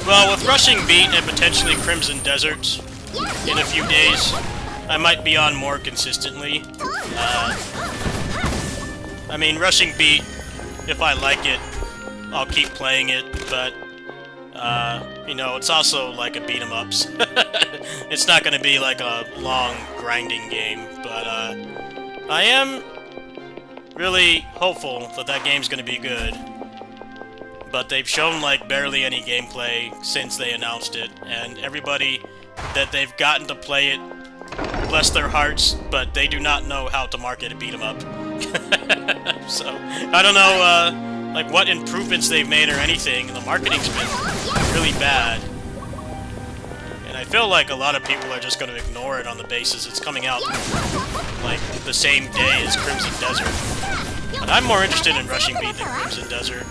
Well, with Rushing Beat and potentially Crimson Desert in a few days, I might be on more consistently. I mean, Rushing Beat, if I like it, I'll keep playing it, but, you know, it's also like a beat-em-ups. It's not gonna be like a long, grinding game, but, I am really hopeful that that game's gonna be good. But they've shown, like, barely any gameplay since they announced it, and everybody that they've gotten to play it, bless their hearts, but they do not know how to market a beat-em-up. So, I don't know, like, what improvements they've made or anything. The marketing's been really bad. And I feel like a lot of people are just going to ignore it on the basis it's coming out, like, the same day as Crimson Desert. But I'm more interested in Rushing Beat than Crimson Desert.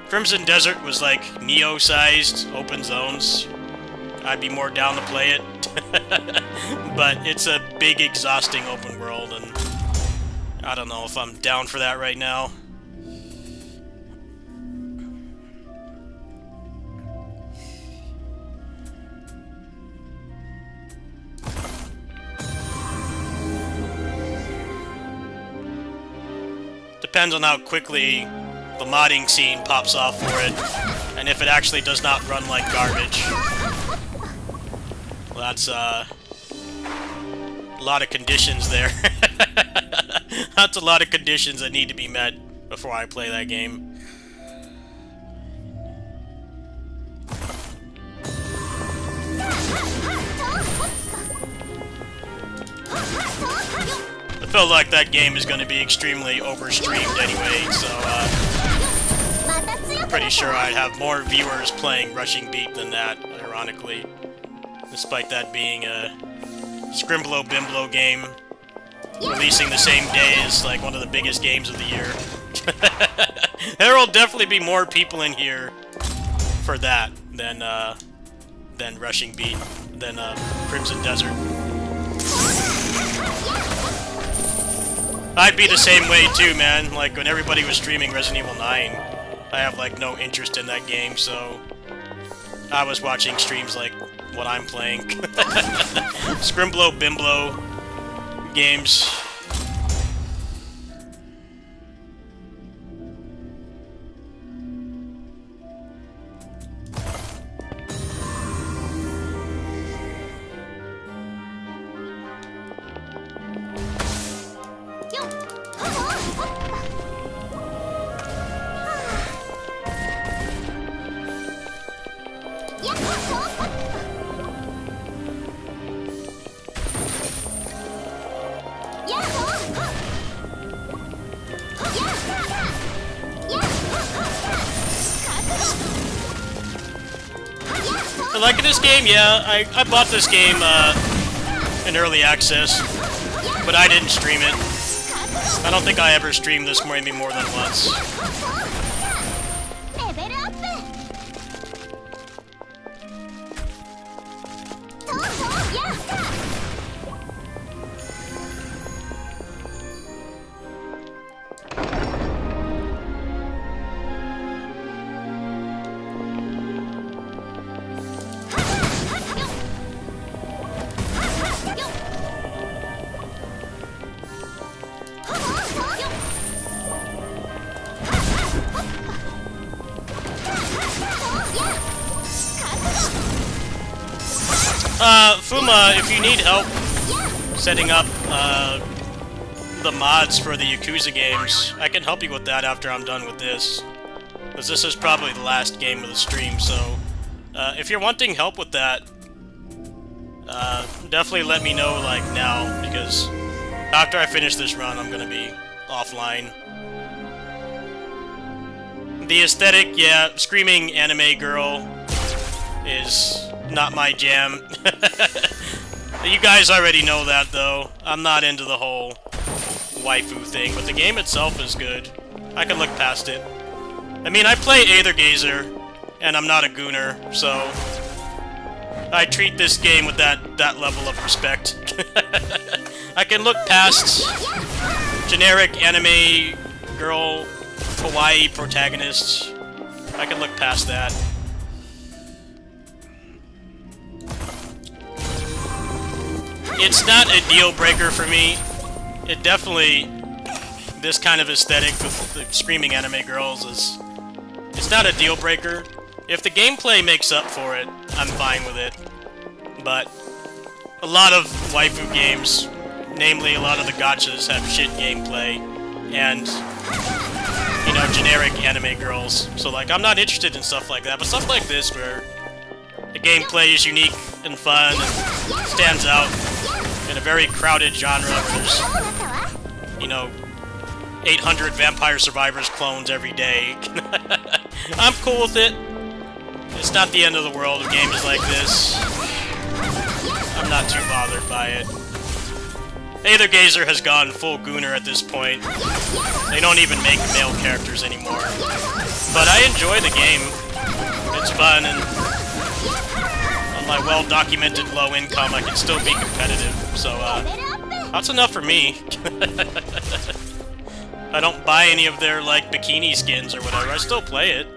Crimson Desert was like Neo-sized open zones. I'd be more down to play it. But it's a big, exhausting open world, and I don't know if I'm down for that right now. Depends on how quickly the modding scene pops off for it, and if it actually does not run like garbage. Well, that's a lot of conditions there. That's a lot of conditions that need to be met before I play that game. I feel like that game is going to be extremely overstreamed anyway, so I'm pretty sure I'd have more viewers playing Rushing Beat than that, ironically. Despite that being a Scrimblow Bimblow game, releasing the same day as like one of the biggest games of the year. There will definitely be more people in here for that than Rushing Beat, than Crimson Desert. I'd be the same way too, man. Like, when everybody was streaming Resident Evil 9, I have, like, no interest in that game, so I was watching streams like what I'm playing. Scrimblow Bimblow games. Liking this game? Yeah, I bought this game in early access, but I didn't stream it. I don't think I ever streamed this maybe more than once. Fuma, if you need help setting up, the mods for the Yakuza games, I can help you with that after I'm done with this. Because this is probably the last game of the stream, so... if you're wanting help with that, definitely let me know, like, now, because after I finish this run, I'm gonna be offline. The aesthetic, yeah, screaming anime girl is not my jam. You guys already know that, though. I'm not into the whole waifu thing, but the game itself is good. I can look past it. I mean, I play Aethergazer, and I'm not a gooner, so I treat this game with that level of respect. I can look past generic anime girl kawaii protagonists. I can look past that. It's not a deal breaker for me. It definitely, this kind of aesthetic with the screaming anime girls is, it's not a deal breaker. If the gameplay makes up for it, I'm fine with it. But a lot of waifu games, namely a lot of the gachas, have shit gameplay and, you know, generic anime girls. So, like, I'm not interested in stuff like that, but stuff like this where the gameplay is unique and fun and stands out in a very crowded genre where there's, you know, 800 Vampire Survivors clones every day. I'm cool with it. It's not the end of the world of games like this. I'm not too bothered by it. Aethergazer has gone full gooner at this point. They don't even make male characters anymore. But I enjoy the game. It's fun, and on my well-documented low income, I can still be competitive. So, that's enough for me. I don't buy any of their, like, bikini skins or whatever. I still play it.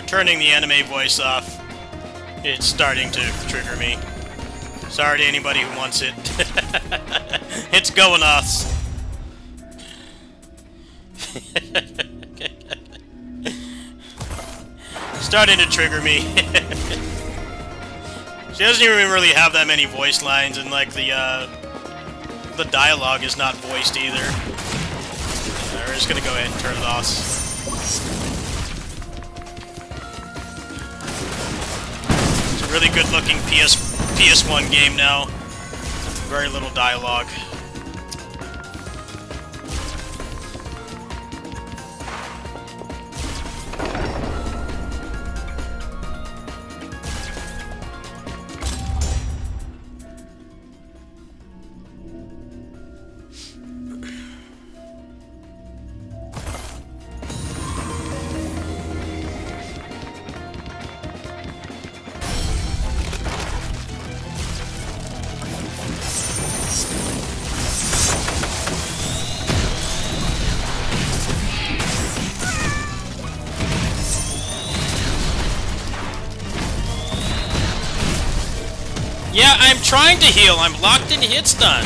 turning the anime voice off, it's starting to trigger me. Sorry to anybody who wants it. It's going off. Starting to trigger me. She doesn't even really have that many voice lines, and like the dialogue is not voiced either. We're just gonna go ahead and turn it off. It's a really good-looking PS1 game now. Very little dialogue. Yeah, I'm trying to heal. I'm locked in hit stun.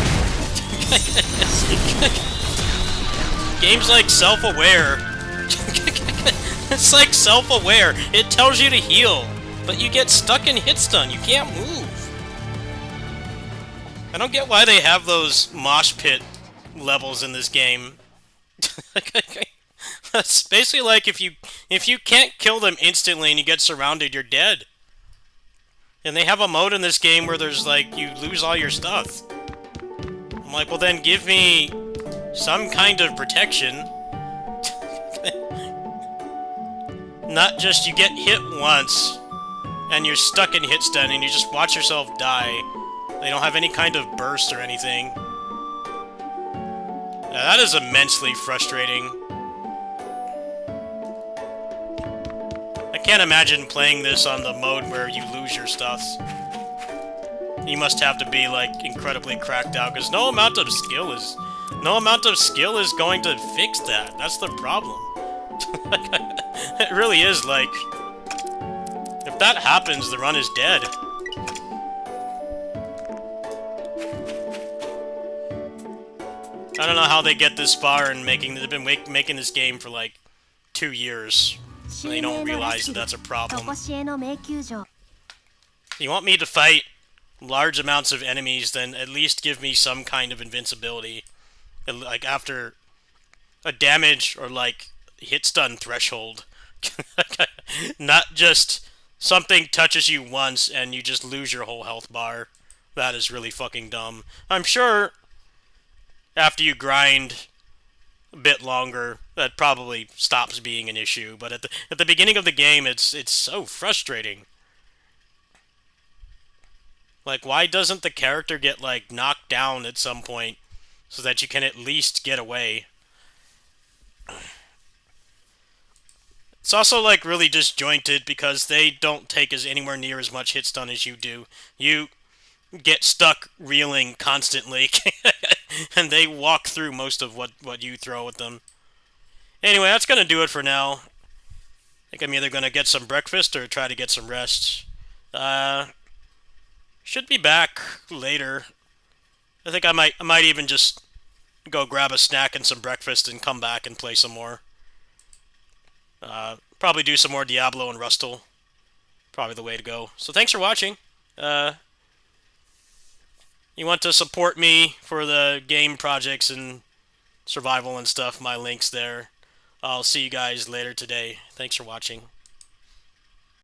Game's like self-aware. It's like self-aware. It tells you to heal, but you get stuck in hit stun. You can't move. I don't get why they have those mosh pit levels in this game. That's basically like if you can't kill them instantly and you get surrounded, you're dead. And they have a mode in this game where there's like, you lose all your stuff. I'm like, well then give me some kind of protection. Not just you get hit once, and you're stuck in hit stun, and you just watch yourself die. They don't have any kind of burst or anything. That is immensely frustrating. I can't imagine playing this on the mode where you lose your stuff. You must have to be, like, incredibly cracked out, because no amount of skill is going to fix that. That's the problem. It really is, like, if that happens, the run is dead. I don't know how they get this far and they've been making this game for, like, 2 years. They don't realize that that's a problem. You want me to fight large amounts of enemies, then at least give me some kind of invincibility. Like, after a damage or, like, hit stun threshold. Not just something touches you once and you just lose your whole health bar. That is really fucking dumb. I'm sure after you grind a bit longer, that probably stops being an issue, but at the beginning of the game, it's so frustrating. Like, why doesn't the character get, like, knocked down at some point so that you can at least get away? It's also, like, really disjointed because they don't take anywhere near as much hit stun as you do. You get stuck reeling constantly, and they walk through most of what you throw at them. Anyway, that's gonna do it for now. I think I'm either gonna get some breakfast or try to get some rest. Should be back later. I think I might even just go grab a snack and some breakfast and come back and play some more. Probably do some more Diablo and Rustle. Probably the way to go. So thanks for watching. You want to support me for the game projects and survival and stuff, my link's there. I'll see you guys later today. Thanks for watching.